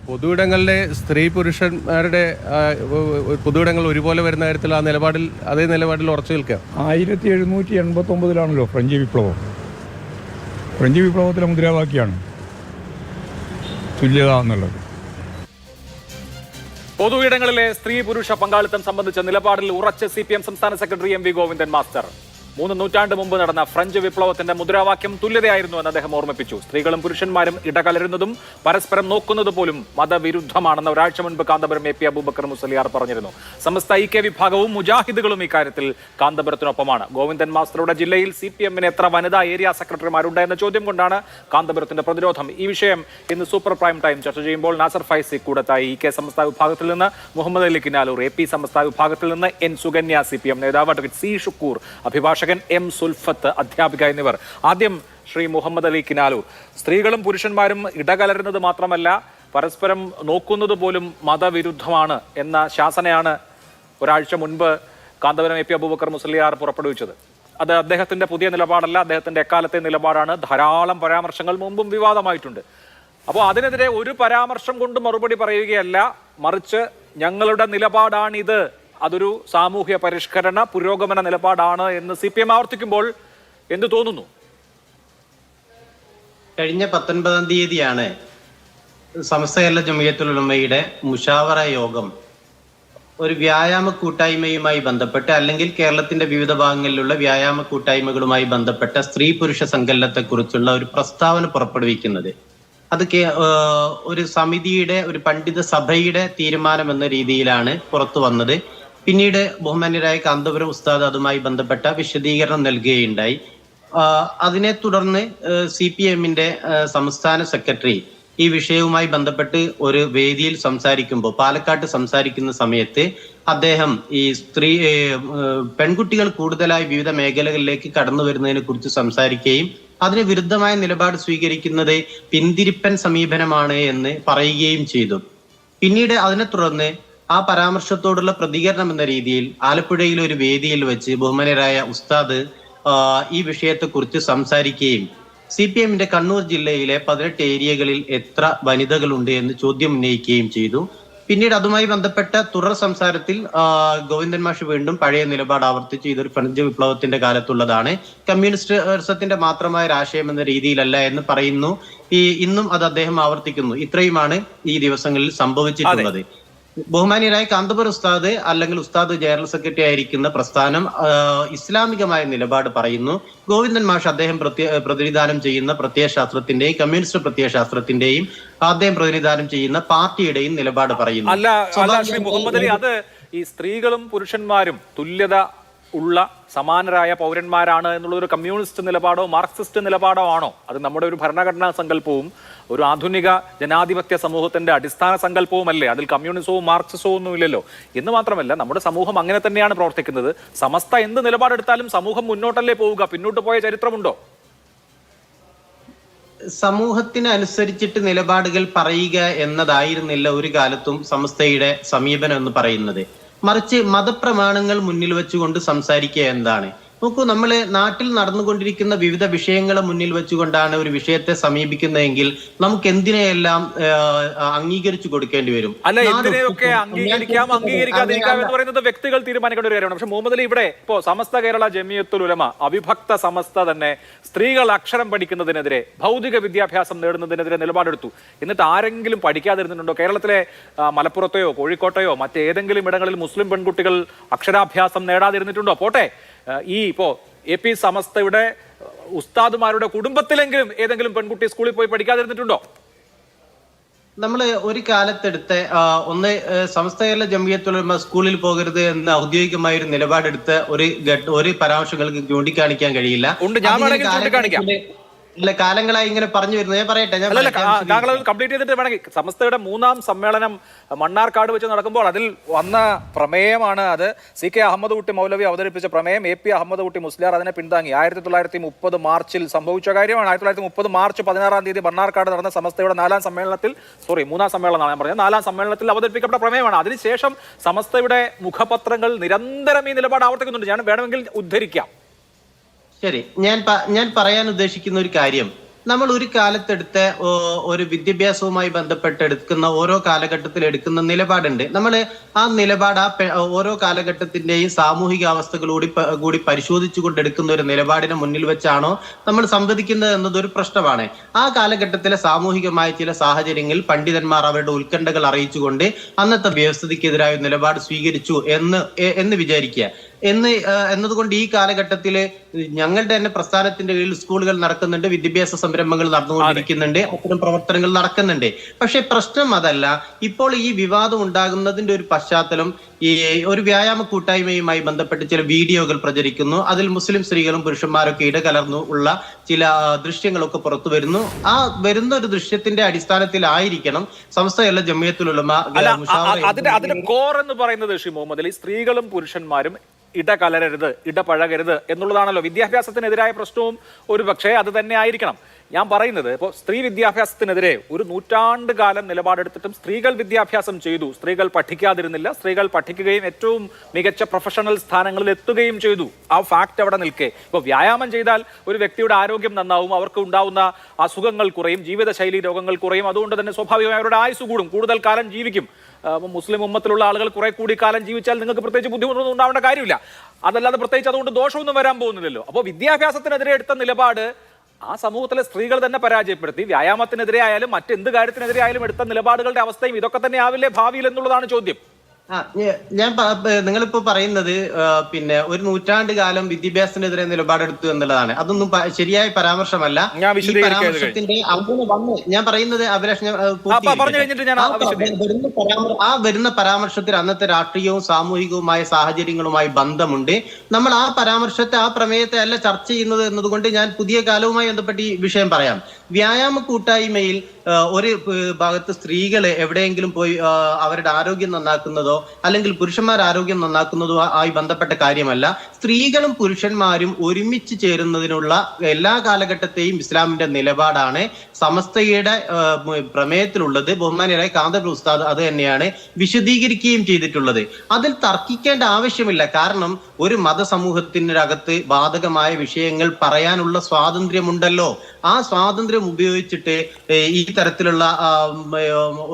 പൊതുവിടങ്ങളിലെ സ്ത്രീ പുരുഷന്മാരുടെ പൊതുവിടങ്ങൾ ഒരുപോലെ വരുന്ന കാര്യത്തിൽ അതേ നിലപാടിൽ ഉറച്ചു നിൽക്കാം. 1789 ഫ്രഞ്ച് വിപ്ലവം. ഫ്രഞ്ച് വിപ്ലവത്തിലെ മുദ്രാവാക്യമാണ് തുല്യത എന്നുള്ളത്. പൊതുയിടങ്ങളിലെ സ്ത്രീ പുരുഷ പങ്കാളിത്തം സംബന്ധിച്ച നിലപാടിൽ ഉറച്ച CPM സംസ്ഥാന സെക്രട്ടറി MV ഗോവിന്ദൻ മാസ്റ്റർ 3 നൂറ്റാണ്ട് മുമ്പ് നടന്ന ഫ്രഞ്ച് വിപ്ലവത്തിന്റെ മുദ്രാവാക്യം തുല്യതയായിരുന്നു എന്ന് അദ്ദേഹം ഓർമ്മിപ്പിച്ചു. സ്ത്രീകളും പുരുഷന്മാരും ഇടകലരുന്നതും പരസ്പരം നോക്കുന്നത് പോലും മതവിരുദ്ധമാണെന്ന് ഒരാഴ്ച മുൻപ് കാന്തപുരം AP അബൂബക്കർ മുസ്ലിയാർ പറഞ്ഞിരുന്നു. സമസ്ത IK വിഭാഗവും മുജാഹിദുകളും ഇക്കാര്യത്തിൽ കാന്തപുരത്തിനൊപ്പമാണ്. ഗോവിന്ദൻ മാസ്റ്ററുടെ ജില്ലയിൽ CPM-ന് എത്ര വനിതാ ഏരിയ സെക്രട്ടറിമാരുണ്ട് എന്ന ചോദ്യം കൊണ്ടാണ് കാന്തപുരത്തിന്റെ പ്രതിരോധം. ഈ വിഷയം ഇന്ന് സൂപ്പർ പ്രൈം ടൈം ചർച്ച ചെയ്യുമ്പോൾ നാസർ ഫൈസി കൂടത്തായി IK സമസ്ത വിഭാഗത്തിൽ നിന്ന്, മുഹമ്മദ് അലി കിനാലൂർ AP സമസ്ത വിഭാഗത്തിൽ നിന്ന്, N സുകന്യ CPM നേതാവ് അഡ്വക്കേറ്റ് C ഷുക്കൂർ, അഭിഭാഷകൻ M സുൽഫത്ത്, അധ്യാപിക എന്നിവർ. ആദ്യം ശ്രീ മുഹമ്മദ് അലി കിനാലൂർ, സ്ത്രീകളും പുരുഷന്മാരും ഇടകലരുന്നത് മാത്രമല്ല പരസ്പരം നോക്കുന്നത് പോലും മതവിരുദ്ധമാണ് എന്ന ശാസനയാണ് ഒരാഴ്ച മുൻപ് കാന്തപുരം AP അബൂബക്കർ മുസ്ലിയാർ പുറപ്പെടുവിച്ചത്. അത് അദ്ദേഹത്തിന്റെ പുതിയ നിലപാടല്ല, അദ്ദേഹത്തിന്റെ എക്കാലത്തെ നിലപാടാണ്. ധാരാളം പരാമർശങ്ങൾ മുമ്പും വിവാദമായിട്ടുണ്ട്. അപ്പോൾ അതിനെതിരെ ഒരു പരാമർശം കൊണ്ട് മറുപടി പറയുകയല്ല, മറിച്ച് ഞങ്ങളുടെ നിലപാടാണിത്, അതൊരു സാമൂഹ്യ പരിഷ്കരണ പുരോഗമന നിലപാടാണ് എന്ന് CPM ആവർത്തിക്കുമ്പോൾ എന്ത് തോന്നുന്നു? കഴിഞ്ഞ 19-ാം തീയതിയാണ് സമസ്ത കേരള ജംഇയ്യത്തുൽ ഉലമയുടെ മുഷാവറ യോഗം ഒരു വ്യായാമ കൂട്ടായ്മയുമായി ബന്ധപ്പെട്ട്, അല്ലെങ്കിൽ കേരളത്തിന്റെ വിവിധ ഭാഗങ്ങളിലുള്ള വ്യായാമ കൂട്ടായ്മകളുമായി ബന്ധപ്പെട്ട സ്ത്രീ പുരുഷ സങ്കലനത്തെക്കുറിച്ചുള്ള ഒരു പ്രസ്താവന പുറപ്പെടുവിക്കുന്നത്. അത് ഒരു സമിതിയുടെ, ഒരു പണ്ഡിത സഭയുടെ തീരുമാനം എന്ന രീതിയിലാണ് പുറത്തു വന്നത്. പിന്നീട് ബഹുമാന്യരായ കാന്തപുരം ഉസ്താദ് അതുമായി ബന്ധപ്പെട്ട വിശദീകരണം നൽകുകയുണ്ടായി. അതിനെ തുടർന്ന് CPM-ന്റെ സംസ്ഥാന സെക്രട്ടറി ഈ വിഷയവുമായി ബന്ധപ്പെട്ട് ഒരു വേദിയിൽ സംസാരിക്കുമ്പോൾ, പാലക്കാട്ട് സംസാരിക്കുന്ന സമയത്ത് അദ്ദേഹം ഈ പെൺകുട്ടികൾ കൂടുതലായി വിവിധ മേഖലകളിലേക്ക് കടന്നു വരുന്നതിനെ കുറിച്ച് സംസാരിക്കുകയും അതിന് വിരുദ്ധമായ നിലപാട് സ്വീകരിക്കുന്നത് പിന്തിരിപ്പൻ സമീപനമാണ് എന്ന് പറയുകയും ചെയ്തു. പിന്നീട് അതിനെ തുടർന്ന് ആ പരാമർശത്തോടുള്ള പ്രതികരണം എന്ന രീതിയിൽ ആലപ്പുഴയിലെ ഒരു വേദിയിൽ വെച്ച് ബഹുമാന്യരായ ഉസ്താദ് ഈ വിഷയത്തെക്കുറിച്ച് സംസാരിക്കുകയും CPM-ന്റെ കണ്ണൂർ ജില്ലയിലെ 18 ഏരിയകളിൽ എത്ര വനിതകളുണ്ട് എന്ന് ചോദ്യം ഉന്നയിക്കുകയും ചെയ്തു. പിന്നീട് അതുമായി ബന്ധപ്പെട്ട തുടർ സംസാരത്തിൽ ഗോവിന്ദൻ മാഷ് വീണ്ടും പഴയ നിലപാട് ആവർത്തിച്ച് ഇതൊരു ഫ്രഞ്ച് വിപ്ലവത്തിന്റെ കാലത്തുള്ളതാണ്, കമ്മ്യൂണിസ്റ്റ് മാത്രമായ ഒരു ആശയം എന്ന രീതിയിലല്ല എന്ന് പറയുന്നു. ഇന്നും അത് അദ്ദേഹം ആവർത്തിക്കുന്നു. ഇത്രയുമാണ് ഈ ദിവസങ്ങളിൽ സംഭവിച്ചിട്ടുള്ളത്. ബഹുമാന്യരായ കാന്തപുരം ഉസ്താദ്, അല്ലെങ്കിൽ ഉസ്താദ് ജനറൽ സെക്രട്ടറി ആയിരിക്കുന്ന പ്രസ്ഥാനം ഇസ്ലാമികമായ നിലപാട് പറയുന്നു. ഗോവിന്ദൻ മാഷ് അദ്ദേഹം പ്രതിനിധാനം ചെയ്യുന്ന പ്രത്യയശാസ്ത്രത്തിന്റെയും കമ്മ്യൂണിസ്റ്റ് പ്രത്യയശാസ്ത്രത്തിന്റെയും അദ്ദേഹം പ്രതിനിധാനം ചെയ്യുന്ന പാർട്ടിയുടെയും നിലപാട് പറയുന്നു. അല്ല ശ്രീ മുഹമ്മദ് അലി, അത് ഈ സ്ത്രീകളും പുരുഷന്മാരും തുല്യത ഉള്ള സമാനരായ പൗരന്മാരാണ് എന്നുള്ള ഒരു കമ്മ്യൂണിസ്റ്റ് നിലപാടോ മാർക്സിസ്റ്റ് നിലപാടോ ആണോ? അത് നമ്മുടെ ഒരു ഭരണഘടനാ സങ്കല്പവും ഒരു ആധുനിക ജനാധിപത്യ സമൂഹത്തിന്റെ അടിസ്ഥാന സങ്കല്പവുമല്ലേ? അതിൽ കമ്മ്യൂണിസവും മാർക്സിസവും ഒന്നും ഇല്ലല്ലോ. എന്ന് മാത്രമല്ല, നമ്മുടെ സമൂഹം അങ്ങനെ തന്നെയാണ് പ്രവർത്തിക്കുന്നത്. സമസ്ത എന്ത് നിലപാടെടുത്താലും സമൂഹം മുന്നോട്ടല്ലേ പോവുക, പിന്നോട്ട് പോയ ചരിത്രമുണ്ടോ? സമൂഹത്തിനനുസരിച്ചിട്ട് നിലപാടുകൾ പറയുക എന്നതായിരുന്നില്ല ഒരു കാലത്തും സമസ്തയുടെ സമീപനം എന്ന് പറയുന്നത്. മറിച്ച് മതപ്രമാണങ്ങൾ മുന്നിൽ വെച്ചുകൊണ്ട് സംസാരിക്കുക എന്താണ്? നോക്കൂ, നമ്മള് നാട്ടിൽ നടന്നുകൊണ്ടിരിക്കുന്ന വിവിധ വിഷയങ്ങളെ മുന്നിൽ വെച്ചുകൊണ്ടാണ് ഒരു വിഷയത്തെ സമീപിക്കുന്നതെങ്കിൽ നമുക്ക് എന്തിനെയെല്ലാം അംഗീകരിച്ചു കൊടുക്കേണ്ടി വരും. അല്ല, എന്തിനെയൊക്കെ അംഗീകരിക്കാം അംഗീകരിക്കാതിരിക്കാം എന്ന് പറയുന്നത് വ്യക്തികൾ തീരുമാനിക്കേണ്ട ഒരു കാര്യമാണ്. പക്ഷെ മുഹമ്മദ് അലി, ഇവിടെ ഇപ്പോ സമസ്ത കേരള ജംഇയ്യത്തുൽ ഉലമ, അവിഭക്ത സമസ്ത തന്നെ സ്ത്രീകൾ അക്ഷരം പഠിക്കുന്നതിനെതിരെ, ഭൗതിക വിദ്യാഭ്യാസം നേടുന്നതിനെതിരെ നിലപാടെടുത്തു. എന്നിട്ട് ആരെങ്കിലും പഠിക്കാതിരുന്നിട്ടുണ്ടോ? കേരളത്തിലെ മലപ്പുറത്തെയോ കോഴിക്കോട്ടെയോ മറ്റേതെങ്കിലും ഇടങ്ങളിൽ മുസ്ലിം പെൺകുട്ടികൾ അക്ഷരാഭ്യാസം നേടാതിരുന്നിട്ടുണ്ടോ? പോട്ടെ, ഇപ്പോ AP സമസ്തയുടെ ഉസ്താദുമാരുടെ കുടുംബത്തിലെങ്കിലും ഏതെങ്കിലും പെൺകുട്ടി സ്കൂളിൽ പോയി പഠിക്കാതിരുന്നിട്ടുണ്ടോ? നമ്മള് ഒരു കാലത്തെടുത്ത സമസ്ത കേരള ജംഇയ്യത്തുൽ ഉലമ സ്കൂളിൽ പോകരുത് എന്ന് ഔദ്യോഗികമായ ഒരു നിലപാടെടുത്ത ഒരു പരാമർശങ്ങൾക്ക് ചൂണ്ടിക്കാണിക്കാൻ കഴിയില്ല. കാലങ്ങളായി ഇങ്ങനെ പറഞ്ഞു വരുന്നത്. ഞാൻ പറയട്ടെ, താങ്കൾ കംപ്ലീറ്റ് ചെയ്തിട്ട് വേണമെങ്കിൽ. സമസ്തയുടെ 3ാം സമ്മേളനം മണ്ണാർക്കാട് വെച്ച് നടക്കുമ്പോൾ അതിൽ വന്ന പ്രമേയമാണ് അത്. CK അഹമ്മദ് കുട്ടി മൗലവി അവതരിപ്പിച്ച പ്രമേയം. AP അഹമ്മദ് കുട്ടി മുസ്ലിയാർ അതിനെ പിന്താങ്ങി. 1930 മാർച്ചിൽ സംഭവിച്ച കാര്യമാണ്. 1930 മാർച്ച് 16-ാം തീയതി മണ്ണാർക്കാട് നടന്ന സമസ്തയുടെ 3ാം സമ്മേളനത്തിൽ, 3ാം സമ്മേളനമാണ് ഞാൻ പറഞ്ഞത്, 4ാം സമ്മേളനത്തിൽ അവതരിപ്പിക്കപ്പെട്ട പ്രമേയമാണ്. അതിനുശേഷം സമസ്തയുടെ മുഖപത്രങ്ങൾ നിരന്തരം ഈ നിലപാട് ആവർത്തിക്കുന്നുണ്ട്. ഞാൻ വേണമെങ്കിൽ ഉദ്ധരിക്കാം. ശരി, ഞാൻ പറയാൻ ഉദ്ദേശിക്കുന്ന ഒരു കാര്യം, നമ്മൾ ഒരു കാലത്തെടുത്ത ഒരു വിദ്യാഭ്യാസവുമായി ബന്ധപ്പെട്ട് എടുക്കുന്ന ഓരോ കാലഘട്ടത്തിൽ എടുക്കുന്ന നിലപാടുണ്ട്. നമ്മൾ ആ നിലപാട് ഓരോ കാലഘട്ടത്തിന്റെയും സാമൂഹിക അവസ്ഥകളൂടി പരിശോധിച്ചുകൊണ്ട് എടുക്കുന്ന ഒരു നിലപാടിനെ മുന്നിൽ വെച്ചാണോ നമ്മൾ സംവദിക്കുന്നത് എന്നതൊരു പ്രശ്നമാണ്. ആ കാലഘട്ടത്തിലെ സാമൂഹികമായ ചില സാഹചര്യങ്ങളിൽ പണ്ഡിതന്മാർ അവരുടെ ഉത്കണ്ഠകൾ അറിയിച്ചുകൊണ്ട് അന്നത്തെ വ്യവസ്ഥിതിക്കെതിരായ നിലപാട് സ്വീകരിച്ചു എന്ന് വിചാരിക്കുക. എന്നതുകൊണ്ട് ഈ കാലഘട്ടത്തില് ഞങ്ങളുടെ തന്നെ പ്രസ്ഥാനത്തിന്റെ കീഴിൽ സ്കൂളുകൾ നടക്കുന്നുണ്ട്, വിദ്യാഭ്യാസ സംരംഭങ്ങൾ നടന്നുകൊണ്ടിരിക്കുന്നുണ്ട്, അത്തരം പ്രവർത്തനങ്ങൾ നടക്കുന്നുണ്ട്. പക്ഷെ പ്രശ്നം അതല്ല. ഇപ്പോൾ ഈ വിവാദം ഉണ്ടാകുന്നതിന്റെ ഒരു പശ്ചാത്തലം ഈ ഒരു വ്യായാമ കൂട്ടായ്മയുമായി ബന്ധപ്പെട്ട് ചില വീഡിയോകൾ പ്രചരിക്കുന്നു. അതിൽ മുസ്ലിം സ്ത്രീകളും പുരുഷന്മാരൊക്കെ ഇടകലർന്നു ഉള്ള ചില ദൃശ്യങ്ങളൊക്കെ പുറത്തു വരുന്നു. ആ വരുന്ന ഒരു ദൃശ്യത്തിന്റെ അടിസ്ഥാനത്തിലായിരിക്കണം സമസ്തയല്ല ജമിയത്തുൽ ഉലമ അതിന്റെ കോർ എന്ന് പറയുന്നത് ശ്രീ മുഹമ്മദ് അലി, സ്ത്രീകളും പുരുഷന്മാരും ഇടകലരരുത്, ഇടപഴകരുത് എന്നുള്ളതാണല്ലോ. വിദ്യാഭ്യാസത്തിനെതിരായ പ്രശ്നവും ഒരു പക്ഷേ അത് തന്നെ ആയിരിക്കണം. ഞാൻ പറയുന്നത് ഇപ്പോൾ സ്ത്രീ വിദ്യാഭ്യാസത്തിനെതിരെ ഒരു നൂറ്റാണ്ട് കാലം നിലപാടെടുത്തിട്ടും സ്ത്രീകൾ വിദ്യാഭ്യാസം ചെയ്തു. സ്ത്രീകൾ പഠിക്കാതിരുന്നില്ല, സ്ത്രീകൾ പഠിക്കുകയും ഏറ്റവും മികച്ച പ്രൊഫഷണൽ സ്ഥാനങ്ങളിൽ എത്തുകയും ചെയ്തു. ആ ഫാക്ട് അവിടെ നിൽക്കെ. ഇപ്പോൾ വ്യായാമം ചെയ്താൽ ഒരു വ്യക്തിയുടെ ആരോഗ്യം നന്നാവും, അവർക്ക് ഉണ്ടാവുന്ന അസുഖങ്ങൾ കുറയും, ജീവിതശൈലി രോഗങ്ങൾ കുറയും. അതുകൊണ്ട് തന്നെ സ്വാഭാവികമായി അവരുടെ ആയുസ് കൂടും, കൂടുതൽ കാലം ജീവിക്കും. മുസ്ലിം ഉമ്മത്തിലുള്ള ആളുകൾ കുറെ കൂടി കാലം ജീവിച്ചാൽ നിങ്ങൾക്ക് പ്രത്യേകിച്ച് ബുദ്ധിമുട്ടൊന്നും ഉണ്ടാവേണ്ട കാര്യമില്ല. അതല്ലാതെ പ്രത്യേകിച്ച് അതുകൊണ്ട് ദോഷമൊന്നും വരാൻ പോകുന്നില്ലല്ലോ. അപ്പോൾ വിദ്യാഭ്യാസത്തിനെതിരെ എടുത്ത നിലപാട് ആ സമൂഹത്തിലെ സ്ത്രീകൾ തന്നെ പരാജയപ്പെടുത്തി. വ്യായാമത്തിനെതിരെ ആയാലും മറ്റെന്ത് കാര്യത്തിനെതിരെ ആയാലും എടുത്ത നിലപാടുകളുടെ അവസ്ഥയും ഇതൊക്കെ തന്നെ ആവില്ലേ ഭാവിയിൽ എന്നുള്ളതാണ് ചോദ്യം. ഞാൻ നിങ്ങളിപ്പോ പറയുന്നത് പിന്നെ ഒരു നൂറ്റാണ്ട് കാലം വിദ്യാഭ്യാസത്തിനെതിരെ നിലപാടെടുത്തു എന്നുള്ളതാണ്. അതൊന്നും ശരിയായ പരാമർശമല്ല. ഈ പരാമർശത്തിന്റെ അങ്ങനെ വന്ന് ഞാൻ പറയുന്നത് അഭിലാഷ്, ആ വരുന്ന പരാമർശത്തിൽ അന്നത്തെ രാഷ്ട്രീയവും സാമൂഹികവുമായ സാഹചര്യങ്ങളുമായി ബന്ധമുണ്ട്. നമ്മൾ ആ പരാമർശത്തെ ആ പ്രമേയത്തെ അല്ല ചർച്ച ചെയ്യുന്നത് എന്നതുകൊണ്ട് ഞാൻ പുതിയ കാലവുമായി ബന്ധപ്പെട്ട് ഈ വിഷയം പറയാം. വ്യായാമ കൂട്ടായ്മയിൽ ഒരു ഭാഗത്ത് സ്ത്രീകള് എവിടെയെങ്കിലും പോയി അവരുടെ ആരോഗ്യം നന്നാക്കുന്നതോ അല്ലെങ്കിൽ പുരുഷന്മാർ ആരോഗ്യം നന്നാക്കുന്നതോ ആയി ബന്ധപ്പെട്ട കാര്യമല്ല. സ്ത്രീകളും പുരുഷന്മാരും ഒരുമിച്ച് ചേരുന്നതിനുള്ള എല്ലാ കാലഘട്ടത്തെയും ഇസ്ലാമിന്റെ നിലപാടാണ് സമസ്തയുടെ പ്രമേയത്തിലുള്ളത്. ബഹുമാനിയായ കാന്തപുര ഉസ്താദ് അത് തന്നെയാണ് വിശദീകരിക്കുകയും ചെയ്തിട്ടുള്ളത്. അതിൽ തർക്കിക്കേണ്ട ആവശ്യമില്ല. കാരണം ഒരു മതസമൂഹത്തിനകത്ത് ബാധകമായ വിഷയങ്ങൾ പറയാനുള്ള സ്വാതന്ത്ര്യമുണ്ടല്ലോ. ആ സ്വാതന്ത്ര്യം ഉപയോഗിച്ചിട്ട് ഈ തരത്തിലുള്ള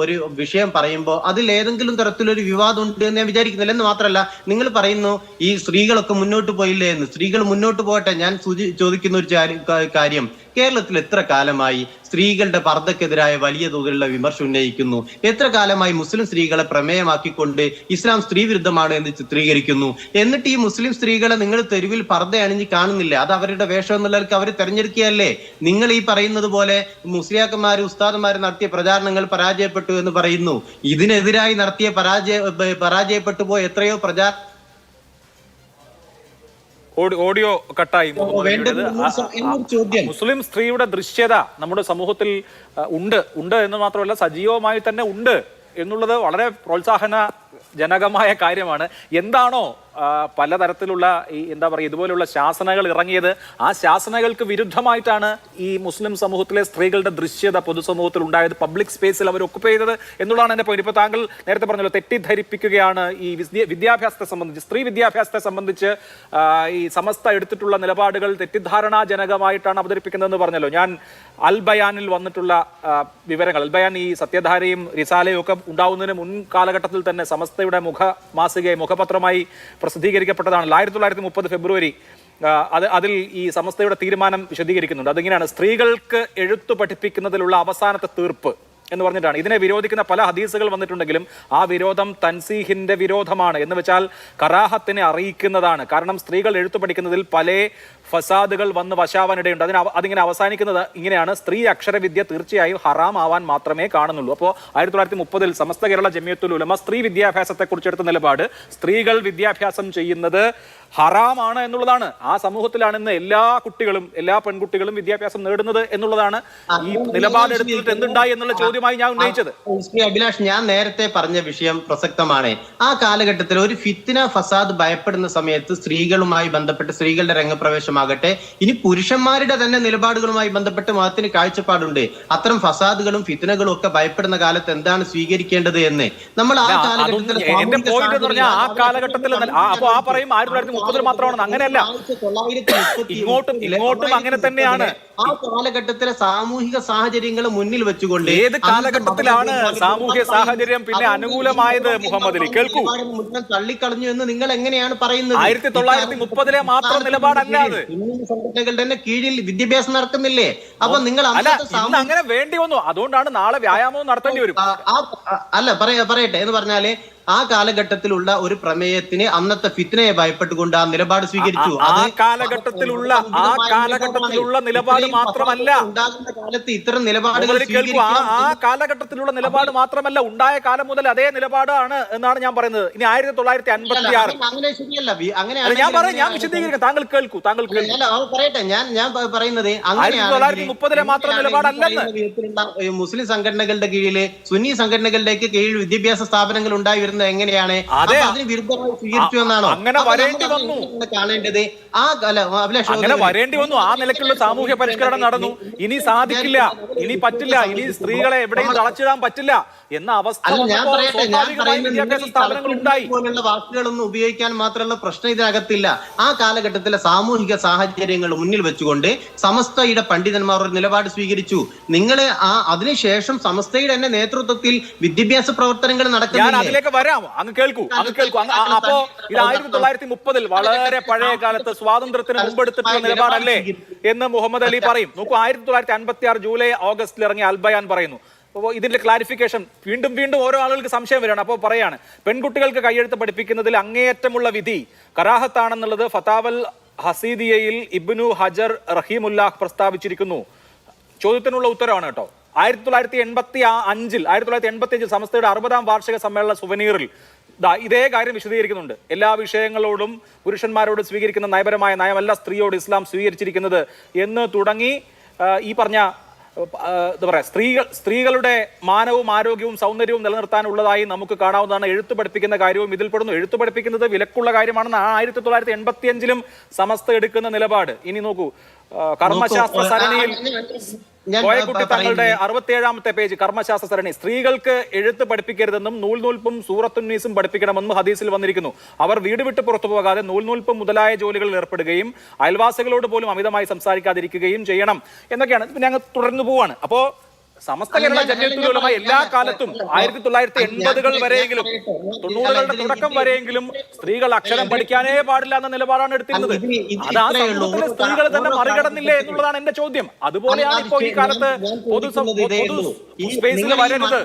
ഒരു വിഷയം പറയുമ്പോൾ അതിൽ ഏതെങ്കിലും തരത്തിലൊരു വിവാദം ഉണ്ട് എന്ന് ഞാൻ വിചാരിക്കുന്നില്ല. എന്ന് മാത്രമല്ല, നിങ്ങൾ പറയുന്നു ഈ സ്ത്രീകളൊക്കെ മുന്നോട്ട് പോയില്ലേ എന്ന്. സ്ത്രീകൾ മുന്നോട്ട് പോകട്ടെ. ഞാൻ ചോദിക്കുന്ന ഒരു കാര്യം, കേരളത്തിൽ എത്ര കാലമായി സ്ത്രീകളുടെ പർദ്ദക്കെതിരായ വലിയ തോതിലുള്ള വിമർശനം ഉന്നയിക്കുന്നു? എത്ര കാലമായി മുസ്ലിം സ്ത്രീകളെ പ്രമേയമാക്കിക്കൊണ്ട് ഇസ്ലാം സ്ത്രീ വിരുദ്ധമാണ് എന്ന് ചിത്രീകരിക്കുന്നു? എന്നിട്ട് ഈ മുസ്ലിം സ്ത്രീകളെ നിങ്ങൾ തെരുവിൽ പർദ്ദ അണിഞ്ഞ് കാണുന്നില്ല? അത് അവരുടെ വേഷം എന്നുള്ളവർക്ക് അവർ തെരഞ്ഞെടുക്കുകയല്ലേ? നിങ്ങൾ ഈ പറയുന്നത് പോലെ മുസ്ലിയാക്കന്മാര് ഉസ്താദന്മാര് നടത്തിയ പ്രചാരണങ്ങൾ പരാജയപ്പെട്ടു എന്ന് പറയുന്നു. ഇതിനെതിരായി നടത്തിയ പരാജയപ്പെട്ടു പോയ എത്രയോ ഓഡിയോ കട്ടായി. മുസ്ലിം സ്ത്രീയുടെ ദൃശ്യത നമ്മുടെ സമൂഹത്തിൽ ഉണ്ട് എന്ന് മാത്രമല്ല സജീവമായി തന്നെ ഉണ്ട് എന്നുള്ളത് വളരെ പ്രോത്സാഹനജനകമായ കാര്യമാണ്. എന്താണോ പലതരത്തിലുള്ള ഈ എന്താ പറയുക ഇതുപോലുള്ള ശാസനകൾ ഇറങ്ങിയത്, ആ ശാസനകൾക്ക് വിരുദ്ധമായിട്ടാണ് ഈ മുസ്ലിം സമൂഹത്തിലെ സ്ത്രീകളുടെ ദൃശ്യത പൊതുസമൂഹത്തിൽ ഉണ്ടായത്, പബ്ലിക് സ്പേസിൽ അവർ ഒക്കുപേ ചെയ്തത് എന്നുള്ളതാണ് എൻ്റെ പോയിന്റ്. ഇപ്പോൾ താങ്കൾ നേരത്തെ പറഞ്ഞല്ലോ തെറ്റിദ്ധരിപ്പിക്കുകയാണ് ഈ വിദ്യാഭ്യാസത്തെ സംബന്ധിച്ച്, സ്ത്രീ വിദ്യാഭ്യാസത്തെ സംബന്ധിച്ച് ഈ സമസ്ത എടുത്തിട്ടുള്ള നിലപാടുകൾ തെറ്റിദ്ധാരണാജനകമായിട്ടാണ് അവതരിപ്പിക്കുന്നതെന്ന് പറഞ്ഞല്ലോ. ഞാൻ അൽ ബയാനിൽ വന്നിട്ടുള്ള വിവരങ്ങൾ, അൽ ബയാൻ ഈ സത്യധാരയും റിസാലയും ഒക്കെ ഉണ്ടാവുന്നതിന് മുൻ കാലഘട്ടത്തിൽ തന്നെ സമസ്തയുടെ മുഖപത്രമായി പ്രസിദ്ധീകരിക്കപ്പെട്ടതാണ്. 1930 ഫെബ്രുവരി. അതിൽ ഈ സമസ്തയുടെ തീരുമാനം വിശദീകരിക്കുന്നുണ്ട്. അതിങ്ങനെയാണ്: സ്ത്രീകൾക്ക് എഴുത്തു പഠിപ്പിക്കുന്നതിലുള്ള അവസാനത്തെ തീർപ്പ് എന്ന് പറഞ്ഞിട്ടാണ്. ഇതിനെ വിരോധിക്കുന്ന പല ഹദീസുകൾ വന്നിട്ടുണ്ടെങ്കിലും ആ വിരോധം തൻസീഹിന്റെ വിരോധമാണ്. എന്ന് വെച്ചാൽ കറാഹത്തിനെ അറിയിക്കുന്നതാണ്. കാരണം സ്ത്രീകൾ എഴുത്തു പഠിക്കുന്നതിൽ പല ഫസാദുകൾ വന്ന് വശാവാനിടയുണ്ട്. അതിങ്ങനെ അവസാനിക്കുന്നത് ഇങ്ങനെയാണ്: സ്ത്രീ അക്ഷരവിദ്യ തീർച്ചയായും ഹറാം ആവാൻ മാത്രമേ കാണുന്നുള്ളൂ. അപ്പോൾ 1930 സമസ്ത കേരള ജമിയത്തുൽ ഉലമ സ്ത്രീ വിദ്യാഭ്യാസത്തെ കുറിച്ചെടുത്ത നിലപാട് സ്ത്രീകൾ വിദ്യാഭ്യാസം ചെയ്യുന്നത് ഹറാമാണ് എന്നുള്ളതാണ്. ആ സമൂഹത്തിലാണ് ഇന്ന് എല്ലാ കുട്ടികളും, എല്ലാ പെൺകുട്ടികളും വിദ്യാഭ്യാസം നേടുന്നത് എന്നുള്ളതാണ്. ഈ നിലപാടെടുത്തിട്ട് എന്തുണ്ടായി എന്നുള്ള ചോദ്യമായി ഞാൻ ഉന്നയിച്ചത്. ശ്രീ അഭിലാഷ്, ഞാൻ നേരത്തെ പറഞ്ഞ വിഷയം പ്രസക്തമാണ്. ആ കാലഘട്ടത്തിൽ ഒരു ഫിത്ന ഫസാദ് ഭയപ്പെടുന്ന സമയത്ത് സ്ത്രീകളുമായി ബന്ധപ്പെട്ട് സ്ത്രീകളുടെ രംഗപ്രവേശം ആകട്ടെ, ഇനി പുരുഷന്മാരുടെ തന്നെ നിലപാടുകളുമായി ബന്ധപ്പെട്ട് മതത്തിന് കാഴ്ചപ്പാടുണ്ട്. അത്തരം ഫസാദുകളും ഫിത്നകളും ഒക്കെ ഭയപ്പെടുന്ന കാലത്ത് എന്താണ് സ്വീകരിക്കേണ്ടത് എന്ന് നമ്മൾ ആ കാലഘട്ടത്തിൽ മാത്രമാണ്. അങ്ങനെയല്ല, ഇങ്ങോട്ടും അങ്ങനെ തന്നെയാണ്. ആ കാലഘട്ടത്തിലെ സാമൂഹിക സാഹചര്യങ്ങൾ മുന്നിൽ വെച്ചുകൊണ്ട് ഏത് കാലഘട്ടത്തിലാണ് സാമൂഹിക സാഹചര്യം പിന്നെ അനുകൂലമായത്? മുഹമ്മദ് അലി, കേൾക്കൂ. തള്ളിക്കളഞ്ഞു എന്ന് നിങ്ങൾ എങ്ങനെയാണ് പറയുന്നത്? 1930 മാത്രം നിലപാടല്ല അത്. സംഘടനകളുടെ തന്നെ കീഴിൽ വിദ്യാഭ്യാസം നടക്കുന്നില്ലേ? അപ്പൊ നിങ്ങൾ അങ്ങനെ വേണ്ടി വന്നു, അതുകൊണ്ടാണ് നാളെ വ്യായാമവും നടത്തേണ്ടി വരും. അല്ല പറയട്ടെ എന്ന് പറഞ്ഞാല് ആ കാലഘട്ടത്തിലുള്ള ഒരു പ്രമേയത്തിന് അന്നത്തെ ഫിത്നയെ ഭയപ്പെട്ടുകൊണ്ട് ആ നിലപാട് സ്വീകരിച്ചു. ആ കാലഘട്ടത്തിലുള്ള നിലപാട് മാത്രമല്ല ഉണ്ടാകുന്ന കാലത്ത് ഇത്തരം നിലപാടുകൾ ആ കാലഘട്ടത്തിലുള്ള നിലപാട് മാത്രമല്ല, ഉണ്ടായ കാലം മുതൽ അതേ നിലപാടാണ് എന്നാണ് ഞാൻ പറയുന്നത്. ഇനി 1956 അങ്ങനെ ശരിയല്ല. ഞാൻ വിശദീകരിക്കാം, താങ്കൾ കേൾക്കൂ. പറയട്ടെ, ഞാൻ പറയുന്നത് 1930 മാത്രം നിലപാടല്ലെന്ന്. മുസ്ലിം സംഘടനകളുടെ കീഴില് സുന്നി സംഘടനകളുടെ കീഴിൽ വിദ്യാഭ്യാസ സ്ഥാപനങ്ങൾ ഉണ്ടായി വരുന്നത് എങ്ങനെയാണ്? അതിന് വിരുദ്ധമായി സ്വീകരിച്ചു എന്നാണോ അങ്ങനെ വരേണ്ടി വന്നു? കാണേണ്ടത് അങ്ങനെ വരേണ്ടി വന്നു. ആ നിലയ്ക്കുള്ള സാമൂഹ്യ പരിഷ്കരണം നടന്നു. ഇനി സാധിക്കില്ല, ഇനി പറ്റില്ല, ഇനി സ്ത്രീകളെ എവിടെയും തളച്ചിടാൻ പറ്റില്ല എന്ന അവസ്ഥ വിദ്യാഭ്യാസ സ്ഥാപനങ്ങൾ ഉണ്ടായി. പോലുള്ള വാക്കുകളൊന്നും ഉപയോഗിക്കാൻ മാത്രമുള്ള പ്രശ്നം ഇതിനകത്തില്ല. ആ കാലഘട്ടത്തിലെ സാമൂഹിക സാഹചര്യങ്ങൾ മുന്നിൽ വെച്ചുകൊണ്ട് സമസ്തയുടെ പണ്ഡിതന്മാർ ഒരു നിലപാട് സ്വീകരിച്ചു. നിങ്ങളെ അതിനുശേഷം സമസ്തയുടെ തന്നെ നേതൃത്വത്തിൽ വിദ്യാഭ്യാസ പ്രവർത്തനങ്ങൾ നടക്കുന്നില്ല. അതിലേക്ക് വരാം. അങ്ങ് കേൾക്കൂ. അപ്പോ ഇത് 1930 വളരെ പഴയ കാലത്ത് സ്വാതന്ത്ര്യത്തിന് മുമ്പെടുത്തിട്ടുള്ള നിലപാടല്ലേ എന്ന് മുഹമ്മദ് അലി പറയും. നോക്കൂ, 1956 ജൂലൈ ഓഗസ്റ്റിൽ ഇറങ്ങിയ അൽബയാൻ പറയുന്നു. അപ്പോൾ ഇതിന്റെ ക്ലാരിഫിക്കേഷൻ വീണ്ടും ഓരോ ആളുകൾക്ക് സംശയം വരികയാണ്. അപ്പോൾ പറയാണ്, പെൺകുട്ടികൾക്ക് കയ്യെഴുത്ത് പഠിപ്പിക്കുന്നതിൽ അങ്ങേയറ്റമുള്ള വിധി കറാഹത്താണെന്നുള്ളത് ഫതാവൽ ഹസീദിയയിൽ ഇബ്നു ഹജർ റഹീമുല്ലാഹ് പ്രസ്താവിച്ചിരിക്കുന്നു. ചോദ്യത്തിനുള്ള ഉത്തരവാണ് കേട്ടോ. 1985 സമസ്തയുടെ 60ാം വാർഷിക സമ്മേളന സുവനീറിൽ ഇതേ കാര്യം വിശദീകരിക്കുന്നുണ്ട്. എല്ലാ വിഷയങ്ങളോടും പുരുഷന്മാരോട് സ്വീകരിക്കുന്ന നയപരമായ നയമല്ല സ്ത്രീയോട് ഇസ്ലാം സ്വീകരിച്ചിരിക്കുന്നത് എന്ന് തുടങ്ങി ഈ പറഞ്ഞ എന്താ പറയാ, സ്ത്രീകളുടെ മാനവും ആരോഗ്യവും സൗന്ദര്യവും നിലനിർത്താനുള്ളതായി നമുക്ക് കാണാവുന്നതാണ്. എഴുത്ത് പഠിപ്പിക്കുന്ന കാര്യവും ഇതിൽ പെടുന്നു. എഴുത്ത് പഠിപ്പിക്കുന്നത് വിലക്കുള്ള കാര്യമാണെന്ന് 1985 സമസ്ത എടുക്കുന്ന നിലപാട്. ഇനി നോക്കൂ, കർമ്മശാസ്ത്ര സരണിയിൽ കോയക്കുട്ടി തങ്ങളുടെ 67ാമത്തെ പേജ് കർമ്മശാസ്ത്ര സരണി, സ്ത്രീകൾക്ക് എഴുത്ത് പഠിപ്പിക്കരുതെന്നും നൂൽനൂൽപ്പും സൂറത്തുന്നീസും പഠിപ്പിക്കണമെന്നും ഹദീസിൽ വന്നിരിക്കുന്നു. അവർ വീട് വിട്ട് പുറത്തു പോകാതെ നൂൽനൂൽപ്പും മുതലായ ജോലികളിൽ ഏർപ്പെടുകയും അയൽവാസികളോട് പോലും അമിതമായി സംസാരിക്കാതിരിക്കുകയും ചെയ്യണം എന്നൊക്കെയാണ്. പിന്നെ ഞങ്ങൾ തുടർന്നു പോവാണ്. അപ്പോ സമസ്ത കേരള ജമിയത്തുൽ ഉലമ എല്ലാ കാലത്തും 1980 വരെയെങ്കിലും 90കളുടെ തുടക്കം വരെയെങ്കിലും സ്ത്രീകൾ അക്ഷരം പഠിക്കാനേ പാടില്ല എന്ന നിലപാടാണ് എടുത്തിരുന്നത്. അത് ആ സമൂഹത്തിലെ സ്ത്രീകൾ തന്നെ മറികടന്നില്ലേ എന്നുള്ളതാണ് എന്റെ ചോദ്യം. അതുപോലെയാണ് ഇപ്പോൾ ഈ കാലത്ത് പൊതു സ്പേസിൽ വരരുത്,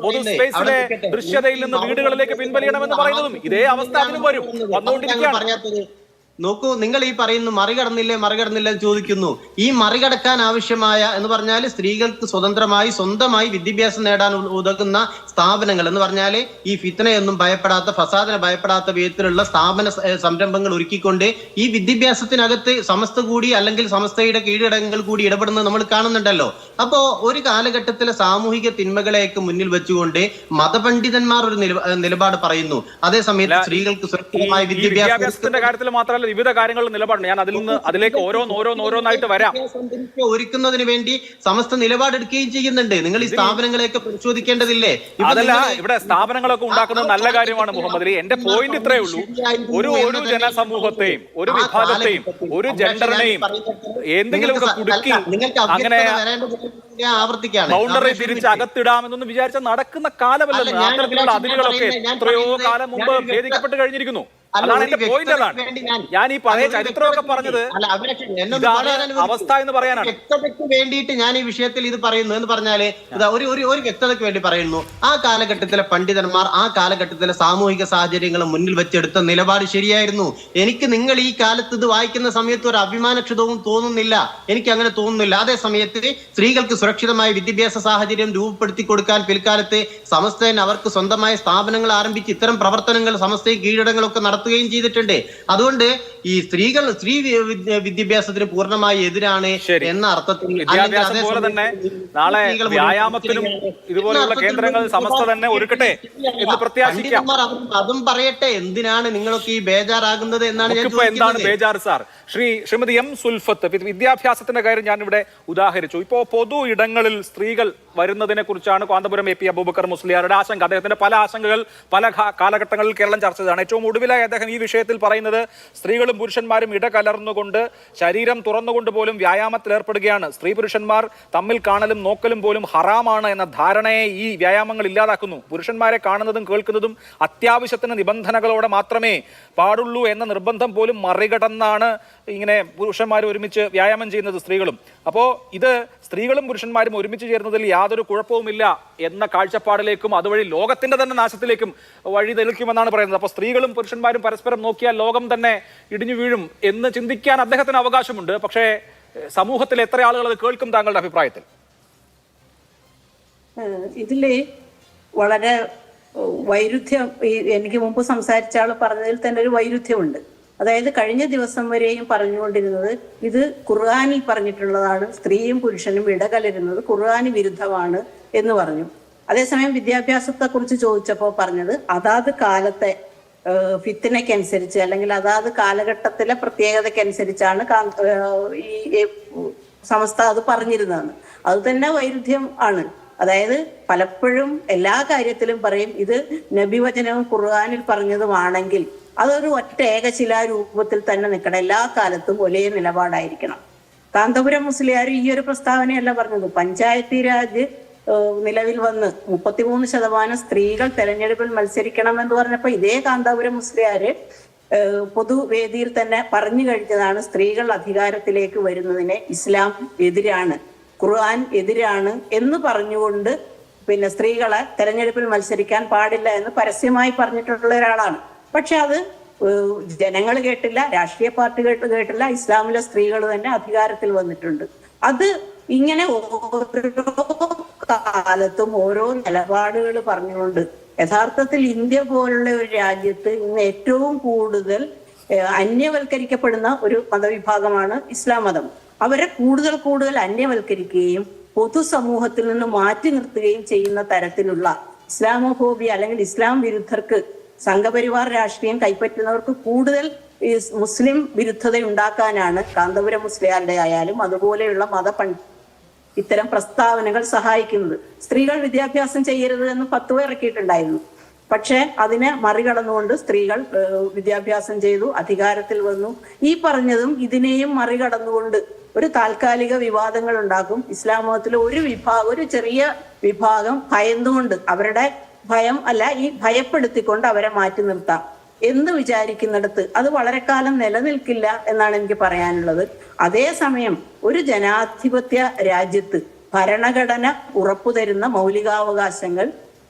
പൊതു സ്പേസിലെ ദൃശ്യതയിൽ നിന്ന് വീടുകളിലേക്ക് പിൻവലിയണമെന്ന് പറയുന്നതും ഇതേ അവസ്ഥ അതിനും വരും, വന്നുകൊണ്ടിരിക്കുകയാണ്. നോക്കൂ, നിങ്ങൾ ഈ പറയുന്നു മറികടന്നില്ലേ എന്ന് ചോദിക്കുന്നു. ഈ മറികടക്കാൻ ആവശ്യമായ എന്ന് പറഞ്ഞാൽ സ്ത്രീകൾക്ക് സ്വന്തമായി വിദ്യാഭ്യാസം നേടാൻ ഉതകുന്ന സ്ഥാപനങ്ങൾ എന്ന് പറഞ്ഞാൽ ഈ ഫിത്നയൊന്നും ഭയപ്പെടാത്ത, ഫസാദിനെ ഭയപ്പെടാത്ത വിധത്തിലുള്ള സ്ഥാപന സംരംഭങ്ങൾ ഒരുക്കിക്കൊണ്ട് ഈ വിദ്യാഭ്യാസത്തിനകത്ത് സമസ്ത കൂടി അല്ലെങ്കിൽ സമസ്തയുടെ കീഴടങ്ങൾ കൂടി ഇടപെടുന്നത് നമ്മൾ കാണുന്നുണ്ടല്ലോ. അപ്പോ ഒരു കാലഘട്ടത്തിലെ സാമൂഹിക തിന്മകളെയൊക്കെ മുന്നിൽ വെച്ചുകൊണ്ട് മതപണ്ഡിതന്മാർ ഒരു നിലപാട് പറയുന്നു. അതേസമയത്ത് സ്ത്രീകൾക്ക് സുരക്ഷിതമായ വിദ്യാഭ്യാസത്തിന്റെ കാര്യത്തിൽ മാത്രമല്ല വിവിധ കാര്യങ്ങളുടെ നിലപാടുണ്ട്. ഞാൻ അതിലേക്ക് ഓരോന്നായിട്ട് വരാം. ഒരുക്കുന്നതിന് വേണ്ടി സമസ്ത നിലപാടെടുക്കുകയും ചെയ്യുന്നുണ്ട്. നിങ്ങൾ ഈ സ്ഥാപനങ്ങളെയൊക്കെ പരിശോധിക്കേണ്ടതില്ലേ? അതല്ല, ഇവിടെ സ്ഥാപനങ്ങളൊക്കെ ഉണ്ടാക്കുന്നത് നല്ല കാര്യമാണ് മുഹമ്മദ് അലി. എന്റെ പോയിന്റ് ഇത്രേ ഉള്ളൂ. ഒരു ജനസമൂഹത്തെയും ഒരു വിഭാഗത്തെയും ഒരു ജെൻഡറിനെയും എന്തെങ്കിലുമൊക്കെ കുടുക്കി അങ്ങനെ ബൗണ്ടറി തിരിച്ച് അകത്തിടാമെന്നൊന്നും വിചാരിച്ചാൽ നടക്കുന്ന കാലമല്ലെന്ന്. അത്തരത്തിലുള്ള അതിരുകളൊക്കെ എത്രയോ കാലം മുമ്പ് ഭേദിക്കപ്പെട്ട് കഴിഞ്ഞിരിക്കുന്നു. അതാണ് എന്റെ പോയിന്റ്. അതാണ് ഞാൻ ഈ പഴയ ചരിത്രമൊക്കെ പറഞ്ഞത്. അവസ്ഥ എന്ന് പറയാനാണ്. വ്യക്തതയ്ക്ക് വേണ്ടിയിട്ട് ഞാൻ ഈ വിഷയത്തിൽ ഇത് പറയുന്നു എന്ന് പറഞ്ഞാല് ഒരു വ്യക്തതയ്ക്ക് വേണ്ടി പറയുന്നു. ആ കാലഘട്ടത്തിലെ പണ്ഡിതന്മാർ ആ കാലഘട്ടത്തിലെ സാമൂഹിക സാഹചര്യങ്ങൾ മുന്നിൽ വെച്ചെടുത്ത നിലപാട് ശരിയായിരുന്നു. എനിക്ക് നിങ്ങൾ ഈ കാലത്ത് ഇത് വായിക്കുന്ന സമയത്ത് ഒരു അഭിമാനക്ഷതവും തോന്നുന്നില്ല. എനിക്ക് അങ്ങനെ തോന്നുന്നില്ല. അതേ സമയത്ത് സ്ത്രീകൾക്ക് സുരക്ഷിതമായ വിദ്യാഭ്യാസ സാഹചര്യം രൂപപ്പെടുത്തി കൊടുക്കാൻ പിൽക്കാലത്ത് സമസ്തൻ അവർക്ക് സ്വന്തമായ സ്ഥാപനങ്ങൾ ആരംഭിച്ച് ഇത്തരം പ്രവർത്തനങ്ങൾ സമസ്തയും കീഴടങ്ങളൊക്കെ നടത്തുന്നത് നടത്തുകയും ചെയ്തിട്ടുണ്ട്. അതുകൊണ്ട് ഈ സ്ത്രീ വിദ്യാഭ്യാസത്തിന് പൂർണ്ണമായി എതിരാണ് എന്ന അർത്ഥത്തിൽ വിദ്യാഭ്യാസം പോലെ തന്നെ നാളെ വ്യായാമത്തിനും ഇതുപോലുള്ള കേന്ദ്രങ്ങൾ സമസ്ത തന്നെ ഒരുക്കട്ടെ എന്ന് പ്രത്യാശിക്കാം. അതും പറയട്ടെ, എന്തിനാണ് നിങ്ങളൊക്കെ ഈ ബേജാറാകുന്നത് എന്നാണ് ഞാൻ ചോദിക്കുന്നത്. എന്താണ് ബേജാർ സാർ? ശ്രീമതി എം സുൽഫത്ത്, വിദ്യാഭ്യാസത്തിന്റെ കാര്യം ഞാൻ ഇവിടെ ഉദാഹരിച്ചു. ഇപ്പോ പൊതു ഇടങ്ങളിൽ സ്ത്രീകൾ വരുന്നതിനെ കുറിച്ചാണ് കാന്തപുരം AP അബൂബക്കർ മുസ്ലിയാരുടെ ആശങ്ക. അദ്ദേഹത്തിന്റെ പല ആശങ്കകൾ പല കാലഘട്ടങ്ങളിൽ കേരളം ചർച്ച ചെയ്തതാണ്. ഏറ്റവും ഒടുവിലായി അദ്ദേഹം ഈ വിഷയത്തിൽ പറയുന്നത് സ്ത്രീകളും പുരുഷന്മാരും ഇടകലർന്നുകൊണ്ട് ശരീരം തുറന്നുകൊണ്ട് പോലും വ്യായാമത്തിൽ ഏർപ്പെടുകയാണ്. സ്ത്രീ പുരുഷന്മാർ തമ്മിൽ കാണലും നോക്കലും പോലും ഹറാമാണ് എന്ന ധാരണയെ ഈ വ്യായാമങ്ങൾ ഇല്ലാതാക്കുന്നു. പുരുഷന്മാരെ കാണുന്നതും കേൾക്കുന്നതും അത്യാവശ്യത്തിന് നിബന്ധനകളോടെ മാത്രമേ പാടുള്ളൂ എന്ന നിർബന്ധം പോലും മറികടന്നാണ് ഇങ്ങനെ പുരുഷന്മാർ ഒരുമിച്ച് വ്യായാമം ചെയ്യുന്നത് സ്ത്രീകളും. അപ്പോൾ ഇത് സ്ത്രീകളും പുരുഷന്മാരും ഒരുമിച്ച് ചേരുന്നതിൽ യാതൊരു കുഴപ്പവുമില്ല എന്ന കാഴ്ചപ്പാടിലേക്കും അതുവഴി ലോകത്തിന്റെ തന്നെ നാശത്തിലേക്കും വഴി തെളിക്കുമെന്നാണ് പറയുന്നത്. അപ്പോൾ സ്ത്രീകളും പുരുഷന്മാരും പരസ്പരം നോക്കിയാൽ ലോകം തന്നെ ഇടിഞ്ഞു വീഴും എന്ന് ചിന്തിക്കാൻ അദ്ദേഹത്തിന് അവകാശമുണ്ട്. പക്ഷേ സമൂഹത്തിൽ എത്ര ആളുകൾ അത് കേൾക്കും താങ്കളുടെ അഭിപ്രായത്തിൽ? ഇതില് വളരെ വൈരുദ്ധ്യം, എനിക്ക് മുമ്പ് സംസാരിച്ച ആൾ പറഞ്ഞതിൽ തന്നെ ഒരു വൈരുദ്ധ്യമുണ്ട്. അതായത് കഴിഞ്ഞ ദിവസം വരെയും പറഞ്ഞുകൊണ്ടിരുന്നത് ഇത് ഖുർആനിൽ പറഞ്ഞിട്ടുള്ളതാണ്, സ്ത്രീയും പുരുഷനും ഇടകലരുന്നത് ഖുർആന് വിരുദ്ധമാണ് എന്ന് പറഞ്ഞു. അതേസമയം വിദ്യാഭ്യാസത്തെ കുറിച്ച് ചോദിച്ചപ്പോൾ പറഞ്ഞത് അതാത് കാലത്തെ ഫിത്തിനയ്ക്കനുസരിച്ച് അല്ലെങ്കിൽ അതാത് കാലഘട്ടത്തിലെ പ്രത്യേകതയ്ക്കനുസരിച്ചാണ് ഈ സമസ്ത അത് പറഞ്ഞിരുന്നതെന്ന്. അത് തന്നെ വൈരുദ്ധ്യം ആണ്. അതായത് പലപ്പോഴും എല്ലാ കാര്യത്തിലും പറയും ഇത് നബിവചനവും ഖുർആനിൽ പറഞ്ഞതുമാണെങ്കിൽ അതൊരു ഒറ്റ ഏകശിലാരൂപത്തിൽ തന്നെ നിൽക്കണം, എല്ലാ കാലത്തും ഒരേ നിലപാടായിരിക്കണം. കാന്തപുരം മുസ്ലിയാർ ഈ ഒരു പ്രസ്താവനയല്ല പറഞ്ഞത്. പഞ്ചായത്തി രാജ് നിലവിൽ വന്ന് 33% സ്ത്രീകൾ തെരഞ്ഞെടുപ്പിൽ മത്സരിക്കണം എന്ന് പറഞ്ഞപ്പോൾ ഇതേ കാന്തപുരം മുസ്ലിയാര് പൊതുവേദിയിൽ തന്നെ പറഞ്ഞു കഴിഞ്ഞതാണ് സ്ത്രീകൾ അധികാരത്തിലേക്ക് വരുന്നതിനെ ഇസ്ലാം എതിരാണ്, ഖുർആൻ എതിരാണ് എന്ന് പറഞ്ഞുകൊണ്ട് പിന്നെ സ്ത്രീകളെ തെരഞ്ഞെടുപ്പിൽ മത്സരിക്കാൻ പാടില്ല എന്ന് പരസ്യമായി പറഞ്ഞിട്ടുള്ള ഒരാളാണ്. പക്ഷെ അത് ജനങ്ങൾ കേട്ടില്ല, രാഷ്ട്രീയ പാർട്ടികൾ കേട്ടില്ല, ഇസ്ലാമിലെ സ്ത്രീകൾ തന്നെ അധികാരത്തിൽ വന്നിട്ടുണ്ട്. അത് ഇങ്ങനെ ഓരോ കാലത്തും ഓരോ നിലപാടുകൾ പറഞ്ഞുകൊണ്ട് യഥാർത്ഥത്തിൽ ഇന്ത്യ പോലുള്ള ഒരു രാജ്യത്ത് ഇന്ന് ഏറ്റവും കൂടുതൽ അന്യവൽക്കരിക്കപ്പെടുന്ന ഒരു മതവിഭാഗമാണ് ഇസ്ലാം മതം. അവരെ കൂടുതൽ അന്യവൽക്കരിക്കുകയും പൊതുസമൂഹത്തിൽ നിന്ന് മാറ്റി നിർത്തുകയും ചെയ്യുന്ന തരത്തിലുള്ള ഇസ്ലാമോഫോബിയ അല്ലെങ്കിൽ ഇസ്ലാം വിരുദ്ധർക്ക്, സംഘപരിവാർ രാഷ്ട്രീയം കൈപ്പറ്റുന്നവർക്ക് കൂടുതൽ ഈ മുസ്ലിം വിരുദ്ധത ഉണ്ടാക്കാനാണ് കാന്തപുരം മുസ്ലിയാരുടെ ആയാലും അതുപോലെയുള്ള ഇത്തരം പ്രസ്താവനകൾ സഹായിക്കുന്നത്. സ്ത്രീകൾ വിദ്യാഭ്യാസം ചെയ്യരുത് എന്ന് ഫത്വ ഇറക്കിയിട്ടുണ്ടായിരുന്നു. പക്ഷെ അതിനെ മറികടന്നുകൊണ്ട് സ്ത്രീകൾ വിദ്യാഭ്യാസം ചെയ്തു, അധികാരത്തിൽ വന്നു. ഈ പറഞ്ഞതും ഇതിനെയും മറികടന്നുകൊണ്ട് ഒരു താൽക്കാലിക വിവാദങ്ങൾ ഉണ്ടാക്കും. ഇസ്ലാം മതത്തിലെ ഒരു ചെറിയ വിഭാഗം ഭയന്നുകൊണ്ട്, അവരുടെ ഭയം അല്ല, ഈ ഭയപ്പെടുത്തിക്കൊണ്ട് അവരെ മാറ്റി നിർത്താം എന്ന് വിചാരിക്കുന്നിടത്ത് അത് വളരെ കാലം നിലനിൽക്കില്ല എന്നാണ് എനിക്ക് പറയാനുള്ളത്. അതേസമയം ഒരു ജനാധിപത്യ രാജ്യത്ത് ഭരണഘടന ഉറപ്പുതരുന്ന മൗലികാവകാശങ്ങൾ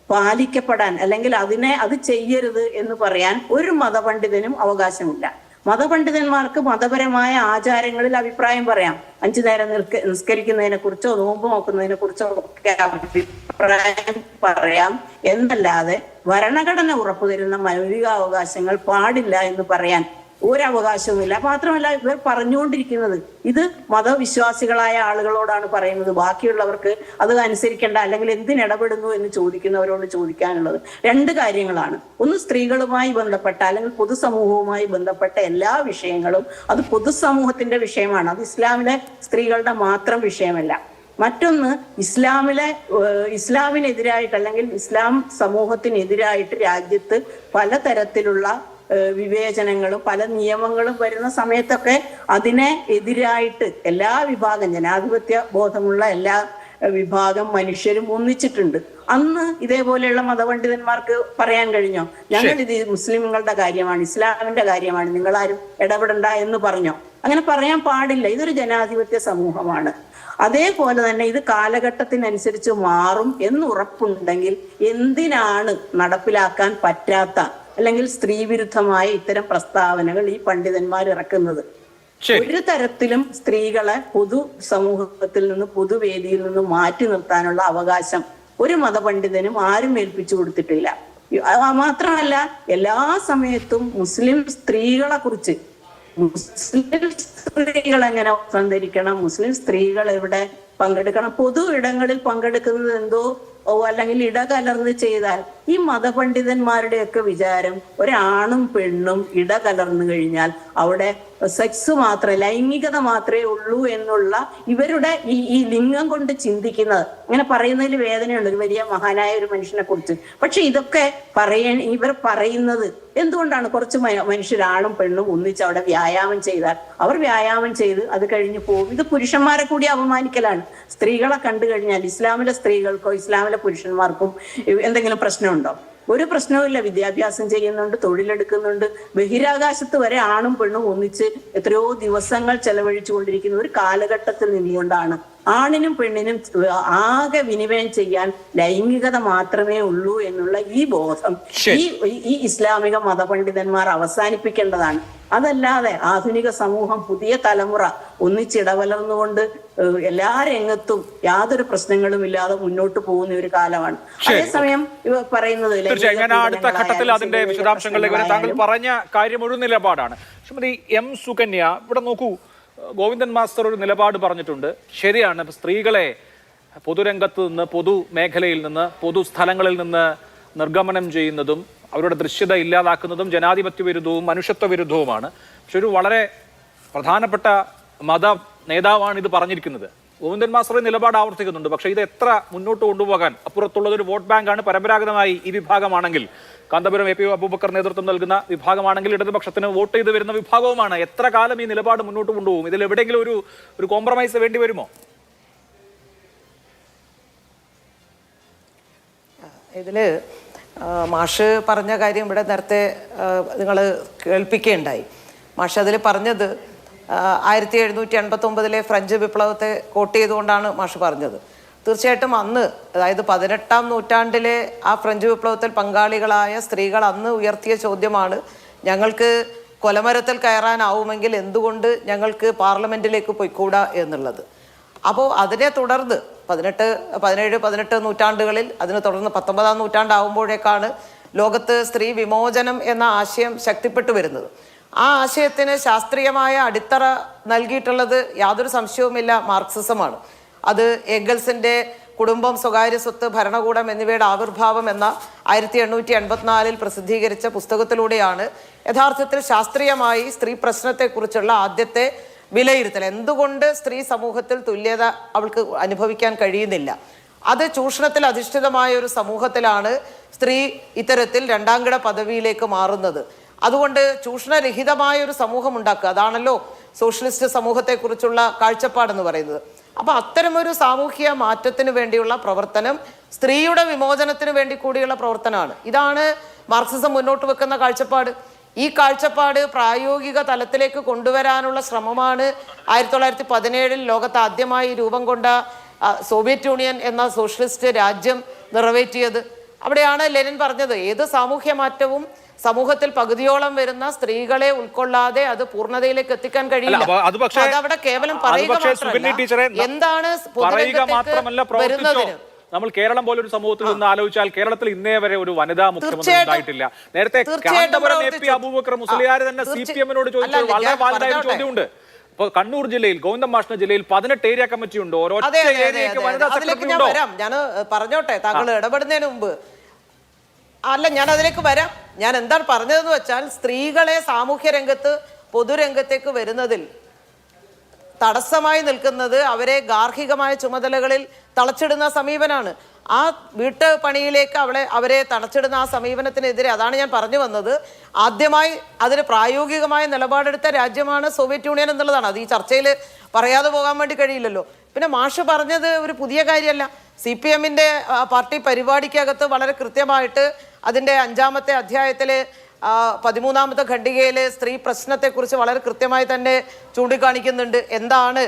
പാലിക്കപ്പെടാൻ അല്ലെങ്കിൽ അത് ചെയ്യരുത് എന്ന് പറയാൻ ഒരു മതപണ്ഡിതനും അവകാശമില്ല. മതപണ്ഡിതന്മാർക്ക് മതപരമായ ആചാരങ്ങളിൽ അഭിപ്രായം പറയാം. 5 നേരം നിസ്കരിക്കുന്നതിനെ കുറിച്ചോ നോമ്പ് നോക്കുന്നതിനെ കുറിച്ചോ ഒക്കെ അഭിപ്രായം പറയാം എന്നല്ലാതെ ഭരണഘടന ഉറപ്പുതരുന്ന മൗലികാവകാശങ്ങൾ പാടില്ല എന്ന് പറയാൻ ഒരവകാശവുമില്ല. മാത്രമല്ല ഇവർ പറഞ്ഞുകൊണ്ടിരിക്കുന്നത് ഇത് മതവിശ്വാസികളായ ആളുകളോടാണ് പറയുന്നത്. ബാക്കിയുള്ളവർക്ക് അത് അനുസരിക്കേണ്ട അല്ലെങ്കിൽ എന്തിനിടപെടുന്നു എന്ന് ചോദിക്കുന്നവരോട് ചോദിക്കാനുള്ളത് 2 കാര്യങ്ങളാണ്. ഒന്ന്, സ്ത്രീകളുമായി ബന്ധപ്പെട്ട അല്ലെങ്കിൽ പൊതുസമൂഹവുമായി ബന്ധപ്പെട്ട എല്ലാ വിഷയങ്ങളും അത് പൊതുസമൂഹത്തിന്റെ വിഷയമാണ്. അത് ഇസ്ലാമിലെ സ്ത്രീകളുടെ മാത്രം വിഷയമല്ല. മറ്റൊന്ന്, ഇസ്ലാമിനെതിരായിട്ട് അല്ലെങ്കിൽ ഇസ്ലാം സമൂഹത്തിനെതിരായിട്ട് രാജ്യത്ത് പലതരത്തിലുള്ള വിവേചനങ്ങളും പല നിയമങ്ങളും വരുന്ന സമയത്തൊക്കെ അതിനെ എതിരായിട്ട് എല്ലാ വിഭാഗം, ജനാധിപത്യ ബോധമുള്ള എല്ലാ വിഭാഗം മനുഷ്യരും ഒന്നിച്ചിട്ടുണ്ട്. അന്ന് ഇതേപോലെയുള്ള മതപണ്ഡിതന്മാർക്ക് പറയാൻ കഴിഞ്ഞോ ഞങ്ങൾ ഇത് മുസ്ലിമുകളുടെ കാര്യമാണ്, ഇസ്ലാമിന്റെ കാര്യമാണ്, നിങ്ങളാരും ഇടപെടണ്ട എന്ന് പറഞ്ഞോ? അങ്ങനെ പറയാൻ പാടില്ല. ഇതൊരു ജനാധിപത്യ സമൂഹമാണ്. അതേപോലെ തന്നെ ഇത് കാലഘട്ടത്തിനനുസരിച്ച് മാറും എന്ന് ഉറപ്പുണ്ടെങ്കിൽ എന്തിനാണ് നടപ്പിലാക്കാൻ പറ്റാത്ത അല്ലെങ്കിൽ സ്ത്രീവിരുദ്ധമായ ഇത്തരം പ്രസ്താവനകൾ ഈ പണ്ഡിതന്മാർ ഇറക്കുന്നത്? ഒരു തരത്തിലും സ്ത്രീകളെ പൊതു സമൂഹത്തിൽ നിന്ന് പൊതുവേദിയിൽ നിന്ന് മാറ്റി നിർത്താനുള്ള അവകാശം ഒരു മതപണ്ഡിതനും ആരും ഏൽപ്പിച്ചു കൊടുത്തിട്ടില്ല. മാത്രമല്ല എല്ലാ സമയത്തും മുസ്ലിം സ്ത്രീകളെ കുറിച്ച്, മുസ്ലിം സ്ത്രീകൾ എങ്ങനെ ധരിക്കണം, മുസ്ലിം സ്ത്രീകൾ എവിടെ പങ്കെടുക്കണം, പൊതു ഇടങ്ങളിൽ പങ്കെടുക്കുന്നത് എന്തോ അല്ലെങ്കിൽ ഇടകലർന്ന് ചെയ്താൽ, ഈ മതപണ്ഡിതന്മാരുടെയൊക്കെ വിചാരം ഒരാണും പെണ്ണും ഇടകലർന്നു കഴിഞ്ഞാൽ അവിടെ സെക്സ് മാത്രമേ, ലൈംഗികത മാത്രമേ ഉള്ളൂ എന്നുള്ള ഇവരുടെ ഈ ലിംഗം കൊണ്ട് ചിന്തിക്കുന്നത്. അങ്ങനെ പറയുന്നതിൽ വേദനയുണ്ട് ഒരു വലിയ മഹാനായ ഒരു മനുഷ്യനെ കുറിച്ച്. പക്ഷെ ഇതൊക്കെ ഇവർ പറയുന്നത് എന്തുകൊണ്ടാണ്? കുറച്ച് മനുഷ്യരാണും പെണ്ണും ഒന്നിച്ച് അവിടെ വ്യായാമം ചെയ്താൽ അവർ വ്യായാമം ചെയ്ത് അത് കഴിഞ്ഞ് പോകും. ഇത് പുരുഷന്മാരെ കൂടി അപമാനിക്കലാണ്. സ്ത്രീകളെ കണ്ടു കഴിഞ്ഞാൽ ഇസ്ലാമിലെ സ്ത്രീകൾക്കോ ഇസ്ലാമിലെ പുരുഷന്മാർക്കും എന്തെങ്കിലും പ്രശ്നമുണ്ടോ? ഒരു പ്രശ്നവുമില്ല. വിദ്യാഭ്യാസം ചെയ്യുന്നുണ്ട്, തൊഴിലെടുക്കുന്നുണ്ട്. ബഹിരാകാശത്ത് വരെ ആണും പെണ്ണും ഒന്നിച്ച് എത്രയോ ദിവസങ്ങൾ ചെലവഴിച്ചു കൊണ്ടിരിക്കുന്ന ഒരു കാലഘട്ടത്തിൽ നിന്നുകൊണ്ടാണ് ആണിനും പെണ്ണിനും ആകെ വിനിമയം ചെയ്യാൻ ലൈംഗികത മാത്രമേ ഉള്ളൂ എന്നുള്ള ഈ ബോധം ഈ ഇസ്ലാമിക മതപണ്ഡിതന്മാർ അവസാനിപ്പിക്കേണ്ടതാണ്. അതല്ലാതെ ആധുനിക സമൂഹം, പുതിയ തലമുറ ഒന്നിച്ചിടവലർന്നുകൊണ്ട് എല്ലാ രംഗത്തും യാതൊരു പ്രശ്നങ്ങളും ഇല്ലാതെ മുന്നോട്ട് പോകുന്ന ഒരു കാലമാണ്. അതേസമയം ഇവ പറയുന്നത് അടുത്ത ഘട്ടത്തിൽ അതിന്റെ വിശദാംശങ്ങളിലേക്ക് വരാം. താങ്കൾ പറഞ്ഞ കാര്യം ഒരു നിലപാടാണ്. ശ്രീമതി എം സുകന്യ, ഇവിടെ നോക്കൂ, ഗോവിന്ദൻ മാസ്റ്റർ ഒരു നിലപാട് പറഞ്ഞിട്ടുണ്ട്. ശരിയാണ്, സ്ത്രീകളെ പൊതുരംഗത്ത് നിന്ന്, പൊതു മേഖലയിൽ നിന്ന്, പൊതുസ്ഥലങ്ങളിൽ നിന്ന് നിർഗമനം ചെയ്യുന്നതും അവരുടെ ദൃശ്യത ഇല്ലാതാക്കുന്നതും ജനാധിപത്യ വിരുദ്ധവും മനുഷ്യത്വ വിരുദ്ധവുമാണ്. പക്ഷെ ഒരു വളരെ പ്രധാനപ്പെട്ട മത നേതാവാണ് ഇത് പറഞ്ഞിരിക്കുന്നത്. ഗോവിന്ദൻ മാസ്റ്റർ നിലപാട് ആവർത്തിക്കുന്നുണ്ട്. പക്ഷേ ഇത് എത്ര മുന്നോട്ട് കൊണ്ടുപോകാൻ, അപ്പുറത്തുള്ളതൊരു വോട്ട് ബാങ്കാണ്. പരമ്പരാഗതമായി ഈ വിഭാഗമാണെങ്കിൽ, കാന്തപുരം എ പി അബൂബക്കർ നേതൃത്വം നൽകുന്ന വിഭാഗമാണെങ്കിൽ ഇടതുപക്ഷത്തിന് വോട്ട് ചെയ്ത് വരുന്ന വിഭാഗവുമാണ്. എത്ര കാലം ഈ നിലപാട് മുന്നോട്ട് കൊണ്ടുപോകും? ഇതിൽ എവിടെയെങ്കിലും ഒരു കോംപ്രമൈസ് വേണ്ടി വരുമോ? ഇതില് മാഷ് പറഞ്ഞ കാര്യം ഇവിടെ നേരത്തെ നിങ്ങൾ കേൾപ്പിക്കുകയുണ്ടായി. മാഷ് അതിൽ പറഞ്ഞത് 1789 ഫ്രഞ്ച് വിപ്ലവത്തെ കോട്ട് ചെയ്തുകൊണ്ടാണ് മാഷ് പറഞ്ഞത്. തീർച്ചയായിട്ടും അന്ന്, അതായത് 18-ാം നൂറ്റാണ്ടിലെ ആ ഫ്രഞ്ച് വിപ്ലവത്തിൽ പങ്കാളികളായ സ്ത്രീകൾ അന്ന് ഉയർത്തിയ ചോദ്യമാണ്, ഞങ്ങൾക്ക് കൊലമരത്തിൽ കയറാനാവുമെങ്കിൽ എന്തുകൊണ്ട് ഞങ്ങൾക്ക് പാർലമെന്റിലേക്ക് പോയിക്കൂടാ എന്നുള്ളത്. അപ്പോൾ അതിനെ തുടർന്ന് 17-18 നൂറ്റാണ്ടുകളിൽ, അതിനെ തുടർന്ന് 19-ാം നൂറ്റാണ്ടാവുമ്പോഴേക്കാണ് ലോകത്ത് സ്ത്രീ വിമോചനം എന്ന ആശയം ശക്തിപ്പെട്ടു വരുന്നത്. ആ ആശയത്തിന് ശാസ്ത്രീയമായ അടിത്തറ നൽകിയിട്ടുള്ളത് യാതൊരു സംശയവുമില്ല മാർക്സിസമാണ്. അത് ഏംഗൽസിന്റെ കുടുംബം, സ്വകാര്യ സ്വത്ത്, ഭരണകൂടം എന്നിവയുടെ ആവിർഭാവം എന്ന 1884 പ്രസിദ്ധീകരിച്ച പുസ്തകത്തിലൂടെയാണ് യഥാർത്ഥത്തിൽ ശാസ്ത്രീയമായി സ്ത്രീ പ്രശ്നത്തെക്കുറിച്ചുള്ള ആദ്യത്തെ വിലയിരുത്തൽ. എന്തുകൊണ്ട് സ്ത്രീ സമൂഹത്തിൽ തുല്യത അവൾക്ക് അനുഭവിക്കാൻ കഴിയുന്നില്ല? അത് ചൂഷണത്തിൽ അധിഷ്ഠിതമായ ഒരു സമൂഹത്തിലാണ് സ്ത്രീ ഇത്തരത്തിൽ രണ്ടാംകിട പദവിയിലേക്ക് മാറുന്നത്. അതുകൊണ്ട് ചൂഷണരഹിതമായ ഒരു സമൂഹം ഉണ്ടാക്കുക, അതാണല്ലോ സോഷ്യലിസ്റ്റ് സമൂഹത്തെക്കുറിച്ചുള്ള കാഴ്ചപ്പാടെന്ന് പറയുന്നത്. അപ്പൊ അത്തരമൊരു സാമൂഹിക മാറ്റത്തിന് വേണ്ടിയുള്ള പ്രവർത്തനം സ്ത്രീയുടെ വിമോചനത്തിന് വേണ്ടി കൂടിയുള്ള പ്രവർത്തനമാണ്. ഇതാണ് മാർക്സിസം മുന്നോട്ട് വെക്കുന്ന കാഴ്ചപ്പാട്. ഈ കാഴ്ചപ്പാട് പ്രായോഗിക തലത്തിലേക്ക് കൊണ്ടുവരാനുള്ള ശ്രമമാണ് 1917 ലോകത്ത് ആദ്യമായി രൂപം കൊണ്ട സോവിയറ്റ് യൂണിയൻ എന്ന സോഷ്യലിസ്റ്റ് രാജ്യം നിറവേറ്റിയത്. അവിടെയാണ് ലെനിൻ പറഞ്ഞത്, ഏത് സാമൂഹ്യ മാറ്റവും സമൂഹത്തിൽ പകുതിയോളം വരുന്ന സ്ത്രീകളെ ഉൾക്കൊള്ളാതെ അത് പൂർണ്ണതയിലേക്ക് എത്തിക്കാൻ കഴിയില്ല. അതവിടെ കേവലം പറയുക എന്താണ് വരുന്നതിന്. നമ്മൾ കേരളം പോലെ ഒരു സമൂഹത്തിൽ നിന്ന് ആലോചിച്ചാൽ കേരളത്തിൽ ഇന്നേ വരെ ഒരു വനിതാ മുഖ്യമന്ത്രി ഉണ്ടായിട്ടില്ല. നേരത്തെ കാന്തപുരം എ പി അബൂബക്കർ മുസ്ലിയാർ തന്നെ CPM-നോട് ചോദിച്ചത് വളരെ വാലിഡായ ഒരു ചോദ്യമുണ്ട്. ഇപ്പൊ കണ്ണൂർ ജില്ലയിൽ, ഗോവിന്ദൻ മാഷിന്റെ ജില്ലയിൽ 18 ഏരിയ കമ്മിറ്റി ഉണ്ട്. ഓരോ ഏരിയയ്ക്ക് വനിതാ സെക്രട്ടറി ഉണ്ടോ? ഞാൻ പറഞ്ഞോട്ടെ, താങ്കൾ ഇടപെടുന്നതിന് മുമ്പ്. അല്ല, ഞാൻ അതിലേക്ക് വരാം. ഞാൻ എന്താണ് പറഞ്ഞതെന്ന് വെച്ചാൽ, സ്ത്രീകളെ സാമൂഹ്യ രംഗത്ത്, പൊതുരംഗത്തേക്ക് വരുന്നതിൽ തടസ്സമായി നിൽക്കുന്നത് അവരെ ഗാർഹികമായ ചുമതലകളിൽ തളച്ചിടുന്ന സമീപനാണ്. ആ വീട്ടു പണിയിലേക്ക് അവരെ തളച്ചിടുന്ന ആ സമീപനത്തിനെതിരെ, അതാണ് ഞാൻ പറഞ്ഞു വന്നത്, ആദ്യമായി അതിന് പ്രായോഗികമായ നിലപാടെടുത്ത രാജ്യമാണ് സോവിയറ്റ് യൂണിയൻ എന്നുള്ളതാണ്. അത് ഈ ചർച്ചയിൽ പറയാതെ പോകാൻ വേണ്ടി കഴിയില്ലല്ലോ. പിന്നെ മാഷ് പറഞ്ഞത് ഒരു പുതിയ കാര്യമല്ല. CPM-ന്റെ പാർട്ടി പരിപാടിക്കകത്ത് വളരെ കൃത്യമായിട്ട് അതിൻ്റെ 5-ാമത്തെ അധ്യായത്തിൽ 13-ാമത്തെ ഖണ്ഡികയിൽ സ്ത്രീ പ്രശ്നത്തെക്കുറിച്ച് വളരെ കൃത്യമായി തന്നെ ചൂണ്ടിക്കാണിക്കുന്നുണ്ട്. എന്താണ്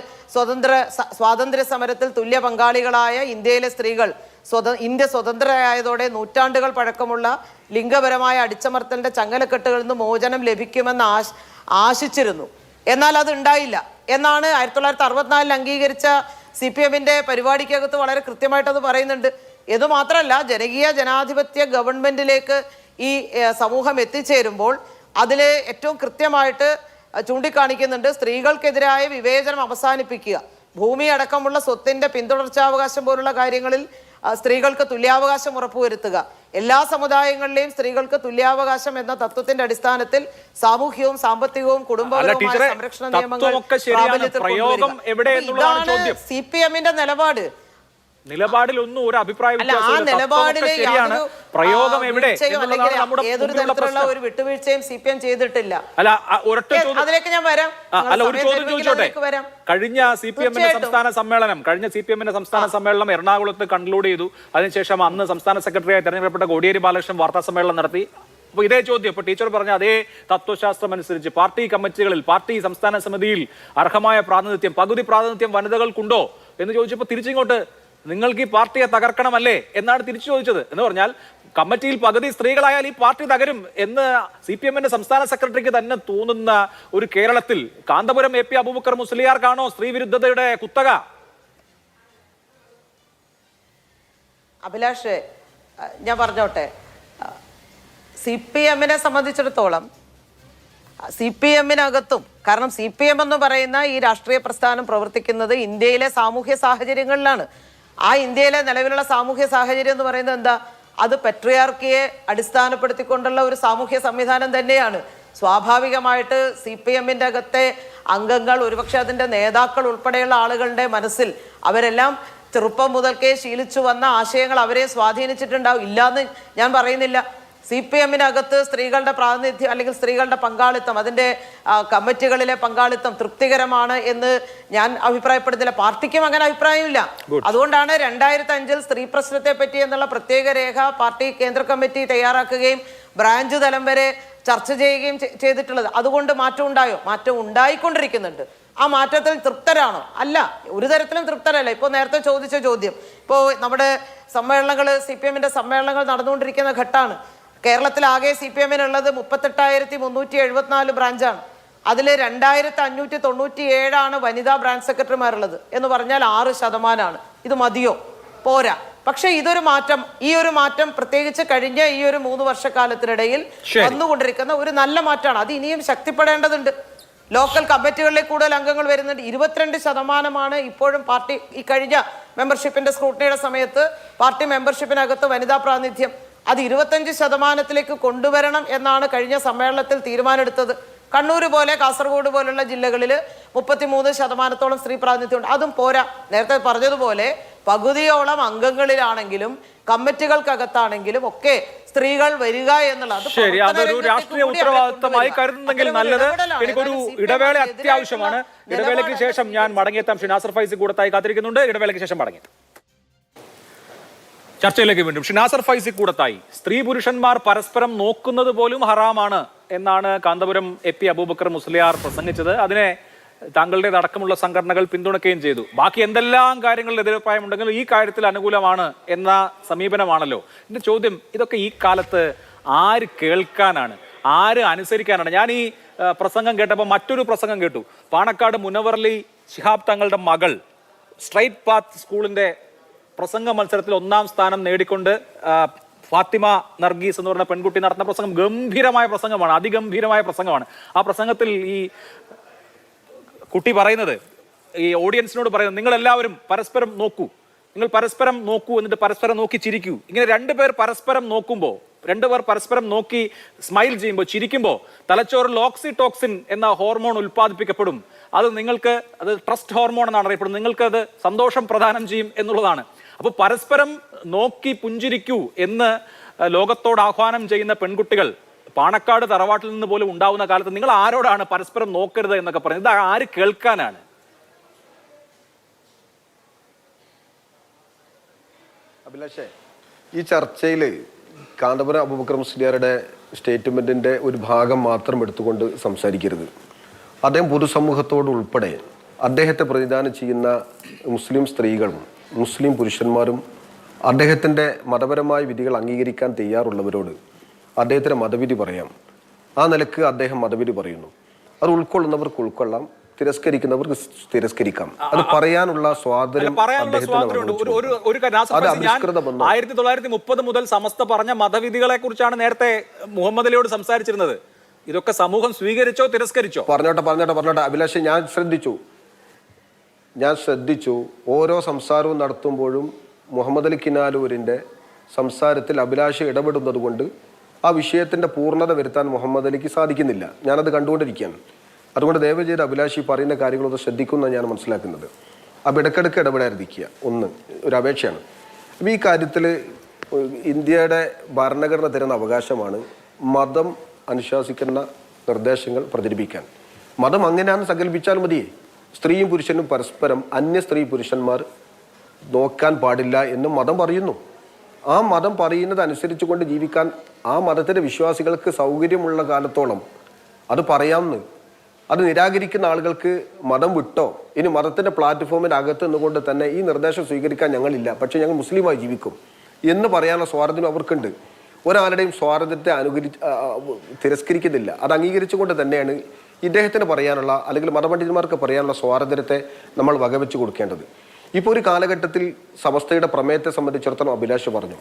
സ്വാതന്ത്ര്യ സമരത്തിൽ തുല്യ പങ്കാളികളായ ഇന്ത്യയിലെ സ്ത്രീകൾ ഇന്ത്യ സ്വതന്ത്രയായതോടെ നൂറ്റാണ്ടുകൾ പഴക്കമുള്ള ലിംഗപരമായ അടിച്ചമർത്തലിന്റെ ചങ്ങലക്കെട്ടുകളിൽ നിന്ന് മോചനം ലഭിക്കുമെന്ന് ആശിച്ചിരുന്നു. എന്നാൽ അത് ഉണ്ടായില്ല എന്നാണ് 1964 അംഗീകരിച്ച CPM-ന്റെ പരിപാടിക്കകത്ത് വളരെ കൃത്യമായിട്ട് അത് പറയുന്നുണ്ട്. ഇത് മാത്രമല്ല, ജനകീയ ജനാധിപത്യ ഗവൺമെന്റിലേക്ക് ഈ സമൂഹം എത്തിച്ചേരുമ്പോൾ അതിൽ ഏറ്റവും കൃത്യമായിട്ട് ചൂണ്ടിക്കാണിക്കുന്നുണ്ട് സ്ത്രീകൾക്കെതിരായ വിവേചനം അവസാനിപ്പിക്കുക, ഭൂമി അടക്കമുള്ള സ്വത്തിന്റെ പിന്തുടർച്ചാവകാശം പോലുള്ള കാര്യങ്ങളിൽ സ്ത്രീകൾക്ക് തുല്യാവകാശം ഉറപ്പുവരുത്തുക, എല്ലാ സമുദായങ്ങളിലെയും സ്ത്രീകൾക്ക് തുല്യാവകാശം എന്ന തത്വത്തിന്റെ അടിസ്ഥാനത്തിൽ സാമൂഹ്യവും സാമ്പത്തികവും കുടുംബപരവുമായ സംരക്ഷണ നിയമങ്ങൾ പ്രാബല്യത്തിൽ കൊണ്ടുവരിക. ഇതാണ് CPM-ന്റെ നിലപാട്. നിലപാടിലൊന്നും ഒരു അഭിപ്രായ ശരിയാണ്. പ്രയോഗം എവിടെ? ഏതൊരു തരത്തിലുള്ള ഒരു വിട്ടുവീഴ്ചയും CPM ചെയ്തിട്ടില്ല. അല്ല, ഒരൊറ്റ അതിലേക്ക് ഞാൻ വരാം. ഒരു ചോദ്യം ചോദിച്ചോട്ടെ. കഴിഞ്ഞ CPM-ന്റെ സംസ്ഥാന സമ്മേളനം എറണാകുളത്ത് കൺക്ലൂഡ് ചെയ്തു. അതിനുശേഷം അന്ന് സംസ്ഥാന സെക്രട്ടറിയായി തെരഞ്ഞെടുക്കപ്പെട്ട കോടിയേരി ബാലകൃഷ്ണൻ വാർത്താ സമ്മേളനം നടത്തി. അപ്പോൾ ഇതേ ചോദ്യം, ഇപ്പോൾ ടീച്ചർ പറഞ്ഞ അതേ തത്വശാസ്ത്രം അനുസരിച്ച് പാർട്ടി കമ്മിറ്റികളിൽ, പാർട്ടി സംസ്ഥാന സമിതിയിൽ അർഹമായ പ്രാതിനിധ്യം, പകുതി പ്രാതിനിധ്യം വനിതകൾക്കുണ്ടോ എന്ന് ചോദിച്ചപ്പോൾ തിരിച്ചിങ്ങോട്ട് നിങ്ങൾക്ക് ഈ പാർട്ടിയെ തകർക്കണമല്ലേ എന്നാണ് തിരിച്ചു ചോദിച്ചത്. എന്ന് പറഞ്ഞാൽ കമ്മിറ്റിയിൽ പകുതി സ്ത്രീകളായാൽ ഈ പാർട്ടി തകരും എന്ന് CPM-ന്റെ സംസ്ഥാന സെക്രട്ടറിക്ക് തന്നെ തോന്നുന്ന ഒരു കേരളത്തിൽ കാന്തപുരം AP അബൂബക്കർ മുസ്ലിയാർക്കാണോ സ്ത്രീ വിരുദ്ധതയുടെ കുത്തക? അഭിലാഷ്, ഞാൻ പറഞ്ഞോട്ടെ, CPM-നെ സംബന്ധിച്ചിടത്തോളം CPM-നകത്തും, കാരണം CPM എന്ന് പറയുന്ന ഈ രാഷ്ട്രീയ പ്രസ്ഥാനം പ്രവർത്തിക്കുന്നത് ഇന്ത്യയിലെ സാമൂഹ്യ സാഹചര്യങ്ങളിലാണ്. ആ ഇന്ത്യയിലെ നിലവിലുള്ള സാമൂഹ്യ സാഹചര്യം എന്ന് പറയുന്നത് എന്താ? അത് പെട്രിയാർക്കിയെ അടിസ്ഥാനപ്പെടുത്തിക്കൊണ്ടുള്ള ഒരു സാമൂഹ്യ സംവിധാനം തന്നെയാണ്. സ്വാഭാവികമായിട്ട് CPM-ന്റെ അകത്തെ അംഗങ്ങൾ, ഒരുപക്ഷെ അതിൻ്റെ നേതാക്കൾ ഉൾപ്പെടെയുള്ള ആളുകളുടെ മനസ്സിൽ അവരെല്ലാം ചെറുപ്പം മുതൽക്കേ ശീലിച്ചു വന്ന ആശയങ്ങൾ അവരെ സ്വാധീനിച്ചിട്ടുണ്ടാവും. ഇല്ലാന്ന് ഞാൻ പറയുന്നില്ല. CPM-നകത്ത് സ്ത്രീകളുടെ പ്രാതിനിധ്യം അല്ലെങ്കിൽ സ്ത്രീകളുടെ പങ്കാളിത്തം, അതിൻ്റെ കമ്മിറ്റികളിലെ പങ്കാളിത്തം തൃപ്തികരമാണ് എന്ന് ഞാൻ അഭിപ്രായപ്പെടുന്നില്ല. പാർട്ടിക്കും അങ്ങനെ അഭിപ്രായമില്ല. അതുകൊണ്ടാണ് 2005-ൽ സ്ത്രീ പ്രശ്നത്തെ പറ്റി എന്നുള്ള പ്രത്യേക രേഖ പാർട്ടി കേന്ദ്ര കമ്മിറ്റി തയ്യാറാക്കുകയും ബ്രാഞ്ച് തലം വരെ ചർച്ച ചെയ്യുകയും ചെയ്തിട്ടുള്ളത്. അതുകൊണ്ട് മാറ്റം ഉണ്ടായോ? മാറ്റം ഉണ്ടായിക്കൊണ്ടിരിക്കുന്നുണ്ട്. ആ മാറ്റത്തിൽ തൃപ്തരാണോ? അല്ല, ഒരു തരത്തിലും തൃപ്തരല്ല. ഇപ്പോൾ നേരത്തെ ചോദിച്ച ചോദ്യം, ഇപ്പോൾ നമ്മുടെ സമ്മേളനങ്ങൾ, CPM-ന്റെ സമ്മേളനങ്ങൾ നടന്നുകൊണ്ടിരിക്കുന്ന ഘട്ടമാണ്. കേരളത്തിലാകെ CPM-നുള്ളത് 38,374 ബ്രാഞ്ചാണ്. അതിൽ 2,597 വനിതാ ബ്രാഞ്ച് സെക്രട്ടറിമാരുള്ളത്. എന്ന് പറഞ്ഞാൽ 6%. ഇത് മതിയോ? പോരാ. പക്ഷെ ഇതൊരു മാറ്റം, ഈ ഒരു മാറ്റം പ്രത്യേകിച്ച് കഴിഞ്ഞ ഈ ഒരു 3 വർഷക്കാലത്തിനിടയിൽ വന്നുകൊണ്ടിരിക്കുന്ന ഒരു നല്ല മാറ്റമാണ്. അത് ഇനിയും ശക്തിപ്പെടേണ്ടതുണ്ട്. ലോക്കൽ കമ്മിറ്റികളിലേക്ക് കൂടുതൽ അംഗങ്ങൾ വരുന്നുണ്ട്. 22% ഇപ്പോഴും പാർട്ടി ഈ കഴിഞ്ഞ മെമ്പർഷിപ്പിന്റെ സ്ക്രൂട്ടിനിയുടെ സമയത്ത് പാർട്ടി മെമ്പർഷിപ്പിനകത്ത് വനിതാ പ്രാതിനിധ്യം. അത് 25% കൊണ്ടുവരണം എന്നാണ് കഴിഞ്ഞ സമ്മേളനത്തിൽ തീരുമാനമെടുത്തത്. കണ്ണൂർ പോലെ കാസർഗോഡ് പോലുള്ള ജില്ലകളിൽ 33% സ്ത്രീ പ്രാതിനിധ്യമുണ്ട്. അതും പോരാ. നേരത്തെ പറഞ്ഞതുപോലെ പകുതിയോളം അംഗങ്ങളിലാണെങ്കിലും കമ്മിറ്റികൾക്കകത്താണെങ്കിലും ഒക്കെ സ്ത്രീകൾ വരിക എന്നുള്ളത് ശരി, അതൊരു രാഷ്ട്രീയ ഉത്തരവാദിത്തമായി കരുതുന്നെങ്കിൽ നല്ലത്. എനിക്കൊരു ഇടവേള അത്യാവശ്യമാണ്. ഇടവേളയ്ക്ക് ശേഷം ഞാൻ മടങ്ങിയെത്താം. ഷിനാസർ ഫൈസി കൂടത്തായി കാത്തിരിക്കുന്നുണ്ട്. ഇടവേളയ്ക്ക് ശേഷം മടങ്ങി ചർച്ചയിലേക്ക് വീണ്ടും. ഷിനാസർ ഫൈസി കൂടത്തായി, സ്ത്രീ പുരുഷന്മാർ പരസ്പരം നോക്കുന്നത് പോലും ഹറാമാണ് എന്നാണ് കാന്തപുരം AP അബൂബക്കർ മുസ്ലിയാർ പ്രസംഗിച്ചത്. അതിനെ താങ്കളുടേതടക്കമുള്ള സംഘടനകൾ പിന്തുണയ്ക്കുകയും ചെയ്തു. ബാക്കി എന്തെല്ലാം കാര്യങ്ങളിൽ എതിരഭിപ്രായമുണ്ടെങ്കിലും ഈ കാര്യത്തിൽ അനുകൂലമാണ് എന്ന സമീപനമാണല്ലോ. എൻ്റെ ചോദ്യം, ഇതൊക്കെ ഈ കാലത്ത് ആര് കേൾക്കാനാണ്, ആര് അനുസരിക്കാനാണ്? ഞാൻ ഈ പ്രസംഗം കേട്ടപ്പോൾ മറ്റൊരു പ്രസംഗം കേട്ടു. പാണക്കാട് മുനവർലി ശിഹാബ് തങ്ങളുടെ മകൾ സ്ട്രൈറ്റ് പാത്ത് സ്കൂളിന്റെ പ്രസംഗ മത്സരത്തിൽ 1ാം സ്ഥാനം നേടിക്കൊണ്ട് ഫാത്തിമ നർഗീസ് എന്ന് പറഞ്ഞ പെൺകുട്ടി നടത്തുന്ന പ്രസംഗം ഗംഭീരമായ പ്രസംഗമാണ്, അതിഗംഭീരമായ പ്രസംഗമാണ്. ആ പ്രസംഗത്തിൽ ഈ കുട്ടി പറയുന്നത്, ഈ ഓഡിയൻസിനോട് പറയുന്നത്, നിങ്ങൾ എല്ലാവരും പരസ്പരം നോക്കൂ, നിങ്ങൾ പരസ്പരം നോക്കൂ, എന്നിട്ട് പരസ്പരം നോക്കി ചിരിക്കൂ. ഇങ്ങനെ രണ്ടുപേർ പരസ്പരം നോക്കി സ്മൈൽ ചെയ്യുമ്പോൾ, ചിരിക്കുമ്പോൾ തലച്ചോറിൽ ഓക്സിടോക്സിൻ എന്ന ഹോർമോൺ ഉൽപ്പാദിപ്പിക്കപ്പെടും. അത് നിങ്ങൾക്ക്, അത് ട്രസ്റ്റ് ഹോർമോൺ എന്നാണ് അറിയപ്പെടുന്നത്, നിങ്ങൾക്ക് അത് സന്തോഷം പ്രദാനം ചെയ്യും എന്നുള്ളതാണ്. അപ്പോൾ പരസ്പരം നോക്കി പുഞ്ചിരിക്കൂ എന്ന് ലോകത്തോട് ആഹ്വാനം ചെയ്യുന്ന പെൺകുട്ടികൾ പാണക്കാട് തറവാട്ടിൽ നിന്ന് പോലും ഉണ്ടാവുന്ന കാലത്ത് നിങ്ങൾ ആരോടാണ് പരസ്പരം നോക്കരുത് എന്നൊക്കെ പറയുന്നത്? ഇത് ആര് കേൾക്കാനാണ്? അഭിലാഷേ, ഈ ചർച്ചയിൽ കാന്തപുരം അബൂബക്കർ മുസ്ലിയാരുടെ സ്റ്റേറ്റ്മെന്റിന്റെ ഒരു ഭാഗം മാത്രം എടുത്തുകൊണ്ട് സംസാരിക്കരുത്. അദ്ദേഹം പൊതുസമൂഹത്തോട് ഉൾപ്പെടെ അദ്ദേഹത്തെ പ്രതിദാനം ചെയ്യുന്ന മുസ്ലിം സ്ത്രീകളും മുസ്ലിം പുരുഷന്മാരും അദ്ദേഹത്തിൻ്റെ മതപരമായ വിധികൾ അംഗീകരിക്കാൻ തയ്യാറുള്ളവരോട് അദ്ദേഹത്തിന് മതവിധി പറയാം. ആ നിലക്ക് അദ്ദേഹം മതവിധി പറയുന്നു. അത് ഉൾക്കൊള്ളുന്നവർക്ക് ഉൾക്കൊള്ളാം, തിരസ്കരിക്കുന്നവർക്ക് തിരസ്കരിക്കാം. അത് പറയാനുള്ള സ്വാതന്ത്ര്യം പറയാനുള്ള സ്വാതന്ത്ര്യമുണ്ട്. ഒരു കാര്യം, ഞാൻ 1930 മുതൽ സമസ്ത പറഞ്ഞ മതവിധികളെ കുറിച്ചാണ് നേരത്തെ മുഹമ്മദ് അലിയോട് സംസാരിച്ചിരുന്നത്. ഇതൊക്കെ സമൂഹം സ്വീകരിച്ചോ തിരസ്കരിച്ചോ? പറഞ്ഞോട്ടെ അഭിലാഷ്, ഞാൻ ശ്രദ്ധിച്ചു ഓരോ സംസാരവും നടത്തുമ്പോഴും മുഹമ്മദ് അലി കിനാലൂരിന്റെ സംസാരത്തിൽ അഭിലാഷ് ഇടപെടുന്നത് കൊണ്ട് ആ വിഷയത്തിന്റെ പൂർണ്ണത വരുത്താൻ മുഹമ്മദ് അലിക്ക് സാധിക്കുന്നില്ല. ഞാനത് കണ്ടുകൊണ്ടിരിക്കുകയാണ്. അതുകൊണ്ട് ദയവ് ചെയ്ത് അഭിലാഷ് ഈ പറയുന്ന കാര്യങ്ങളൊക്കെ ശ്രദ്ധിക്കുമെന്നാണ് ഞാൻ മനസ്സിലാക്കുന്നത്. അപ്പോൾ ഇടയ്ക്കിടയ്ക്ക് ഇടപെടാതിരിക്കുക ഒരു അപേക്ഷയാണ്. അപ്പോൾ ഈ കാര്യത്തിൽ ഇന്ത്യയുടെ ഭരണഘടന തരുന്ന അവകാശമാണ് മതം അനുശാസിക്കുന്ന നിർദ്ദേശങ്ങൾ പ്രചരിപ്പിക്കാൻ. മതം അങ്ങനെയാണ് സങ്കല്പിച്ചാൽ മതി. സ്ത്രീയും പുരുഷനും പരസ്പരം അന്യ സ്ത്രീ പുരുഷന്മാർ നോക്കാൻ പാടില്ല എന്ന് മതം പറയുന്നു. ആ മതം പറയുന്നത് അനുസരിച്ച് കൊണ്ട് ജീവിക്കാൻ ആ മതത്തിൻ്റെ വിശ്വാസികൾക്ക് സൗകര്യമുള്ള കാലത്തോളം അത് പറയാമെന്ന്. അത് നിരാകരിക്കുന്ന ആളുകൾക്ക് മതം വിട്ടോ ഇനി മതത്തിൻ്റെ പ്ലാറ്റ്ഫോമിൻ്റെ അകത്ത് നിന്നുകൊണ്ട് തന്നെ ഈ നിർദ്ദേശം സ്വീകരിക്കാൻ ഞങ്ങളില്ല, പക്ഷേ ഞങ്ങൾ മുസ്ലിമായി ജീവിക്കും എന്ന് പറയാനുള്ള സ്വാതന്ത്ര്യം അവർക്കുണ്ട്. ഒരാളുടെയും സ്വാതന്ത്ര്യത്തെ തിരസ്കരിക്കുന്നില്ല. അത് അംഗീകരിച്ചുകൊണ്ട് തന്നെയാണ് ഇദ്ദേഹത്തിന് പറയാനുള്ള അല്ലെങ്കിൽ മതപണ്ഡിതന്മാർക്ക് പറയാനുള്ള സ്വാതന്ത്ര്യത്തെ നമ്മൾ വകവെച്ച് കൊടുക്കേണ്ടത്. ഇപ്പോൾ ഒരു കാലഘട്ടത്തിൽ സമസ്തയുടെ പ്രമേയത്തെ സംബന്ധിച്ചിടത്തോളം അഭിലാഷ് പറഞ്ഞു.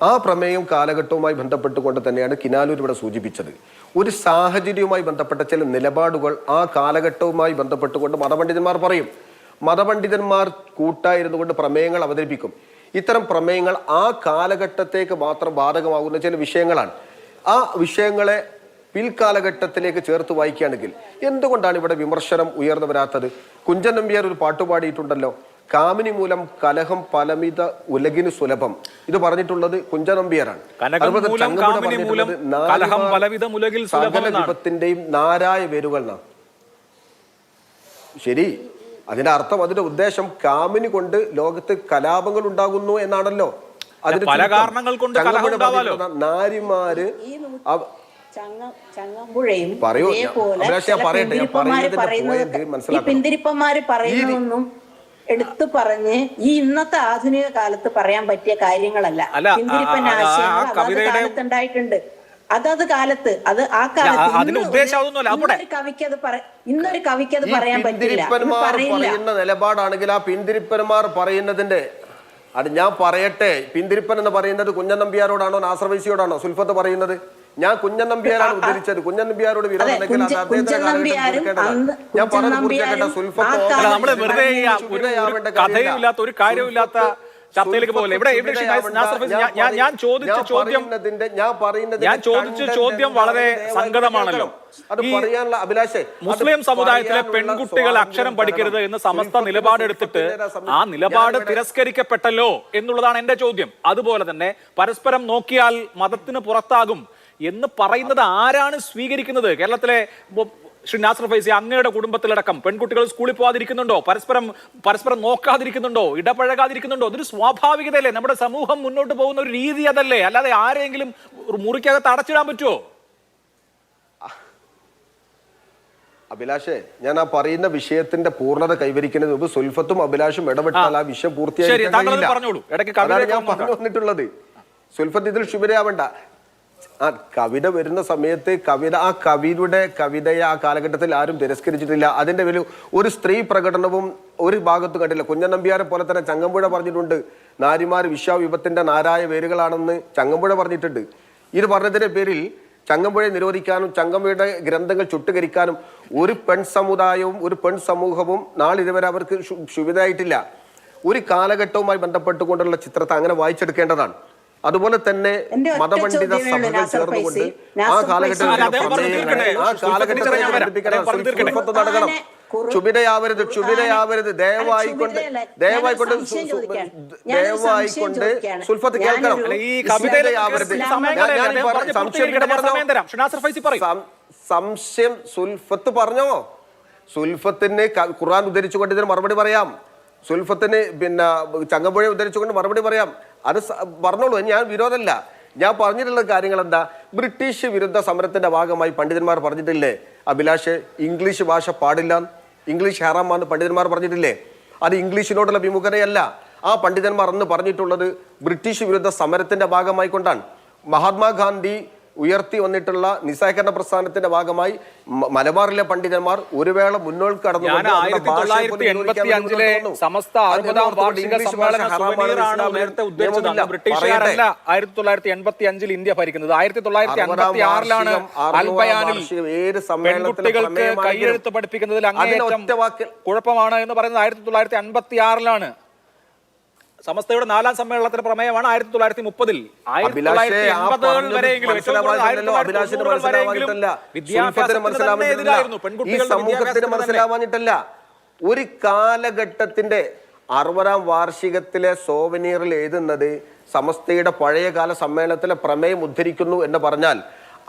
ആ പ്രമേയം കാലഘട്ടവുമായി ബന്ധപ്പെട്ടുകൊണ്ട് തന്നെയാണ് കിനാലൂർ ഇവിടെ സൂചിപ്പിച്ചത്. ഒരു സാഹചര്യവുമായി ബന്ധപ്പെട്ട ചില നിലപാടുകൾ ആ കാലഘട്ടവുമായി ബന്ധപ്പെട്ടുകൊണ്ട് മതപണ്ഡിതന്മാർ പറയും. മതപണ്ഡിതന്മാർ കൂട്ടായിരുന്നു കൊണ്ട് പ്രമേയങ്ങൾ അവതരിപ്പിക്കും. ഇത്തരം പ്രമേയങ്ങൾ ആ കാലഘട്ടത്തേക്ക് മാത്രം ബാധകമാകുന്ന ചില വിഷയങ്ങളാണ്. ആ വിഷയങ്ങളെ പിൽക്കാലഘട്ടത്തിലേക്ക് ചേർത്ത് വായിക്കുകയാണെങ്കിൽ എന്തുകൊണ്ടാണ് ഇവിടെ വിമർശനം ഉയർന്നു വരാത്തത്? കുഞ്ചൻ നമ്പ്യാർ ഒരു പാട്ടുപാടിയിട്ടുണ്ടല്ലോ, കാമിനി മൂലം കലഹം പലമിത ഉലകിന് സുലഭം. ഇത് പറഞ്ഞിട്ടുള്ളത് കുഞ്ചൻ നമ്പ്യാരാണ്. സകല വിപത്തിന്റെയും നാരായ വേരുകൾ. ശരി, അതിന്റെ അർത്ഥം, അതിന്റെ ഉദ്ദേശം കാമിനി കൊണ്ട് ലോകത്ത് കലാപങ്ങൾ ഉണ്ടാകുന്നു എന്നാണല്ലോ. അതിന് പല കാരണങ്ങൾ കൊണ്ട് നാരിമാര് ചങ്ങമ്പുഴയും പിന്തിരിപ്പന്മാര് പറയുന്നൊന്നും എടുത്തു പറഞ്ഞ് ഈ ഇന്നത്തെ ആധുനിക കാലത്ത് പറയാൻ പറ്റിയ കാര്യങ്ങളല്ല. പിന്തിരിപ്പൻ ആശയങ്ങൾ കാലത്ത് ഉണ്ടായിട്ടുണ്ട്. അതത് കാലത്ത് അത് ആ കാലത്ത് ഇന്നൊരു കവിക്ക് അത് പറയാൻ പറ്റില്ല. പറയുന്ന നിലപാടാണെങ്കിൽ ആ പിന്തിരിപ്പന്മാർ പറയുന്നതിന്റെ അത് ഞാൻ പറയട്ടെ. പിന്തിരിപ്പൻ എന്ന് പറയുന്നത് കുഞ്ഞൻ നമ്പ്യാരോടാണോ നാസർ വൈസിയോടാണോ സുൽഫത്ത് പറയുന്നത്? ഞാൻ കുഞ്ഞൻ നമ്പ്യാരാണ് ഉദ്ധരിച്ചത്. കുഞ്ഞൻ നമ്പ്യാരോട് വിരോധം ഞാൻ പറഞ്ഞു സുൽഫത്ത് കഥയില്ലാത്ത ഒരു കാര്യമില്ലാത്ത ചർച്ചയിലേക്ക് പോകില്ല. ഞാൻ ചോദിച്ച ചോദ്യം വളരെ സങ്കടമാണല്ലോ. മുസ്ലിം സമുദായത്തിലെ പെൺകുട്ടികൾ അക്ഷരം പഠിക്കരുത് എന്ന് സമസ്ത നിലപാടെടുത്തിട്ട് ആ നിലപാട് തിരസ്കരിക്കപ്പെട്ടല്ലോ എന്നുള്ളതാണ് എന്റെ ചോദ്യം. അതുപോലെ തന്നെ പരസ്പരം നോക്കിയാൽ മതത്തിന് പുറത്താകും എന്ന് പറയുന്നത് ആരാണ് സ്വീകരിക്കുന്നത്? കേരളത്തിലെ ശ്രീ നാസർ ഫൈസി, അങ്ങയുടെ കുടുംബത്തിലടക്കം പെൺകുട്ടികൾ സ്കൂളിൽ പോകാതിരിക്കുന്നുണ്ടോ? പരസ്പരം നോക്കാതിരിക്കുന്നുണ്ടോ? ഇടപഴകാതിരിക്കുന്നുണ്ടോ? അതൊരു സ്വാഭാവികതയല്ലേ? നമ്മുടെ സമൂഹം മുന്നോട്ട് പോകുന്ന ഒരു രീതി അതല്ലേ? അല്ലാതെ ആരെങ്കിലും മുറിക്കകത്ത് അടച്ചിടാൻ പറ്റുമോ? അഭിലാഷേ, ഞാൻ ആ പറയുന്ന വിഷയത്തിന്റെ പൂർണ്ണത കൈവരിക്കുന്നതിന് മുമ്പ് സുൽഫത്തും അഭിലാഷും ഇടപെട്ടാൽ ആ വിഷയം പൂർത്തിയായി ഞാൻ പറഞ്ഞു വന്നിട്ടുള്ളത്. സുൽഫത്ത് ഇതിൽ ശുഭരാവണ്ട. ആ കവിത വരുന്ന സമയത്ത് ആ കവിതയെ ആ കാലഘട്ടത്തിൽ ആരും തിരസ്കരിച്ചിട്ടില്ല. അതിന്റെ വലിയ ഒരു സ്ത്രീ പ്രകടനവും ഒരു ഭാഗത്തും കണ്ടില്ല. കുഞ്ഞൻ നമ്പ്യാരെ പോലെ തന്നെ ചങ്ങമ്പുഴ പറഞ്ഞിട്ടുണ്ട്, നാരിമാർ വിശ്വവിപത്തിന്റെ നാരായ വേരുകളാണെന്ന് ചങ്ങമ്പുഴ പറഞ്ഞിട്ടുണ്ട്. ഇത് പറഞ്ഞതിന്റെ പേരിൽ ചങ്ങമ്പുഴയെ നിരോധിക്കാനും ചങ്ങമ്പുഴയുടെ ഗ്രന്ഥങ്ങൾ ചുട്ടുകരിക്കാനും ഒരു പെൺ സമുദായവും ഒരു പെൺ സമൂഹവും നാളിതുവരെ അവർക്ക് ശുഭിതമായിട്ടില്ല. ഒരു കാലഘട്ടവുമായി ബന്ധപ്പെട്ടുകൊണ്ടുള്ള ചിത്രത്തെ അങ്ങനെ വായിച്ചെടുക്കേണ്ടതാണ്. അതുപോലെ തന്നെ മതപണ്ഡിത സഭകൾ ചേർന്നുകൊണ്ട് ആ കാലഘട്ടത്തിൽ നടക്കണം. ക്ഷുഭിതയാവരുത് ദയവായിക്കൊണ്ട് സുൽഫത്ത് കേൾക്കണം. സംശയം സുൽഫത്ത് പറഞ്ഞോ? സുൽഫത്തിന് ഖുർആൻ ഉദ്ധരിച്ചുകൊണ്ട് ഇതിന് മറുപടി പറയാം. സുൽഫത്തിന് ചങ്ങമ്പുഴയെ ഉദ്ധരിച്ചുകൊണ്ട് മറുപടി പറയാം. അത് പറഞ്ഞോളൂ, ഞാൻ വിരോധമല്ല. ഞാൻ പറഞ്ഞിട്ടുള്ള കാര്യങ്ങൾ എന്താ? ബ്രിട്ടീഷ് വിരുദ്ധ സമരത്തിന്റെ ഭാഗമായി പണ്ഡിതന്മാർ പറഞ്ഞിട്ടില്ലേ അഭിലാഷ്, ഇംഗ്ലീഷ് ഭാഷ പാടില്ല, ഇംഗ്ലീഷ് ഹറാമാന്ന് പണ്ഡിതന്മാർ പറഞ്ഞിട്ടില്ലേ? അത് ഇംഗ്ലീഷിനോടുള്ള വിമുഖതയല്ല. ആ പണ്ഡിതന്മാർ അന്ന് പറഞ്ഞിട്ടുള്ളത് ബ്രിട്ടീഷ് വിരുദ്ധ സമരത്തിന്റെ ഭാഗമായി കൊണ്ടാണ്. മഹാത്മാഗാന്ധി ഉയർത്തി വന്നിട്ടുള്ള നിസ്സഹകരണ പ്രസ്ഥാനത്തിന്റെ ഭാഗമായി മലബാറിലെ പണ്ഡിതന്മാർ ഒരു വേള മുന്നോട്ട് കടന്നു. ഞാൻ 1985-ലെ സമസ്ത 60ാം വാർഷിക സമ്മേളന സുവനീറാണ് നേരത്തെ ഉദ്ദേശിച്ചത്. ബ്രിട്ടീഷുകാരല്ല 1985-ൽ ഇന്ത്യ ഭരിക്കുന്നത്. 1956-ലാണ് അൽബയാനിൽ പെൺകുട്ടികൾക്ക് കൈയെഴുത്ത് പഠിപ്പിക്കുന്നതിൽ അങ്ങേയറ്റം കുഴപ്പമാണ് എന്ന് പറയുന്നത് 1956-ലാണ്. സമസ്തയുടെ 4ാം സമ്മേളനത്തിന്റെ പ്രമേയമാണ് 1930-ൽ. 1980 വരെയെങ്കിലും മനസ്സിലാവാഞ്ഞിട്ടല്ല. ഒരു കാലഘട്ടത്തിന്റെ 60ാം വാർഷികത്തിലെ സോവനീറിൽ എഴുതുന്നത് സമസ്തയുടെ പഴയകാല സമ്മേളനത്തിലെ പ്രമേയം ഉദ്ധരിക്കുന്നു എന്ന് പറഞ്ഞാൽ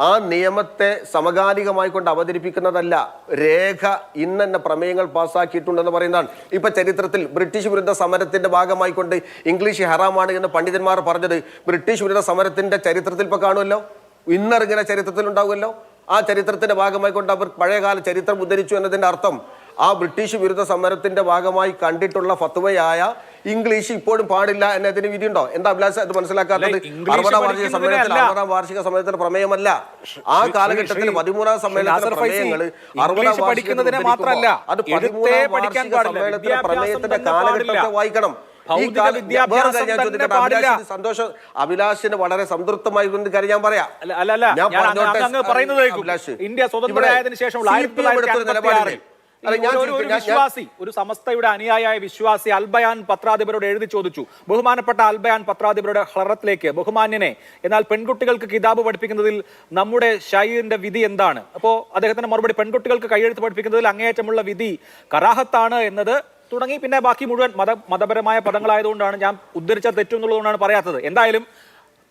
ആ നിയമത്തെ സമകാലികമായി കൊണ്ട് അവതരിപ്പിക്കുന്നതല്ല. രേഖ ഇന്നെ പ്രമേയങ്ങൾ പാസ്സാക്കിയിട്ടുണ്ടെന്ന് പറയുന്നതാണ്. ഇപ്പൊ ചരിത്രത്തിൽ ബ്രിട്ടീഷ് വിരുദ്ധ സമരത്തിന്റെ ഭാഗമായിക്കൊണ്ട് ഇംഗ്ലീഷ് ഹറാമാണ് എന്ന് പണ്ഡിതന്മാർ പറഞ്ഞത് ബ്രിട്ടീഷ് വിരുദ്ധ സമരത്തിന്റെ ചരിത്രത്തിൽ ഇപ്പൊ കാണുമല്ലോ, ഇന്നിറങ്ങിയ ചരിത്രത്തിൽ ഉണ്ടാവുമല്ലോ. ആ ചരിത്രത്തിന്റെ ഭാഗമായി കൊണ്ട് അവർ പഴയകാല ചരിത്രം ഉദ്ധരിച്ചു എന്നതിന്റെ അർത്ഥം ആ ബ്രിട്ടീഷ് വിരുദ്ധ സമരത്തിന്റെ ഭാഗമായി കണ്ടിട്ടുള്ള ഫത്വയായ ഇംഗ്ലീഷ് ഇപ്പോഴും പാടില്ല എന്നതിന് വിധിയുണ്ടോ? എന്താ അഭിലാഷ് അത് മനസ്സിലാക്കാത്തത്? 60ാം വാർഷിക സമ്മേളനത്തിന്റെ പ്രമേയമല്ല. ആ കാലഘട്ടത്തിൽ 13ാം സമ്മേളനത്തിലെ പ്രമേയങ്ങൾ 60ാം പഠിക്കുന്നതിനെ മാത്രമല്ല, അത് 13ാം വാർഷിക സമ്മേളനത്തിലെ പ്രമേയത്തിന്റെ കാലഘട്ടത്തെ വായിക്കണം. സന്തോഷം അഭിലാഷിന് വളരെ സംതൃപ്തമായി കാര്യം ഞാൻ പറയാം. ഇന്ത്യ സ്വതന്ത്രമായതിനു ശേഷമുള്ള ഒരു സമസ്തയുടെ അനുയായ വിശ്വാസി അൽബയാൻ പത്രാധിപരോട് എഴുതി ചോദിച്ചു, ബഹുമാനപ്പെട്ട അൽബയാൻ പത്രാധിപരുടെ ഹളറത്തിലേക്ക് ബഹുമാന്യനെ, എന്നാൽ പെൺകുട്ടികൾക്ക് കിതാബ് പഠിപ്പിക്കുന്നതിൽ നമ്മുടെ ഷൈന്റെ വിധി എന്താണ്? അപ്പോ അദ്ദേഹത്തിന്റെ മറുപടി, പെൺകുട്ടികൾക്ക് കൈയെഴുത്ത് പഠിപ്പിക്കുന്നതിൽ അങ്ങേയറ്റമുള്ള വിധി കറാഹത്താണ് എന്നത് തുടങ്ങി. പിന്നെ ബാക്കി മുഴുവൻ മതപരമായ പദങ്ങളായതുകൊണ്ടാണ് ഞാൻ ഉദ്ധരിച്ച തെറ്റെന്നുള്ളതുകൊണ്ടാണ് പറയാത്തത്. എന്തായാലും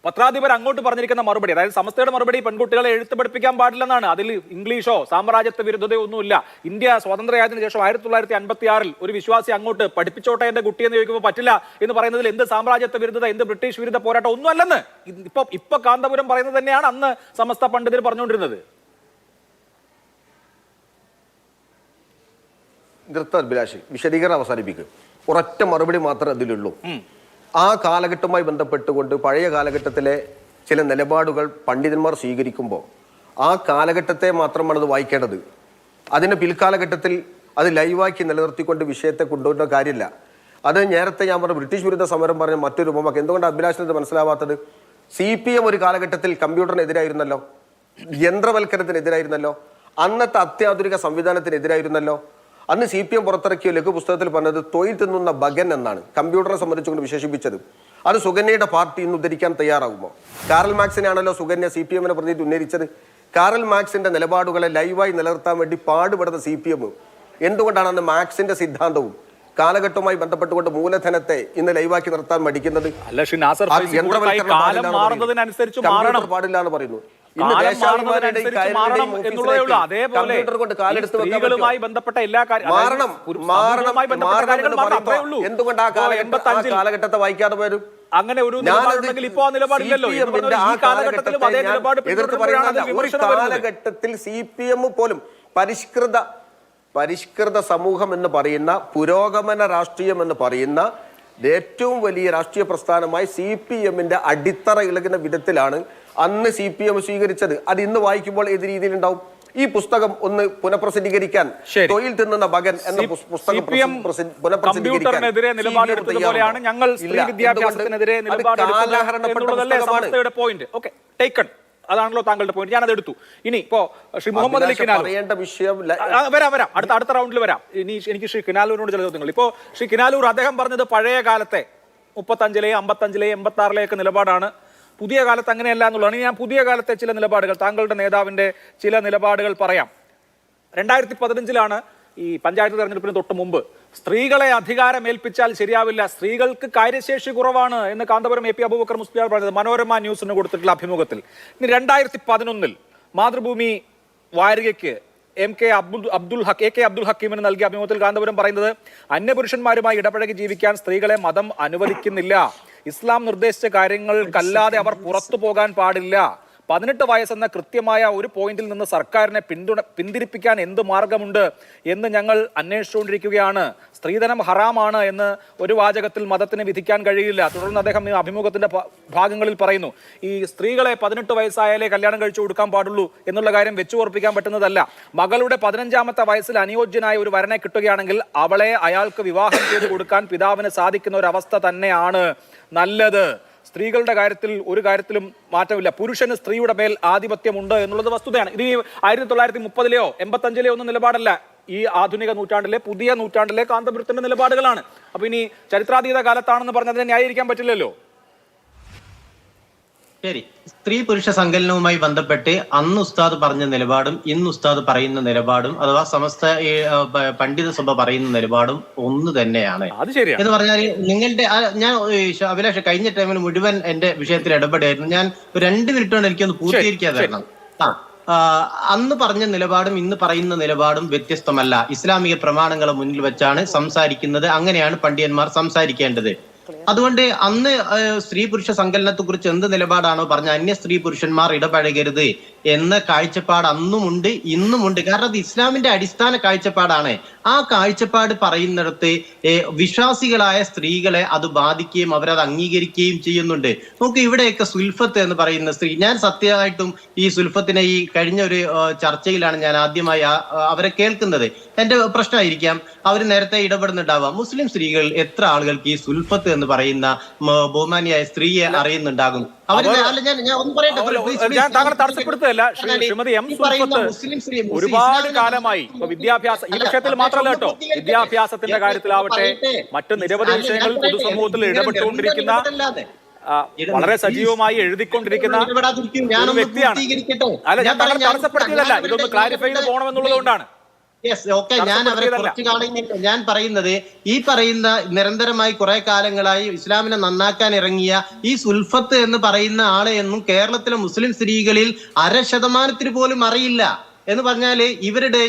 പത്രാധിപർ അങ്ങോട്ട് പറഞ്ഞിരിക്കുന്ന മറുപടി, അതായത് സമസ്തയുടെ മറുപടി, പെൺകുട്ടികളെ എഴുത്ത് പഠിപ്പിക്കാൻ പാടില്ലെന്നാണ്. അതിൽ ഇംഗ്ലീഷോ സാമ്രാജ്യത്വ വിരുദ്ധതയോ ഒന്നുമില്ല. ഇന്ത്യ സ്വാതന്ത്ര്യമായതിനു ശേഷം 1956-ൽ ഒരു വിശ്വാസി അങ്ങോട്ട് പഠിപ്പിച്ചോട്ടെ എന്റെ കുട്ടിയെന്ന് ചോദിക്കുമ്പോൾ പറ്റില്ല എന്ന് പറയുന്നതിൽ എന്ത് സാമ്രാജ്യത്വ വിരുദ്ധത, എന്ത് ബ്രിട്ടീഷ് വിരുദ്ധ പോരാട്ടം ഒന്നും അല്ലെന്ന് ഇപ്പൊ കാന്തപുരം പറയുന്നത് തന്നെയാണ് അന്ന് സമസ്ത പണ്ഡിതർ പറഞ്ഞുകൊണ്ടിരുന്നത്. അഭിലാഷ് വിശദീകരണം അവസാനിപ്പിക്കും. ഒരൊറ്റ മറുപടി മാത്രമേ അതിലുള്ളൂ. ആ കാലഘട്ടവുമായി ബന്ധപ്പെട്ടുകൊണ്ട് പഴയ കാലഘട്ടത്തിലെ ചില നിലപാടുകൾ പണ്ഡിതന്മാർ സ്വീകരിക്കുമ്പോൾ ആ കാലഘട്ടത്തെ മാത്രമാണ് അത് വായിക്കേണ്ടത്. അതിന് പിൽക്കാലഘട്ടത്തിൽ അത് ലൈവാക്കി നിലനിർത്തിക്കൊണ്ട് വിഷയത്തെ കൊണ്ടുവരുന്ന കാര്യമില്ല. അത് നേരത്തെ ഞാൻ പറഞ്ഞ ബ്രിട്ടീഷ് വിരുദ്ധ സമരം പറഞ്ഞ മറ്റൊരു ഉപമക്ക് എന്തുകൊണ്ട് അഭിലാഷിനത് മനസ്സിലാവാത്തത്? CPM ഒരു കാലഘട്ടത്തിൽ കമ്പ്യൂട്ടറിനെതിരായിരുന്നല്ലോ, യന്ത്രവൽക്കരണത്തിനെതിരായിരുന്നല്ലോ, അന്നത്തെ അത്യാധുനിക സംവിധാനത്തിനെതിരായിരുന്നല്ലോ. അന്ന് CPM പുറത്തിറക്കിയ ലഘു പുസ്തകത്തിൽ പറഞ്ഞത് തൊഴിൽ തിന്നുന്ന ബഗൻ എന്നാണ് കമ്പ്യൂട്ടറെ സംബന്ധിച്ചുകൊണ്ട് വിശേഷിപ്പിച്ചത്. അത് സുകന്യയുടെ പാർട്ടി ഇന്ന് ഉദ്ധരിക്കാൻ തയ്യാറാകുമോ? കാറൽ മാക്സിനെയാണല്ലോ സുകന്യ CPM-നെ പ്രതിനിധി ഉന്നയിച്ചത്. കാറൽ മാക്സിന്റെ നിലപാടുകളെ ലൈവായി നിലനിർത്താൻ വേണ്ടി പാടുപെടുന്ന CPM എന്തുകൊണ്ടാണ് അന്ന് മാക്സിന്റെ സിദ്ധാന്തവും കാലഘട്ടവുമായി ബന്ധപ്പെട്ടുകൊണ്ട് മൂലധനത്തെ ഇന്ന് ലൈവാക്കി നിർത്താൻ മടിക്കുന്നത്? പാടില്ല എന്ന് പറയുന്നു. സ്ത്രീകളുമായി ബന്ധപ്പെട്ട എല്ലാ എന്തുകൊണ്ട് ആ കാലഘട്ടത്തെ വായിക്കാതെ പോയത്? അങ്ങനെ ഒരു ഇപ്പോ നിലപാടില്ലല്ലോ. കാലഘട്ടത്തിൽ CPM പോലും പരിഷ്കൃത സമൂഹം എന്ന് പറയുന്ന പുരോഗമന രാഷ്ട്രീയം എന്ന് പറയുന്ന ഏറ്റവും വലിയ രാഷ്ട്രീയ പ്രസ്ഥാനമായി CPM-ന്റെ അടിത്തറ ഇളകുന്ന വിധത്തിലാണ് അന്ന് CPM സ്വീകരിച്ചത്. അത് ഇന്ന് വായിക്കുമ്പോൾ ഏത് രീതിയിലുണ്ടാവും? ഈ പുസ്തകം ഒന്ന് പുനഃപ്രസിദ്ധീകരിക്കാൻ തൊഴിൽ തിന്നുന്ന മകൻ എന്ന പുസ്തകം കമ്പ്യൂട്ടറിനെതിരെ നിലപാടെടുത്തതുപോലെയാണ് ഞങ്ങൾ സ്ത്രീ വിദ്യാഭ്യാസത്തിനെതിരെ നിലപാടെടുത്തത് പോയിന്റ്. Okay, taken. അതാണല്ലോ താങ്കളുടെ പോയിന്റ്. ഞാനത് എടുത്തു. ഇനി ഇപ്പോ ശ്രീ മുഹമ്മദ് അലി കിനാലൂർ വരാം, അടുത്ത റൗണ്ടിൽ വരാം. ഇനി എനിക്ക് ശ്രീ കിനാലൂരിനോട് ചില ചോദ്യങ്ങൾ. ഇപ്പോ ശ്രീ കിനാലൂർ അദ്ദേഹം പറഞ്ഞത് പഴയ കാലത്തെ 35-ലെ 55-ലെ 86-ലെ നിലപാടാണ്, പുതിയ കാലത്ത് അങ്ങനെയല്ല എന്നുള്ളതാണ്. ഞാൻ പുതിയ കാലത്തെ ചില നിലപാടുകൾ, താങ്കളുടെ നേതാവിന്റെ ചില നിലപാടുകൾ പറയാം. 2015-ലാണ് ഈ പഞ്ചായത്ത് തെരഞ്ഞെടുപ്പിന് തൊട്ട് മുമ്പ് സ്ത്രീകളെ അധികാരമേൽപ്പിച്ചാൽ ശരിയാവില്ല, സ്ത്രീകൾക്ക് കാര്യശേഷി കുറവാണ് എന്ന് കാന്തപുരം AP അബൂബക്കർ മുസ്ലിയാർ പറഞ്ഞത് മനോരമ ന്യൂസിന് കൊടുത്തിട്ടുള്ള അഭിമുഖത്തിൽ. ഇനി 2011-ൽ മാതൃഭൂമി വാരികയ്ക്ക് AK അബ്ദുൽ ഹക്കീമിന് നൽകിയ അഭിമുഖത്തിൽ കാന്തപുരം പറയുന്നത്, അന്യപുരുഷന്മാരുമായി ഇടപഴകി ജീവിക്കാൻ സ്ത്രീകളെ മതം അനുവദിക്കുന്നില്ല, ഇസ്ലാം നിർദ്ദേശിച്ച കാര്യങ്ങൾക്കല്ലാതെ അവർ പുറത്തു പോകാൻ പാടില്ല, 18 വയസ്സെന്ന കൃത്യമായ ഒരു പോയിന്റിൽ നിന്ന് സർക്കാരിനെ പിന്തിരിപ്പിക്കാൻ എന്ത് മാർഗമുണ്ട് എന്ന് ഞങ്ങൾ അന്വേഷിച്ചുകൊണ്ടിരിക്കുകയാണ്. സ്ത്രീധനം ഹറാമാണ് എന്ന് ഒരു വാചകത്തിൽ മതത്തിന് വിധിക്കാൻ കഴിയില്ല. തുടർന്ന് അദ്ദേഹം ഈ അഭിമുഖത്തിന്റെ ഭാഗങ്ങളിൽ പറയുന്നു, ഈ സ്ത്രീകളെ 18 വയസ്സായാലേ കല്യാണം കഴിച്ചു കൊടുക്കാൻ പാടുള്ളൂ എന്നുള്ള കാര്യം വെച്ചു ഉറപ്പിക്കാൻ പറ്റുന്നതല്ല. മകളുടെ 15ാമത്തെ വയസ്സിൽ അനുയോജ്യനായ ഒരു വരനെ കിട്ടുകയാണെങ്കിൽ അവളെ അയാൾക്ക് വിവാഹം ചെയ്തു കൊടുക്കാൻ പിതാവിന് സാധിക്കുന്ന ഒരു അവസ്ഥ തന്നെയാണ് നല്ലത്. സ്ത്രീകളുടെ കാര്യത്തിൽ ഒരു കാര്യത്തിലും മാറ്റമില്ല. പുരുഷന് സ്ത്രീയുടെ മേൽ ആധിപത്യമുണ്ട് എന്നുള്ളത് വസ്തുതയാണ്. ഇത് 1930-ലെയോ 85-ലെയോ ഒന്നും നിലപാടല്ല. ഈ ആധുനിക നൂറ്റാണ്ടിലെ, പുതിയ നൂറ്റാണ്ടിലെ കാന്തപുരത്തിന്റെ നിലപാടുകളാണ്. അപ്പൊ ഇനി ചരിത്രാതീത കാലത്താണെന്ന് പറഞ്ഞതിനെ ന്യായീകരിക്കാൻ പറ്റില്ലല്ലോ. ശരി, സ്ത്രീ പുരുഷ സങ്കലനവുമായി ബന്ധപ്പെട്ട് അന്ന് ഉസ്താദ് പറഞ്ഞ നിലപാടും ഇന്ന് ഉസ്താദ് പറയുന്ന നിലപാടും അഥവാ സമസ്ത പണ്ഡിത സഭ പറയുന്ന നിലപാടും ഒന്ന് തന്നെയാണ്. അത് ശരിയാണ് എന്ന് പറഞ്ഞാൽ നിങ്ങളുടെ ഞാൻ അഭിലാഷ് കഴിഞ്ഞ ടൈമിൽ മുഴുവൻ എന്റെ വിഷയത്തിൽ ഇടപെടായിരുന്നു. ഞാൻ 2 മിനിറ്റ് കൊണ്ട് എനിക്കൊന്ന് പൂർത്തീകരിക്കാതെ തരണം. അന്ന് പറഞ്ഞ നിലപാടും ഇന്ന് പറയുന്ന നിലപാടും വ്യത്യസ്തമല്ല. ഇസ്ലാമിക പ്രമാണങ്ങളെ മുന്നിൽ വെച്ചാണ് സംസാരിക്കുന്നത്. അങ്ങനെയാണ് പണ്ഡിതന്മാർ സംസാരിക്കേണ്ടത്. അതുകൊണ്ട് അന്ന് സ്ത്രീ പുരുഷ സങ്കലനത്തെ കുറിച്ച് എന്ത് നിലപാടാണോ പറഞ്ഞ അന്യ സ്ത്രീ പുരുഷന്മാർ ഇടപഴകരുത് എന്ന കാഴ്ചപ്പാട് അന്നുമുണ്ട് ഇന്നുമുണ്ട്. കാരണം അത് ഇസ്ലാമിന്റെ അടിസ്ഥാന കാഴ്ചപ്പാടാണ്. ആ കാഴ്ചപ്പാട് പറയുന്നിടത്ത് വിശ്വാസികളായ സ്ത്രീകളെ അത് ബാധിക്കുകയും അവരത് അംഗീകരിക്കുകയും ചെയ്യുന്നുണ്ട്. നമുക്ക് ഇവിടെയൊക്കെ സുൽഫത്ത് എന്ന് പറയുന്ന സ്ത്രീ, ഞാൻ സത്യമായിട്ടും ഈ സുൽഫത്തിനെ ഈ കഴിഞ്ഞ ഒരു ചർച്ചയിലാണ് ഞാൻ ആദ്യമായി അവരെ കേൾക്കുന്നത്. എന്റെ പ്രശ്നമായിരിക്കാം, അവർ നേരത്തെ ഇടപെടുന്നുണ്ടാവാം. മുസ്ലിം സ്ത്രീകൾ എത്ര ആളുകൾക്ക് ഈ സുൽഫത്ത് എന്ന് പറയുന്ന ബഹുമാനിയായ സ്ത്രീയെ അറിയുന്നുണ്ടാകും? ഒരുപാട് കാലമായി വിദ്യാഭ്യാസ ഈ വിഷയത്തിൽ മാത്രമല്ല കേട്ടോ, വിദ്യാഭ്യാസത്തിന്റെ കാര്യത്തിലാവട്ടെ മറ്റ് നിരവധി വിഷയങ്ങൾ പൊതുസമൂഹത്തിൽ ഇടപെട്ടുകൊണ്ടിരിക്കുന്ന, വളരെ സജീവമായി എഴുതിക്കൊണ്ടിരിക്കുന്ന ഒരു വ്യക്തിയാണ്. അല്ല, ഞാൻ താങ്കൾ തടസ്സപ്പെടുത്തിയതല്ല, ഇതൊന്ന് ക്ലാരിഫൈ ചെയ്ത് പോകണമെന്നുള്ളതുകൊണ്ടാണ്. ഞാൻ അവരെ കുറച്ച് കാണുന്നില്ല. ഞാൻ പറയുന്നത് ഈ പറയുന്ന നിരന്തരമായി കുറെ കാലങ്ങളായി ഇസ്ലാമിനെ നന്നാക്കാൻ ഇറങ്ങിയ ഈ സുൽഫത്ത് എന്ന് പറയുന്ന ആളെ എന്നും കേരളത്തിലെ മുസ്ലിം സ്ത്രീകളിൽ 0.5% പോലും അറിയില്ല എന്ന് പറഞ്ഞാല്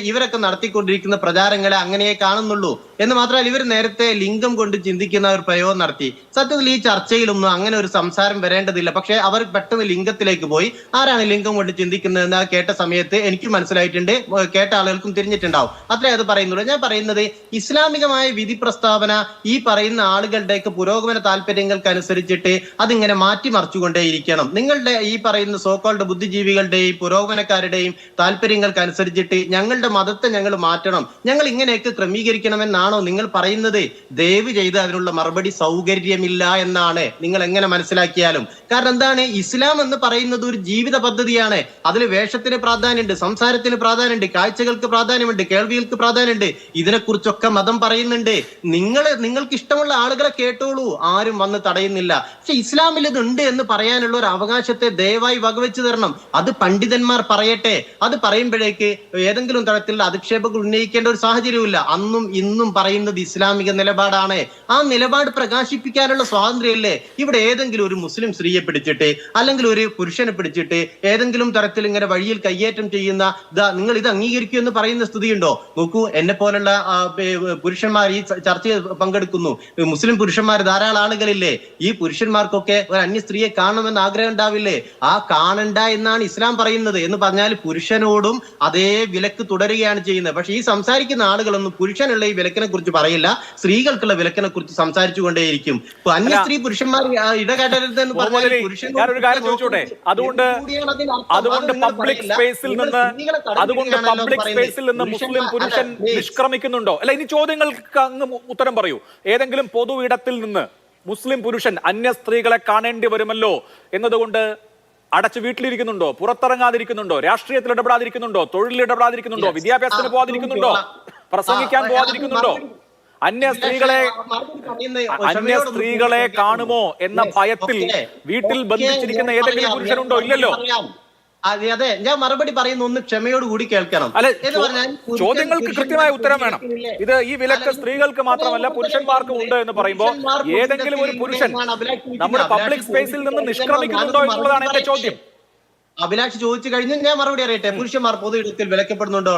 ഇവരൊക്കെ നടത്തിക്കൊണ്ടിരിക്കുന്ന പ്രചാരങ്ങളെ അങ്ങനെയേ കാണുന്നുള്ളൂ എന്ന് മാത്രമല്ല, ഇവർ നേരത്തെ ലിംഗം കൊണ്ട് ചിന്തിക്കുന്ന ഒരു പ്രയോഗം നടത്തി. സത്യത്തിൽ ഈ ചർച്ചയിലൊന്നും അങ്ങനെ ഒരു സംസാരം വരേണ്ടതില്ല. പക്ഷെ അവർ പെട്ടെന്ന് ലിംഗത്തിലേക്ക് പോയി. ആരാണ് ലിംഗം കൊണ്ട് ചിന്തിക്കുന്നതെന്ന് കേട്ട സമയത്ത് എനിക്ക് മനസ്സിലായിട്ടുണ്ട്, കേട്ട ആളുകൾക്കും തിരിഞ്ഞിട്ടുണ്ടാവും. അത്രേ അത് പറയുന്നുള്ളൂ. ഞാൻ പറയുന്നത് ഇസ്ലാമികമായ വിധി പ്രസ്താവന ഈ പറയുന്ന ആളുകളുടെയൊക്കെ പുരോഗമന താല്പര്യങ്ങൾക്കനുസരിച്ചിട്ട് അതിങ്ങനെ മാറ്റിമറിച്ചുകൊണ്ടേയിരിക്കണം. നിങ്ങളുടെ ഈ പറയുന്ന സോക്കോൾഡ് ബുദ്ധിജീവികളുടെയും പുരോഗമനക്കാരുടെയും താല്പര്യങ്ങൾക്കനുസരിച്ചിട്ട് ഞങ്ങളുടെ മതത്തെ ഞങ്ങൾ മാറ്റണം, ഞങ്ങൾ ഇങ്ങനെയൊക്കെ ക്രമീകരിക്കണമെന്നാണോ നിങ്ങൾ പറയുന്നത്? ദയവ് ചെയ്ത് അതിനുള്ള മറുപടി സൗകര്യമില്ല എന്നാണ് നിങ്ങൾ എങ്ങനെ മനസ്സിലാക്കിയാലും. കാരണം എന്താണ്, ഇസ്ലാം എന്ന് പറയുന്നത് ഒരു ജീവിത പദ്ധതിയാണ്. അതിൽ വേഷത്തിന് പ്രാധാന്യമുണ്ട്, സംസാരത്തിന് പ്രാധാന്യമുണ്ട്, കാഴ്ചകൾക്ക് പ്രാധാന്യമുണ്ട്, കേൾവികൾക്ക് പ്രാധാന്യമുണ്ട്. ഇതിനെക്കുറിച്ചൊക്കെ മതം പറയുന്നുണ്ട്. നിങ്ങൾക്ക് ഇഷ്ടമുള്ള ആളുകളെ കേട്ടോളൂ, ആരും വന്ന് തടയുന്നില്ല. പക്ഷെ ഇസ്ലാമിൽ ഇതുണ്ട് എന്ന് പറയാനുള്ള ഒരു അവകാശത്തെ ദയവായി വകവെച്ചു തരണം. അത് പണ്ഡിതന്മാർ പറയട്ടെ. അത് പറയുമ്പോഴേക്ക് ഏതെങ്കിലും തരത്തിലുള്ള അധിക്ഷേപങ്ങൾ ഉന്നയിക്കേണ്ട ഒരു സാഹചര്യമില്ല. അന്നും ഇന്നും പറയുന്നത് ഇസ്ലാമിക നിലപാടാണ്. ആ നിലപാട് പ്രകാശിപ്പിക്കാനുള്ള സ്വാതന്ത്ര്യമല്ലേ ഇവിടെ ഏതെങ്കിലും ഒരു മുസ്ലിം സ്ത്രീയെ പിടിച്ചിട്ട് അല്ലെങ്കിൽ ഒരു പുരുഷനെ പിടിച്ചിട്ട് ഏതെങ്കിലും തരത്തിൽ ഇങ്ങനെ വഴിയിൽ കയ്യേറ്റം ചെയ്യുന്ന നിങ്ങൾ ഇത് അംഗീകരിക്കൂ എന്ന് പറയുന്ന സ്ഥിതിയുണ്ടോ? നോക്കൂ, എന്നെ പോലുള്ള പുരുഷന്മാർ ഈ ചർച്ചയിൽ പങ്കെടുക്കുന്നു. മുസ്ലിം പുരുഷന്മാർ ധാരാളം ആളുകളില്ലേ? ഈ പുരുഷന്മാർക്കൊക്കെ ഒരു അന്യ സ്ത്രീയെ കാണണമെന്ന് ആഗ്രഹം ഉണ്ടാവില്ലേ? ആ കാണണ്ട എന്നാണ് ഇസ്ലാം പറയുന്നത്. എന്ന് പറഞ്ഞാൽ പുരുഷനോടും അതേ വിലക്ക് തുടരുകയാണ് ചെയ്യുന്നത്. പക്ഷെ ഈ സംസാരിക്കുന്ന ആളുകളൊന്നും പുരുഷനുള്ള ഈ വിലക്കിനെ കുറിച്ച് പറയില്ല, സ്ത്രീകൾക്കുള്ള വിലക്കിനെ കുറിച്ച് സംസാരിച്ചു കൊണ്ടേയിരിക്കും. അന്യ സ്ത്രീ പുരുഷന്മാർ ഇടകേട്ടരുത് എന്ന് പറഞ്ഞാൽ അതുകൊണ്ട് പബ്ലിക് സ്പേസിൽ നിന്ന് മുസ്ലിം പുരുഷൻ നിഷ്ക്രമിക്കുന്നുണ്ടോ? അല്ല, ഇനി ചോദ്യങ്ങൾക്ക് അങ്ങ് ഉത്തരം പറയൂ. ഏതെങ്കിലും പൊതു ഇടത്തിൽ നിന്ന് മുസ്ലിം പുരുഷൻ അന്യ സ്ത്രീകളെ കാണേണ്ടി വരുമല്ലോ എന്നതുകൊണ്ട് അടച്ചു വീട്ടിലിരിക്കുന്നുണ്ടോ? പുറത്തിറങ്ങാതിരിക്കുന്നുണ്ടോ? രാഷ്ട്രീയത്തിൽ ഇടപെടാതിരിക്കുന്നുണ്ടോ? തൊഴിലിൽ ഇടപെടാതിരിക്കുന്നുണ്ടോ? വിദ്യാഭ്യാസത്തിന് പോകാതിരിക്കുന്നുണ്ടോ? പ്രസംഗിക്കാൻ പോകാതിരിക്കുന്നുണ്ടോ? അന്യ സ്ത്രീകളെ കാണുമോ എന്ന ഭയത്തിൽ വീട്ടിൽ ബന്ധിച്ചിരിക്കുന്ന ഏതെങ്കിലും പുരുഷനുണ്ടോ? ഇല്ലല്ലോ. അതെ, ഞാൻ മറുപടി പറയുന്ന ഒന്ന് ക്ഷമയോടുകൂടി കേൾക്കണം. അല്ല, ചോദ്യങ്ങൾക്ക് കൃത്യമായ ഉത്തരം വേണം. ഇത് ഈ വിലക്ക് സ്ത്രീകൾക്ക് മാത്രമല്ല പുരുഷന്മാർക്കും ഉണ്ട് എന്ന് പറയുമ്പോൾ ഏതെങ്കിലും ഒരു പുരുഷൻ നമ്മുടെ പബ്ലിക് സ്പേസിൽ നിന്ന് നിഷ്ക്രമിക്കുന്നുണ്ടോ എന്നുള്ളതാണ് എന്റെ ചോദ്യം. അഭിലാഷ് ചോദിച്ചു കഴിഞ്ഞു, ഞാൻ മറുപടി അറിയട്ടെ. പുരുഷന്മാർ പൊതു ഇടത്തിൽ വിലക്കപ്പെടുന്നുണ്ടോ?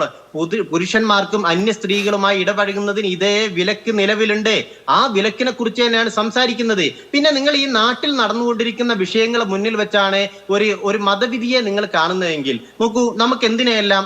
പുരുഷന്മാർക്കും അന്യ സ്ത്രീകളുമായി ഇടപഴകുന്നതിന് ഇതേ വിലക്ക് നിലവിലുണ്ട്. ആ വിലക്കിനെ കുറിച്ച് തന്നെയാണ് സംസാരിക്കുന്നത്. പിന്നെ നിങ്ങൾ ഈ നാട്ടിൽ നടന്നുകൊണ്ടിരിക്കുന്ന വിഷയങ്ങൾ മുന്നിൽ വെച്ചാണ് ഒരു മതവിധിയെ നിങ്ങൾ കാണുന്നതെങ്കിൽ നോക്കൂ, നമുക്ക് എന്തിനെയെല്ലാം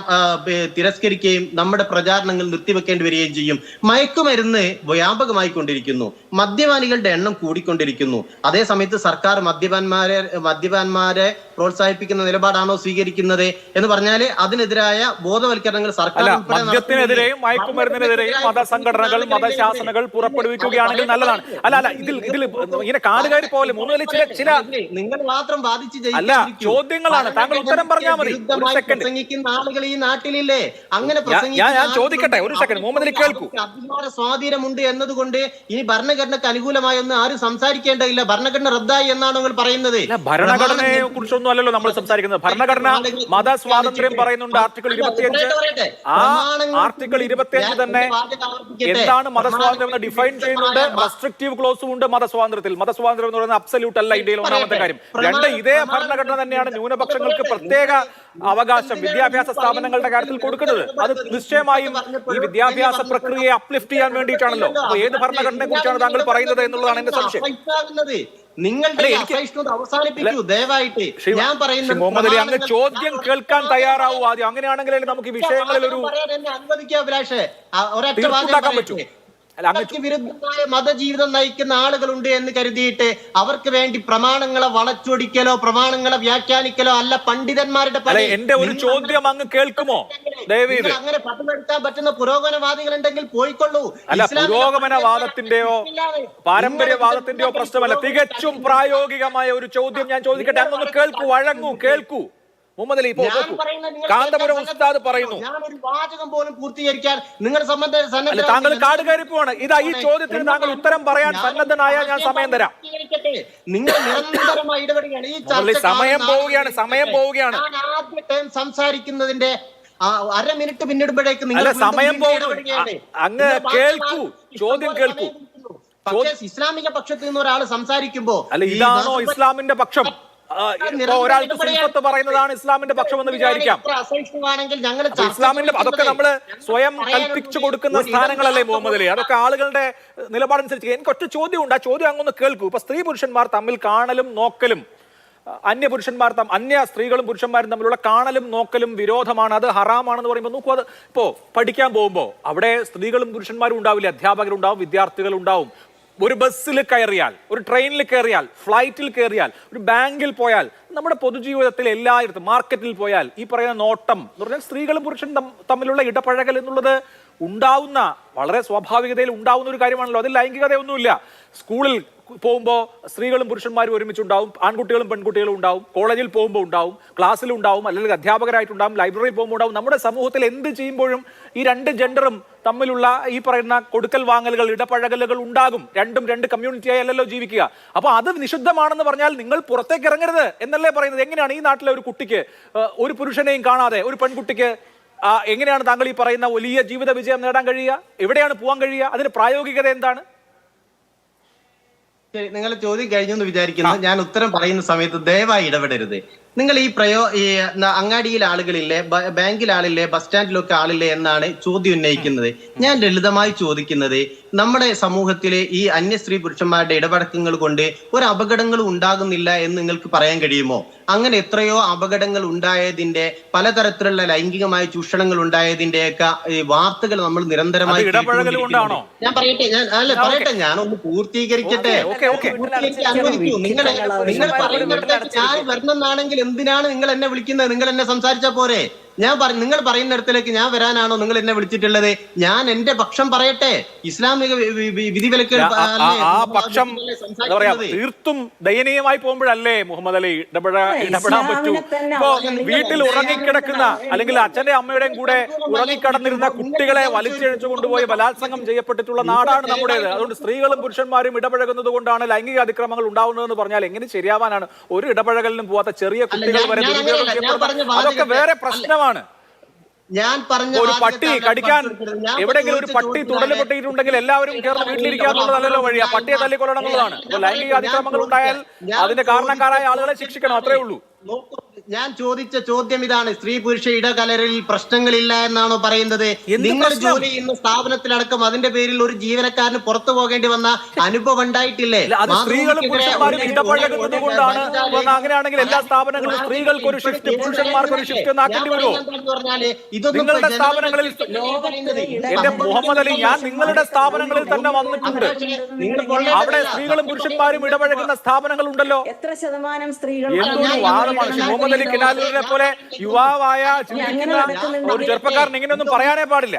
തിരസ്കരിക്കുകയും നമ്മുടെ പ്രചാരണങ്ങൾ നിർത്തിവെക്കേണ്ടി വരികയും ചെയ്യും. മയക്കുമരുന്ന് വ്യാപകമായിക്കൊണ്ടിരിക്കുന്നു, മദ്യപാനികളുടെ എണ്ണം കൂടിക്കൊണ്ടിരിക്കുന്നു. അതേ സമയത്ത് സർക്കാർ മദ്യപാന്മാരെ പ്രോത്സാഹിപ്പിക്കുന്ന നിലപാടാണോ സ്വീകരിക്കുന്നത് എന്ന് പറഞ്ഞാല് അതിനെതിരായ ബോധവൽക്കരണങ്ങൾ സർക്കാർ മദ്യത്തിനെതിരെയും മയക്കുമരുന്നിനെതിരെയും മതസംഘടനകൾ മതശാസനകൾ പുറപ്പെടുവിക്കുകയാണെങ്കിൽ നല്ലതാണ്. അല്ല ഇതിൽ ഇങ്ങനെ കാടുകയറി പോലെ ചില നിങ്ങൾ മാത്രം ബാധിച്ച് അല്ല ചോദ്യങ്ങളാണ്, താങ്കൾ ഉത്തരം പറഞ്ഞാൽ മതി. ഒരു സെക്കൻഡ്, പ്രസംഗിക്കുന്ന ആളുകൾ ഈ നാട്ടിലില്ലേ? അങ്ങനെ ഞാൻ ചോദിക്കട്ടെ, ഒരു സെക്കൻഡ് മുഹമ്മദ് അലി കേൾക്കൂ. അധികാര സ്വാധീനമുണ്ട് എന്നതുകൊണ്ട് ഈ ഭരണഘടനയ്ക്ക് അനുകൂലമായി ഒന്നും ആരും സംസാരിക്കേണ്ടതില്ല. ഭരണഘടന റദ്ദായി എന്നാണ് നിങ്ങൾ പറയുന്നത്. ഭരണഘടനയെ കുറിച്ചൊന്നും അല്ലല്ലോ നമ്മൾ സംസാരിക്കുന്നത്. ഭരണഘടന മതസ്വാതന്ത്ര്യം പറയുന്നുണ്ട്. ആർട്ടിക്കിൾ 25 ആ ആർട്ടിക്കിൾ 25 തന്നെ എന്താണ് മതസ്വാതന്ത്ര്യം എന്ന് ഡിഫൈൻ ചെയ്യുന്നുണ്ട്. റെസ്ട്രിക്റ്റീവ് ക്ലോസും ഉണ്ട് മതസ്വാതന്ത്ര്യത്തിൽ. മതസ്വാതന്ത്ര്യം എന്ന് പറയുന്നത് അബ്സല്യൂട്ട് അല്ല ഇന്ത്യയിൽ. ഒന്നാമത്തെ കാര്യം. രണ്ട്, ഇതേ ഭരണഘടന തന്നെയാണ് ന്യൂനപക്ഷങ്ങൾക്ക് പ്രത്യേക അവകാശം വിദ്യാഭ്യാസ സ്ഥാപനങ്ങളുടെ കാര്യത്തിൽ കൊടുക്കുന്നത്. അത് നിശ്ചയമായും ഈ വിദ്യാഭ്യാസ പ്രക്രിയയെ അപ്ലിഫ്റ്റ് ചെയ്യാൻ വേണ്ടിയിട്ടാണല്ലോ. അപ്പൊ ഏത് ഭരണഘടനയെ കുറിച്ചാണ് താങ്കൾ പറയുന്നത് എന്നുള്ളതാണ് എന്റെ സംശയം. നിങ്ങളുടെ അവസാനിപ്പിക്കൂ ദയവായിട്ട്. ഞാൻ പറയുന്നത് മുഹമ്മദ് അലി അങ്ങ് ചോദ്യം കേൾക്കാൻ തയ്യാറാവൂ ആദ്യം. അങ്ങനെയാണെങ്കിൽ നമുക്ക് ഈ വിഷയങ്ങളിൽ ഒരു അനുവദിക്കുക അഭിലാഷ്. തീർപ്പുണ്ടാക്കാൻ പറ്റും. വിരുദ്ധമായ മതജീവിതം നയിക്കുന്ന ആളുകളുണ്ട് എന്ന് കരുതിയിട്ട് അവർക്ക് വേണ്ടി പ്രമാണങ്ങളെ വളച്ചൊടിക്കലോ പ്രമാണങ്ങളെ വ്യാഖ്യാനിക്കലോ അല്ല പണ്ഡിതന്മാരുടെ എന്റെ ഒരു ചോദ്യം അങ്ങ് കേൾക്കുമോ? ദയവീത് അങ്ങനെ പട്ടുമെടുക്കാൻ പറ്റുന്ന പുരോഗമനവാദികൾ ഉണ്ടെങ്കിൽ പോയിക്കൊള്ളൂ. അല്ല, പുരോഗമനവാദത്തിന്റെയോ പാരമ്പര്യവാദത്തിന്റെയോ പ്രശ്നമല്ല. തികച്ചും പ്രായോഗികമായ ഒരു ചോദ്യം ഞാൻ ചോദിക്കട്ടെ. അങ്ങൊന്ന് കേൾക്കൂ, വഴങ്ങൂ, കേൾക്കൂ. മുഹമ്മദ് അലി ഇപ്പോ കാന്തപുരം ഉസ്താദ് പറയുന്നു. ഞാനൊരു വാചകം പോലും പൂർത്തീകരിക്കാൻ നിങ്ങൾ താങ്കൾ കാടുകയറിപ്പോവാണ്. ഇതാ ഈ ചോദ്യത്തിന് താങ്കൾ ഉത്തരം പറയാൻ സന്നദ്ധനായ ഞാൻ സമയം തരാം. നിങ്ങൾ നിരന്തരമായി ഇടപെടുകയാണ്. ഈ സമയം പോവുകയാണ്. ആദ്യ ടൈം സംസാരിക്കുന്നതിന്റെ അര മിനിറ്റ് പിന്നിടുമ്പോഴേക്ക് നിങ്ങൾ സമയം അങ്ങ് കേൾക്കൂ, ചോദ്യം കേൾക്കൂ. ഇസ്ലാമിക പക്ഷത്ത് നിന്ന് ഒരാൾ സംസാരിക്കുമ്പോ അല്ല, ഇതാണോ ഇസ്ലാമിന്റെ പക്ഷം? ഒരാൾക്ക് സുന്നത്ത് പറയുന്നതാണ് ഇസ്ലാമിന്റെ പക്ഷം എന്ന് വിചാരിക്കാം. ഇസ്ലാമിന്റെ അതൊക്കെ നമ്മള് സ്വയം കൽപ്പിച്ചു കൊടുക്കുന്ന സ്ഥാനങ്ങളല്ലേ മുഹമ്മദ് അലി? അതൊക്കെ ആളുകളുടെ നിലപാടനുസരിച്ച്. എനിക്ക് ഒറ്റ ചോദ്യം ഉണ്ട്, ആ ചോദ്യം അങ്ങൊന്ന് കേൾക്കൂ. ഇപ്പൊ സ്ത്രീ പുരുഷന്മാർ തമ്മിൽ കാണലും നോക്കലും, അന്യ സ്ത്രീകളും പുരുഷന്മാരും തമ്മിലുള്ള കാണലും നോക്കലും വിരോധമാണ്, അത് ഹറാമാണെന്ന് പറയുമ്പോൾ നോക്കൂ, അത് ഇപ്പോ പഠിക്കാൻ പോകുമ്പോൾ അവിടെ സ്ത്രീകളും പുരുഷന്മാരും ഉണ്ടാവില്ല, അധ്യാപകരുണ്ടാവും, വിദ്യാർത്ഥികളുണ്ടാവും. ഒരു ബസ്സിൽ കയറിയാൽ, ഒരു ട്രെയിനിൽ കയറിയാൽ, ഫ്ലൈറ്റിൽ കയറിയാൽ, ഒരു ബാങ്കിൽ പോയാൽ, നമ്മുടെ പൊതുജീവിതത്തിൽ എല്ലായിടത്തും, മാർക്കറ്റിൽ പോയാൽ ഈ പറയുന്ന നോട്ടം എന്ന് പറഞ്ഞാൽ സ്ത്രീകളും പുരുഷനും തമ്മിലുള്ള ഇടപഴകൽ എന്നുള്ളത് ഉണ്ടാവുന്ന, വളരെ സ്വാഭാവികതയിൽ ഉണ്ടാവുന്ന ഒരു കാര്യമാണല്ലോ. അതിൽ ലൈംഗികതയൊന്നുമില്ല. സ്കൂളിൽ പോകുമ്പോൾ സ്ത്രീകളും പുരുഷന്മാരും ഒരുമിച്ചുണ്ടാവും, ആൺകുട്ടികളും പെൺകുട്ടികളും ഉണ്ടാവും, കോളേജിൽ പോകുമ്പോൾ ഉണ്ടാവും, ക്ലാസ്സിലുണ്ടാവും, അല്ലെങ്കിൽ അധ്യാപകരായിട്ടുണ്ടാവും, ലൈബ്രറിയിൽ പോകുമ്പോൾ ഉണ്ടാവും. നമ്മുടെ സമൂഹത്തിൽ എന്ത് ചെയ്യുമ്പോഴും ഈ രണ്ട് ജെൻഡറും തമ്മിലുള്ള ഈ പറയുന്ന കൊടുക്കൽ വാങ്ങലുകൾ, ഇടപഴകലുകൾ ഉണ്ടാകും. രണ്ട് കമ്മ്യൂണിറ്റിയായി അല്ലല്ലോ ജീവിക്കുക. അപ്പൊ അത് നിഷിദ്ധമാണെന്ന് പറഞ്ഞാൽ നിങ്ങൾ പുറത്തേക്ക് ഇറങ്ങരുത് എന്നല്ലേ പറയുന്നത്? എങ്ങനെയാണ് ഈ നാട്ടിലെ ഒരു കുട്ടിക്ക്, ഒരു പുരുഷനെയും കാണാതെ ഒരു പെൺകുട്ടിക്ക് എങ്ങനെയാണ് താങ്കൾ ഈ പറയുന്ന വലിയ ജീവിത വിജയം നേടാൻ കഴിയുക? എവിടെയാണ് പോകാൻ കഴിയുക? അതിന് പ്രായോഗികത എന്താണ്? നിങ്ങൾ ചോദ്യം കഴിഞ്ഞു എന്ന് വിചാരിക്കുന്നു. ഞാൻ ഉത്തരം പറയുന്ന സമയത്ത് ദയവായി ഇടപെടരുത്. നിങ്ങൾ ഈ അങ്ങാടിയിൽ ആളുകളില്ലേ, ബാങ്കിൽ ആളില്ലേ, ബസ് സ്റ്റാൻഡിലൊക്കെ ആളില്ലേ എന്നാണ് ചോദ്യം ഉന്നയിക്കുന്നത്. ഞാൻ ലളിതമായി ചോദിക്കുന്നത്, നമ്മുടെ സമൂഹത്തിലെ ഈ അന്യ സ്ത്രീ പുരുഷന്മാരുടെ ഇടപെടക്കങ്ങൾ കൊണ്ട് ഒരു അപകടങ്ങളും ഉണ്ടാകുന്നില്ല എന്ന് നിങ്ങൾക്ക് പറയാൻ കഴിയുമോ? അങ്ങനെ എത്രയോ അപകടങ്ങൾ ഉണ്ടായതിന്റെ, പലതരത്തിലുള്ള ലൈംഗികമായ ചൂഷണങ്ങൾ ഉണ്ടായതിന്റെയൊക്കെ വാർത്തകൾ നമ്മൾ നിരന്തരമായി ഞാൻ പറയട്ടെ, ഞാനൊന്ന് പൂർത്തീകരിക്കട്ടെ. അനുവദിക്കൂ. നിങ്ങൾ പറയുന്നിടത്തേക്ക് ഞാൻ വരണമെന്നാണെങ്കിൽ എന്തിനാണ് നിങ്ങൾ എന്നെ വിളിക്കുന്നത്? നിങ്ങൾ എന്നെ സംസാരിച്ചാ പോരെ? നിങ്ങൾ പറയുന്നിടത്തിലേക്ക് ഞാൻ വരാനാണോ നിങ്ങൾ എന്നെ വിളിച്ചിട്ടുള്ളത്? ഞാൻ എന്റെ പക്ഷം പറയട്ടെ. ഇസ്ലാമിക വിധിവിലക്ക് തീർത്തും ദയനീയമായി പോകുമ്പോഴല്ലേ മുഹമ്മദ് അലി ഇടപെടാൻ പറ്റൂ? ഇപ്പോ വീട്ടിൽ ഉറങ്ങിക്കിടക്കുന്ന, അല്ലെങ്കിൽ അച്ഛന്റെ അമ്മയുടെയും കൂടെ ഉറങ്ങിക്കിടന്നിരുന്ന കുട്ടികളെ വലിച്ചിഴച്ചു കൊണ്ടുപോയി ബലാത്സംഗം ചെയ്യപ്പെട്ടിട്ടുള്ള നാടാണ് നമ്മുടേത്. അതുകൊണ്ട് സ്ത്രീകളും പുരുഷന്മാരും ഇടപഴകുന്നത് കൊണ്ടാണ് ലൈംഗിക അതിക്രമങ്ങൾ ഉണ്ടാവുന്നതെന്ന് പറഞ്ഞാൽ എങ്ങനെ ശരിയാവാനാണ്? ഒരു ഇടപഴകലിനും പോവാത്ത ചെറിയ കുട്ടികൾ വരെ ദുരുപയോഗം ചെയ്യപ്പെടുന്നത്, അതൊക്കെ വേറെ പ്രശ്നമാണ്. ഞാൻ പറഞ്ഞ ഒരു പട്ടി കടിക്കാൻ, എവിടെയെങ്കിലും ഒരു പട്ടി തുടല് പൊട്ടിയിട്ടുണ്ടെങ്കിൽ എല്ലാവരും കേരളം വീട്ടിലിരിക്കാന്നുള്ളതല്ലോ വഴി. ആ പട്ടിയെ തല്ലിക്കൊല്ലണം എന്നുള്ളതാണ്. ലൈംഗിക അതിക്രമങ്ങൾ ഉണ്ടായാൽ അതിന്റെ കാരണക്കാരായ ആളുകളെ ശിക്ഷിക്കണം, അത്രേ ഉള്ളൂ. നോക്കൂ, ഞാൻ ചോദിച്ച ചോദ്യം ഇതാണ്. സ്ത്രീ പുരുഷ ഇടകലരലിൽ പ്രശ്നങ്ങളില്ല എന്നാണോ പറയുന്നത്? എന്ത് നിങ്ങൾ പ്രശ്നം? ജോലി ചെയ്യുന്ന സ്ഥാപനത്തിലടക്കം അതിന്റെ പേരിൽ ഒരു ജീവനക്കാരന് പുറത്തു പോകേണ്ടി വന്ന അനുഭവം ഉണ്ടായിട്ടില്ലേ? അത് സ്ത്രീകളും പുരുഷന്മാരും ഇടപഴകുന്നത് കൊണ്ടാണ്. അങ്ങനെയാണെങ്കിൽ എല്ലാ സ്ഥാപനങ്ങളിലും സ്ത്രീകൾക്ക് ഒരു ഷിഫ്റ്റ്, പുരുഷന്മാർക്ക് ഒരു ഷിഫ്റ്റ് എന്നാക്കേണ്ടി വരുമോ? നിങ്ങളുടെ സ്ഥാപനങ്ങളിൽ എന്റെ മുഹമ്മദ് അലി, ഞാൻ നിങ്ങളുടെ സ്ഥാപനങ്ങളിൽ തന്നെ വന്നിട്ടുണ്ട്. അവിടെ സ്ത്രീകളും പുരുഷന്മാരും ഇടപഴകുന്ന സ്ഥാപനങ്ങൾ ഉണ്ടല്ലോ. എത്ര ശതമാനം സ്ത്രീകൾ എന്തൊരു വാദമാണ് മുഹമ്മദ് അലി കിനാലൂരിനെ പോലെ യുവാവായ ചിന്തിക്കുന്ന ഒരു ചെറുപ്പക്കാരൻ ഇങ്ങനെയൊന്നും പറയാനേ പാടില്ല.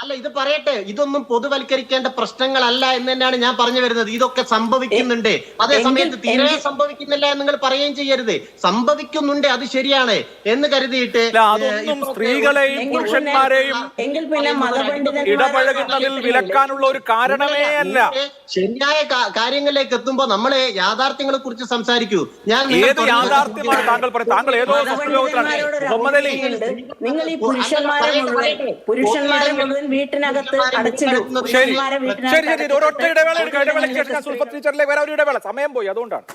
അല്ല, ഇത് പറയട്ടെ, ഇതൊന്നും പൊതുവൽക്കരിക്കേണ്ട പ്രശ്നങ്ങളല്ല എന്ന് തന്നെയാണ് ഞാൻ പറഞ്ഞു വരുന്നത്. ഇതൊക്കെ സംഭവിക്കുന്നുണ്ട്, അതേ സമയത്ത് തീരെ സംഭവിക്കുന്നില്ല എന്ന് നിങ്ങൾ പറയുകയും ചെയ്യരുത്. സംഭവിക്കുന്നുണ്ട്, അത് ശരിയാണ് എന്ന് കരുതിയിട്ട് അതൊന്നും സ്ത്രീകളെയും പുരുഷന്മാരെയും ഇടപഴകുന്നതിൽ വിലക്കാനുള്ള ഒരു കാരണമേ അല്ല. ശരിയായ കാര്യങ്ങളിലേക്ക് എത്തുമ്പോ നമ്മള് യാഥാർത്ഥ്യങ്ങളെ കുറിച്ച് സംസാരിക്കൂ. ഞാൻ ഏത് യാഥാർത്ഥ്യമാണ് താങ്കൾ പറയുന്നത്? താങ്കൾ ഏതോ ലോകത്തിലാണ് മുഹമ്മദ് അലി. നിങ്ങൾ ഈ പുരുഷന്മാരെ മുഴുവൻ വീട്ടിനകത്ത് അടച്ചിടും. ശരി ശരി ശരി, ഒരൊറ്റ ഇടവേള എടുക്കാം. ഇടവേളയ്ക്ക് ശേഷം സുൽഫത്ത് ടീച്ചറിലേക്ക് വരാം. ഒരു ഇടവേള, സമയം പോയി, അതുകൊണ്ടാണ്.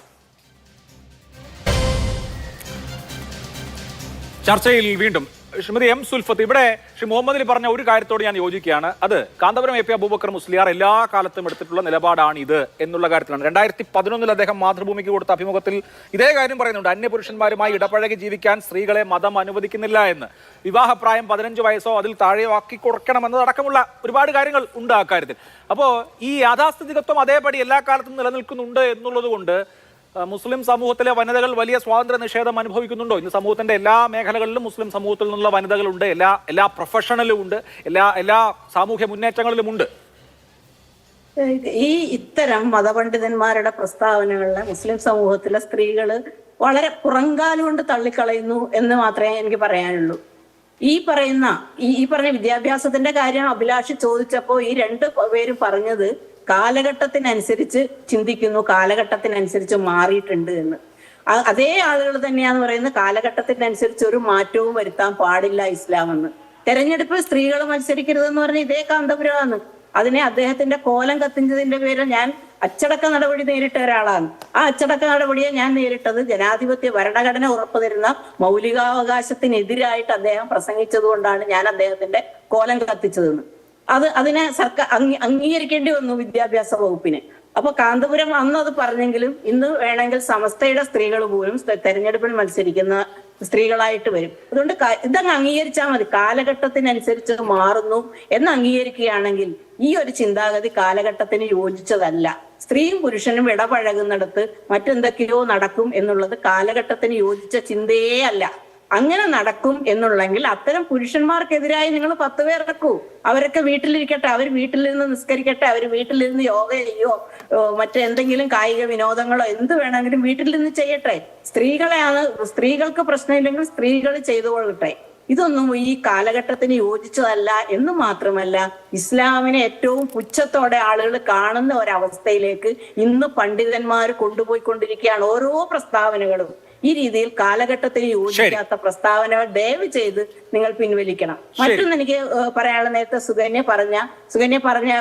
ചർച്ചയിൽ വീണ്ടും ശ്രീമതി എം സുൽഫത്ത്, ഇവിടെ ശ്രീ മുഹമ്മദ് അലി പറഞ്ഞ ഒരു കാര്യത്തോട് ഞാൻ യോജിക്കുകയാണ്. അത് കാന്തപുരം എ പി അബൂബക്കർ മുസ്ലിയാർ എല്ലാ കാലത്തും എടുത്തിട്ടുള്ള നിലപാടാണ് ഇത് എന്നുള്ള കാര്യത്തിലാണ്. 2011 അദ്ദേഹം മാതൃഭൂമിക്ക് കൊടുത്ത അഭിമുഖത്തിൽ ഇതേ കാര്യം പറയുന്നുണ്ട്. അന്യപുരുഷന്മാരുമായി ഇടപഴകി ജീവിക്കാൻ സ്ത്രീകളെ മതം അനുവദിക്കുന്നില്ല എന്ന്. വിവാഹപ്രായം 15 വയസ്സോ അതിൽ താഴെയോ ആക്കി കൊടുക്കണമെന്നതടക്കമുള്ള ഒരുപാട് കാര്യങ്ങൾ ഉണ്ട് ആ കാര്യത്തിൽ. അപ്പോൾ ഈ യാഥാസ്ഥിതികത്വം അതേപടി എല്ലാ കാലത്തും നിലനിൽക്കുന്നുണ്ട് എന്നുള്ളത് കൊണ്ട് മുസ്ലിം സമൂഹത്തിലെ വനിതകൾ വലിയ സ്വാതന്ത്ര്യ നിഷേധം അനുഭവിക്കുന്നുണ്ടോ? ഇന്ന് സമൂഹത്തിന്റെ എല്ലാ മേഖലകളിലും മുസ്ലിം സമൂഹത്തിൽ നിന്നുള്ള വനിതകളുണ്ട്, എല്ലാ പ്രൊഫഷണലും ഉണ്ട്, എല്ലാ സാമൂഹ്യ മുന്നേറ്റങ്ങളിലും ഉണ്ട്. ഈ ഇത്തരം മതപണ്ഡിതന്മാരുടെ പ്രസ്താവനകളിലെ മുസ്ലിം സമൂഹത്തിലെ സ്ത്രീകള് വളരെ പുറങ്കാലുകൊണ്ട് തള്ളിക്കളയുന്നു എന്ന് മാത്രമേ എനിക്ക് പറയാനുള്ളൂ. ഈ പറഞ്ഞ വിദ്യാഭ്യാസത്തിന്റെ കാര്യം അഭിലാഷ് ചോദിച്ചപ്പോ ഈ രണ്ടു പേരും പറഞ്ഞത് കാലഘട്ടത്തിനനുസരിച്ച് ചിന്തിക്കുന്നു, കാലഘട്ടത്തിനനുസരിച്ച് മാറിയിട്ടുണ്ട് എന്ന്. അതേ ആളുകൾ തന്നെയാന്ന് പറയുന്നത് കാലഘട്ടത്തിനനുസരിച്ച് ഒരു മാറ്റവും വരുത്താൻ പാടില്ല ഇസ്ലാം എന്ന്. തെരഞ്ഞെടുപ്പിൽ സ്ത്രീകൾ മത്സരിക്കരുതെന്ന് പറഞ്ഞ ഇതേ കാന്തപുരമാണ്. അതിനെ അദ്ദേഹത്തിന്റെ കോലം കത്തിച്ചതിന്റെ പേരിൽ ഞാൻ അച്ചടക്ക നടപടി നേരിട്ട ഒരാളാണ്. ആ അച്ചടക്ക നടപടിയെ ഞാൻ നേരിട്ടത് ജനാധിപത്യ ഭരണഘടന ഉറപ്പു തരുന്ന മൗലികാവകാശത്തിനെതിരായിട്ട് അദ്ദേഹം പ്രസംഗിച്ചത് കൊണ്ടാണ് ഞാൻ അദ്ദേഹത്തിന്റെ കോലം കത്തിച്ചതെന്ന്. അതിനെ സർക്കാർ അംഗീകരിക്കേണ്ടി വന്നു വിദ്യാഭ്യാസ വകുപ്പിന്. അപ്പൊ കാന്തപുരം അന്ന് അത് പറഞ്ഞെങ്കിലും ഇന്ന് വേണമെങ്കിൽ സമസ്തയുടെ സ്ത്രീകൾ പോലും തെരഞ്ഞെടുപ്പിൽ മത്സരിക്കുന്ന സ്ത്രീകളായിട്ട് വരും. അതുകൊണ്ട് ഇതങ്ങ് അംഗീകരിച്ചാൽ മതി. കാലഘട്ടത്തിനനുസരിച്ച് മാറുന്നു എന്ന് അംഗീകരിക്കുകയാണെങ്കിൽ ഈ ഒരു ചിന്താഗതി കാലഘട്ടത്തിന് യോജിച്ചതല്ല. സ്ത്രീയും പുരുഷനും ഇടപഴകുന്നിടത്ത് മറ്റെന്തൊക്കെയോ നടക്കും എന്നുള്ളത് കാലഘട്ടത്തിന് യോജിച്ച ചിന്തയേ അല്ല. അങ്ങനെ നടക്കും എന്നുള്ളെങ്കിൽ അത്തരം പുരുഷന്മാർക്കെതിരായി നിങ്ങൾ 10 പേർ ഇറക്കൂ. അവരൊക്കെ വീട്ടിലിരിക്കട്ടെ, അവർ വീട്ടിലിരുന്ന് നിസ്കരിക്കട്ടെ, അവർ വീട്ടിലിരുന്ന് യോഗ ചെയ്യോ മറ്റെന്തെങ്കിലും കായിക വിനോദങ്ങളോ എന്ത് വേണമെങ്കിലും വീട്ടിലിരുന്ന് ചെയ്യട്ടെ. സ്ത്രീകൾക്ക് പ്രശ്നമില്ലെങ്കിൽ സ്ത്രീകൾ ചെയ്തുകൊള്ളട്ടെ. ഇതൊന്നും ഈ കാലഘട്ടത്തിന് യോജിച്ചതല്ല എന്ന് മാത്രമല്ല, ഇസ്ലാമിനെ ഏറ്റവും പുച്ഛത്തോടെ ആളുകൾ കാണുന്ന ഒരവസ്ഥയിലേക്ക് ഇന്ന് പണ്ഡിതന്മാർ കൊണ്ടുപോയിക്കൊണ്ടിരിക്കുകയാണ്. ഓരോ പ്രസ്താവനകളും ഈ രീതിയിൽ കാലഘട്ടത്തിന് യോജിക്കാത്ത പ്രസ്താവനകൾ ദയവ് ചെയ്ത് നിങ്ങൾ പിൻവലിക്കണം. മറ്റൊന്ന് എനിക്ക് പറയാനുള്ള, നേരത്തെ സുകന്യ പറഞ്ഞ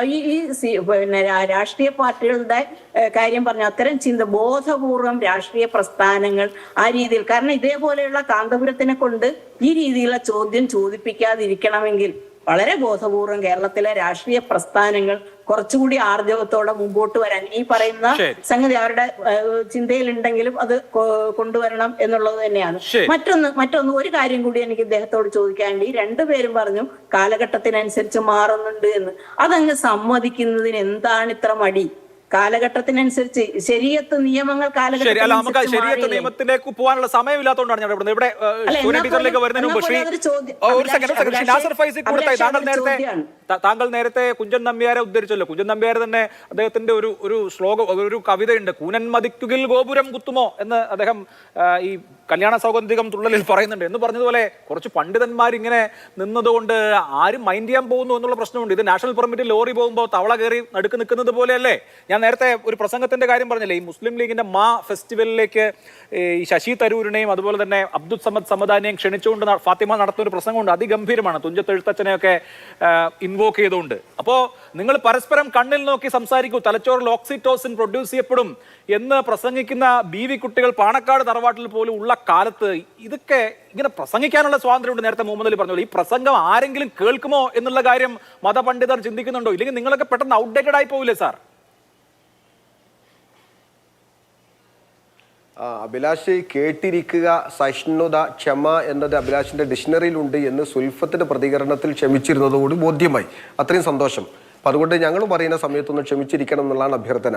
പിന്നെ രാഷ്ട്രീയ പാർട്ടികളുടെ കാര്യം പറഞ്ഞ അത്തരം ബോധപൂർവം രാഷ്ട്രീയ പ്രസ്ഥാനങ്ങൾ ആ രീതിയിൽ, കാരണം ഇതേപോലെയുള്ള കാന്തപുരത്തിനെ കൊണ്ട് ഈ രീതിയിലുള്ള ചോദ്യം ചോദിപ്പിക്കാതിരിക്കണമെങ്കിൽ വളരെ ബോധപൂർവം കേരളത്തിലെ രാഷ്ട്രീയ പ്രസ്ഥാനങ്ങൾ കുറച്ചുകൂടി ആർജവത്തോടെ മുമ്പോട്ട് വരാൻ ഈ പറയുന്ന സംഗതി അവരുടെ ചിന്തയിലുണ്ടെങ്കിലും അത് കൊണ്ടുവരണം എന്നുള്ളത് തന്നെയാണ്. മറ്റൊന്ന് ഒരു കാര്യം കൂടി എനിക്ക് ഇദ്ദേഹത്തോട് ചോദിക്കാനുണ്ട്. ഈ രണ്ടുപേരും പറഞ്ഞു കാലഘട്ടത്തിനനുസരിച്ച് മാറുന്നുണ്ട് എന്ന്. അതങ്ങ് സമ്മതിക്കുന്നതിന് എന്താണ് ഇത്ര മടി? കാലഘട്ടത്തിനനുസരിച്ച് ശരീഅത്ത് നിയമങ്ങൾ ശരീഅത്ത് നിയമത്തിലേക്ക് പോകാനുള്ള സമയമില്ലാത്തതുകൊണ്ടാണ് ഞാൻ ഇവിടെ ടീച്ചറിലേക്ക് വരുന്നതിന് മുമ്പ് താങ്കൾ നേരത്തെ കുഞ്ചൻ നമ്പ്യാരെ ഉദ്ധരിച്ചല്ലോ. കുഞ്ചൻ നമ്പ്യാർ തന്നെ അദ്ദേഹത്തിന്റെ ഒരു ഒരു കവിതയുണ്ട്, കൂനൻ മതിക്കുകിൽ ഗോപുരം കുത്തുമോ എന്ന് അദ്ദേഹം ഈ കല്യാണ സൗഗന്ധികം തുള്ളലിൽ പറയുന്നുണ്ട്. എന്ന് പറഞ്ഞതുപോലെ കുറച്ച് പണ്ഡിതന്മാർ ഇങ്ങനെ നിന്നതുകൊണ്ട് ആരും മൈൻഡ് ചെയ്യാൻ പോകുന്നു എന്നുള്ള പ്രശ്നമുണ്ട്. ഇത് നാഷണൽ പെർമിറ്റ് ലോറി പോകുമ്പോൾ തവള കയറി നടുക്ക് നിൽക്കുന്നത് പോലെയല്ലേ? ഞാൻ ഞാൻ നേരത്തെ ഒരു പ്രസംഗത്തിന്റെ കാര്യം പറഞ്ഞില്ലേ, ഈ മുസ്ലിം ലീഗിന്റെ ഫെസ്റ്റിവലിലേക്ക് ഈ ശശി തരൂരിനെയും അതുപോലെ തന്നെ അബ്ദുൽ സമദ് സമദാനിയെയും ക്ഷണിച്ചുകൊണ്ട് ഫാത്തിമ നടത്തുന്ന ഒരു പ്രസംഗമുണ്ട്. അതിഗംഭീരമാണ്, തുഞ്ചത്തെഴുത്തച്ഛനെയൊക്കെ ഇൻവോക്ക് ചെയ്തുകൊണ്ട്. അപ്പോൾ നിങ്ങൾ പരസ്പരം കണ്ണിൽ നോക്കി സംസാരിക്കൂ, തലച്ചോറിൽ ഓക്സിറ്റോസിൻ പ്രൊഡ്യൂസ് ചെയ്യപ്പെടും എന്ന് പ്രസംഗിക്കുന്ന ബീവി കുട്ടികൾ പാണക്കാട് തറവാട്ടിൽ പോലും ഉള്ള കാലത്ത് ഇതൊക്കെ ഇങ്ങനെ പ്രസംഗിക്കാനുള്ള സ്വാതന്ത്ര്യമുണ്ട്. നേരത്തെ മുഹമ്മദ് അലി പറഞ്ഞു, ഈ പ്രസംഗം ആരെങ്കിലും കേൾക്കുമോ എന്നുള്ള കാര്യം മതപണ്ഡിതർ ചിന്തിക്കുന്നുണ്ടോ? ഇല്ലെങ്കിൽ നിങ്ങളൊക്കെ പെട്ടെന്ന് ഔട്ട്ഡേറ്റഡ് ആയി പോവില്ലേ സാർ? അഭിലാഷ്, കേട്ടിരിക്കുക, സഹിഷ്ണുത, ക്ഷമ എന്നത് അഭിലാഷിന്റെ ഡിക്ഷണറിയിലുണ്ട് എന്ന് സുൽഫത്തിന്റെ പ്രതികരണത്തിൽ ക്ഷമിച്ചിരുന്നതോട് ബോധ്യമായി. അത്രയും സന്തോഷം. അപ്പം അതുകൊണ്ട് ഞങ്ങൾ പറയുന്ന സമയത്തൊന്ന് ക്ഷമിച്ചിരിക്കണം എന്നുള്ളതാണ് അഭ്യർത്ഥന.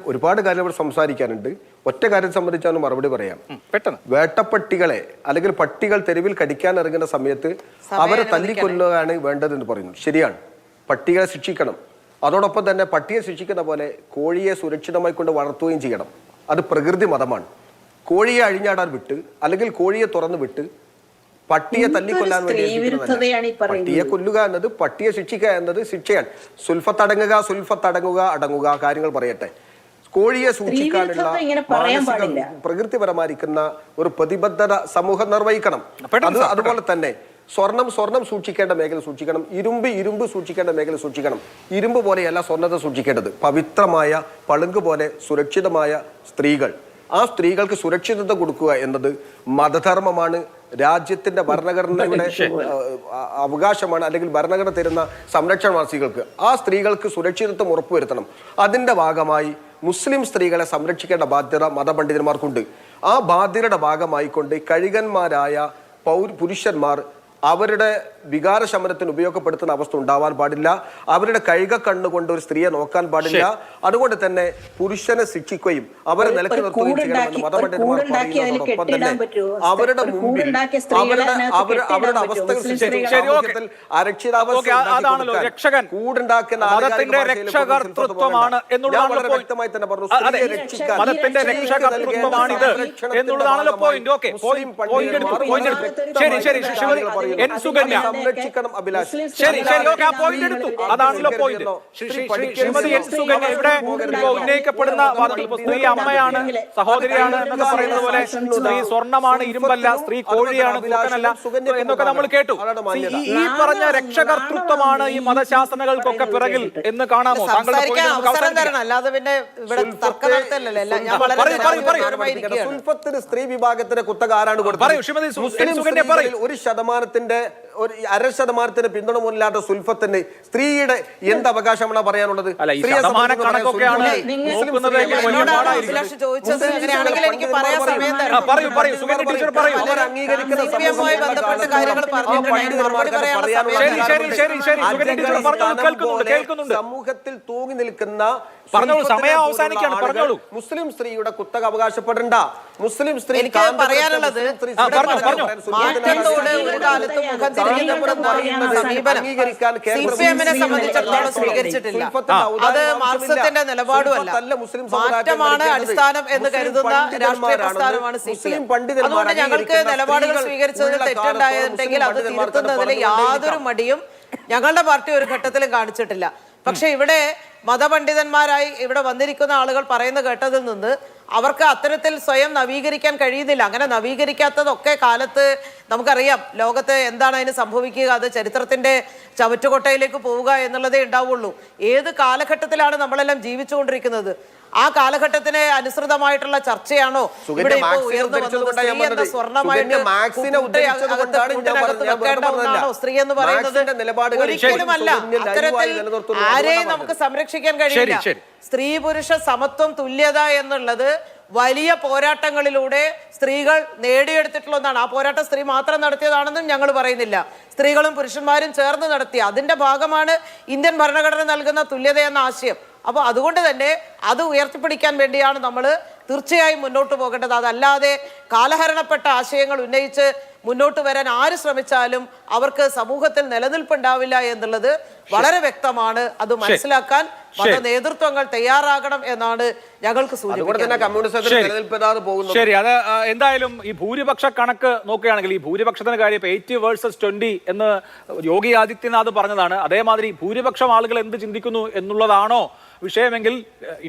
ഒരുപാട് കാര്യങ്ങൾ സംസാരിക്കാനുണ്ട്. ഒറ്റ കാര്യം സംബന്ധിച്ചാണ് മറുപടി പറയാം. പെട്ടെന്ന് വേട്ടപ്പട്ടികളെ അല്ലെങ്കിൽ പട്ടികൾ തെരുവിൽ കടിക്കാൻ ഇറങ്ങുന്ന സമയത്ത് അവരെ തല്ലിക്കൊല്ലുകയാണ് വേണ്ടതെന്ന് പറയുന്നു. ശരിയാണ്, പട്ടികളെ ശിക്ഷിക്കണം. അതോടൊപ്പം തന്നെ പട്ടിയെ ശിക്ഷിക്കുന്ന പോലെ കോഴിയെ സുരക്ഷിതമായി കൊണ്ട് വളർത്തുകയും ചെയ്യണം. അത് പ്രകൃതി മതമാണ്. കോഴിയെ അഴിഞ്ഞാടാൻ വിട്ട് അല്ലെങ്കിൽ കോഴിയെ തുറന്നു വിട്ട് പട്ടിയെ തല്ലിക്കൊല്ലാൻ വേണ്ടി പട്ടിയെ കൊല്ലുക എന്നത്, പട്ടിയെ ശിക്ഷിക്കുക എന്നത് ശിക്ഷയാണ്. അടങ്ങുക കാര്യങ്ങൾ പറയട്ടെ. കോഴിയെ സൂക്ഷിക്കാനുള്ള പ്രകൃതിപരമായിരിക്കുന്ന ഒരു പ്രതിബദ്ധത സമൂഹം നിർവഹിക്കണം. അതുപോലെ തന്നെ സ്വർണം സൂക്ഷിക്കേണ്ട മേഖല സൂക്ഷിക്കണം. ഇരുമ്പ് സൂക്ഷിക്കേണ്ട മേഖല സൂക്ഷിക്കണം. ഇരുമ്പ് പോലെയല്ല സ്വർണ്ണത്തെ സൂക്ഷിക്കേണ്ടത്. പവിത്രമായ പളുങ്ക് പോലെ സുരക്ഷിതമായ സ്ത്രീകൾ, ആ സ്ത്രീകൾക്ക് സുരക്ഷിതത്വം കൊടുക്കുക എന്നത് മതധർമ്മമാണ്, രാജ്യത്തിന്റെ ഭരണഘടനയുടെ അവകാശമാണ്, അല്ലെങ്കിൽ ഭരണഘടന തരുന്ന സംരക്ഷണമാണ് സ്ത്രീകൾക്ക്. ആ സ്ത്രീകൾക്ക് സുരക്ഷിതത്വം ഉറപ്പുവരുത്തണം. അതിന്റെ ഭാഗമായി മുസ്ലിം സ്ത്രീകളെ സംരക്ഷിക്കേണ്ട ബാധ്യത മതപണ്ഡിതന്മാർക്കുണ്ട്. ആ ബാധ്യതയുടെ ഭാഗമായിക്കൊണ്ട് കഴുകന്മാരായ പുരുഷന്മാർ അവരുടെ വികാരശമനത്തിന് ഉപയോഗപ്പെടുത്തുന്ന അവസ്ഥ ഉണ്ടാവാൻ പാടില്ല. അവരുടെ കഴുക കണ്ണുകൊണ്ട് ഒരു സ്ത്രീയെ നോക്കാൻ പാടില്ല. അതുകൊണ്ട് തന്നെ പുരുഷനെ ശിക്ഷിക്കുകയും അവരെ നിലക്ക് നിർത്തുകയും ചെയ്യണമെന്ന് മതപണ്ഡിതന്മാർ പറയുന്നതോടൊപ്പം തന്നെ അവരുടെ മുമ്പിൽ അവരുടെ അവസ്ഥകൾ വ്യക്തമായി തന്നെ പറഞ്ഞു. സംരക്ഷിക്കണം അഭിലാഷ്. ശരി, ഓക്കെ, ആ പോയിന്റ് എടുത്തു. അതാണല്ലോ പോയിന്റ്. ശ്രീമതി എൻ സുകന്യ ഇവിടെ ഉന്നയിക്കപ്പെടുന്ന സ്ത്രീ അമ്മയാണ്, സഹോദരിയാണ് എന്നൊക്കെ പറയുന്നത് പോലെ സ്ത്രീ സ്വർണ്ണമാണ്, ഇരുമ്പല്ല, സ്ത്രീ കോഴിയാണ്, കൂട്ടനല്ല എന്നൊക്കെ നമ്മൾ കേട്ടു. ഈ പറഞ്ഞ രക്ഷകർത്തൃത്വമാണ് ഈ മതശാസനകൾക്കൊക്കെ പിറകിൽ എന്ന് കാണാമോ? അല്ലാതെ പിന്നെ ഇവിടെ സുൽഫത്തിന് സ്ത്രീ വിഭാഗത്തിന്റെ കുത്തക ആരാണ് കൊടുത്തത്? ഒരു ശതമാനത്തിന്റെ 1/2% പിന്തുണ മുന്നിലാത്ത സുൽഫത്തിന് സ്ത്രീയുടെ എന്ത് അവകാശമാണ് പറയാനുള്ളത്? സമൂഹത്തിൽ തൂങ്ങി നിൽക്കുന്ന മുസ്ലിം സ്ത്രീയുടെ കുത്തക അവകാശപ്പെടേണ്ട. മുസ്ലിം സ്ത്രീ പറയാനുള്ളത് സ്വീകരിച്ചിട്ടില്ല. അത് മാർക്സിസത്തിന്റെ നിലപാടുമല്ല, മാറ്റമാണ് അടിസ്ഥാനം എന്ന് കരുതുന്ന രാഷ്ട്രീയ പ്രസ്ഥാനമാണ് CPM. അതുകൊണ്ട് ഞങ്ങൾക്ക് നിലപാടുകൾ സ്വീകരിച്ചതിൽ തെറ്റുണ്ടായിട്ടുണ്ടെങ്കിൽ അത് തിരുത്തുന്നതിൽ യാതൊരു മടിയും ഞങ്ങളുടെ പാർട്ടി ഒരു ഘട്ടത്തിലും കാണിച്ചിട്ടില്ല. പക്ഷെ ഇവിടെ മതപണ്ഡിതന്മാരായി ഇവിടെ വന്നിരിക്കുന്ന ആളുകൾ പറയുന്ന കേട്ടതിൽ നിന്ന് അവർക്ക് അത്തരത്തിൽ സ്വയം നവീകരിക്കാൻ കഴിയുന്നില്ല. അങ്ങനെ നവീകരിക്കാത്തതൊക്കെ കാലത്ത് നമുക്കറിയാം. ലോകത്ത് എന്താണ് അതിന് സംഭവിക്കുക? അത് ചരിത്രത്തിന്റെ ചവറ്റുകൊട്ടയിലേക്ക് പോവുക എന്നുള്ളതേ ഉണ്ടാവുള്ളൂ. ഏത് കാലഘട്ടത്തിലാണ് നമ്മളെല്ലാം ജീവിച്ചുകൊണ്ടിരിക്കുന്നത്? ആ കാലഘട്ടത്തിന് അനുസൃതമായിട്ടുള്ള ചർച്ചയാണോ ഇവിടെ ഇപ്പോൾ ഉയർന്നു വന്നത്? സ്വർണ്ണമായിട്ട് സ്ത്രീ എന്ന് പറയുന്നത് ഒരിക്കലുമല്ല. അത്തരത്തിൽ ആരെയും നമുക്ക് സംരക്ഷിക്കാൻ കഴിയില്ല. സ്ത്രീ പുരുഷ സമത്വം, തുല്യത എന്നുള്ളത് വലിയ പോരാട്ടങ്ങളിലൂടെ സ്ത്രീകൾ നേടിയെടുത്തിട്ടുള്ള ഒന്നാണ്. ആ പോരാട്ടം സ്ത്രീ മാത്രം നടത്തിയതാണെന്നും ഞങ്ങൾ പറയുന്നില്ല. സ്ത്രീകളും പുരുഷന്മാരും ചേർന്ന് നടത്തി അതിന്റെ ഭാഗമാണ് ഇന്ത്യൻ ഭരണഘടന നൽകുന്ന തുല്യത എന്ന ആശയം. അപ്പോൾ അതുകൊണ്ട് തന്നെ അത് ഉയർത്തിപ്പിടിക്കാൻ വേണ്ടിയാണ് നമ്മൾ തീർച്ചയായും മുന്നോട്ട് പോകേണ്ടത്. അതല്ലാതെ കാലഹരണപ്പെട്ട ആശയങ്ങൾ ഉന്നയിച്ച് മുന്നോട്ട് വരാൻ ആര് ശ്രമിച്ചാലും അവർക്ക് സമൂഹത്തിൽ നിലനിൽപ്പുണ്ടാവില്ല എന്നുള്ളത് വളരെ വ്യക്തമാണ്. അത് മനസ്സിലാക്കാൻ മത നേതൃത്വങ്ങൾ തയ്യാറാകണം എന്നാണ് ഞങ്ങൾക്ക് സൂചിപ്പിക്കുന്നത്. ശരി, അത് എന്തായാലും ഈ ഭൂരിപക്ഷ കണക്ക് നോക്കുകയാണെങ്കിൽ ഈ ഭൂരിപക്ഷത്തിന്റെ കാര്യം ഇപ്പൊ 80 വേഴ്സസ് 20 എന്ന് യോഗി ആദിത്യനാഥ് പറഞ്ഞതാണ്. അതേമാതിരി ഭൂരിപക്ഷം ആളുകൾ എന്ത് ചിന്തിക്കുന്നു എന്നുള്ളതാണോ വിഷയമെങ്കിൽ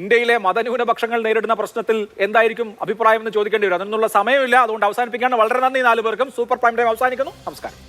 ഇന്ത്യയിലെ മതന്യൂനപക്ഷങ്ങൾ നേരിടുന്ന പ്രശ്നത്തിൽ എന്തായിരിക്കും അഭിപ്രായം എന്ന് ചോദിക്കേണ്ടി വരും. അതിനുള്ള സമയമില്ല. അതുകൊണ്ട് അവസാനിപ്പിക്കുകയാണ്. വളരെ നന്ദി 4 പേർക്കും. സൂപ്പർ പ്രൈം ടൈം അവസാനിക്കുന്നു. നമസ്കാരം.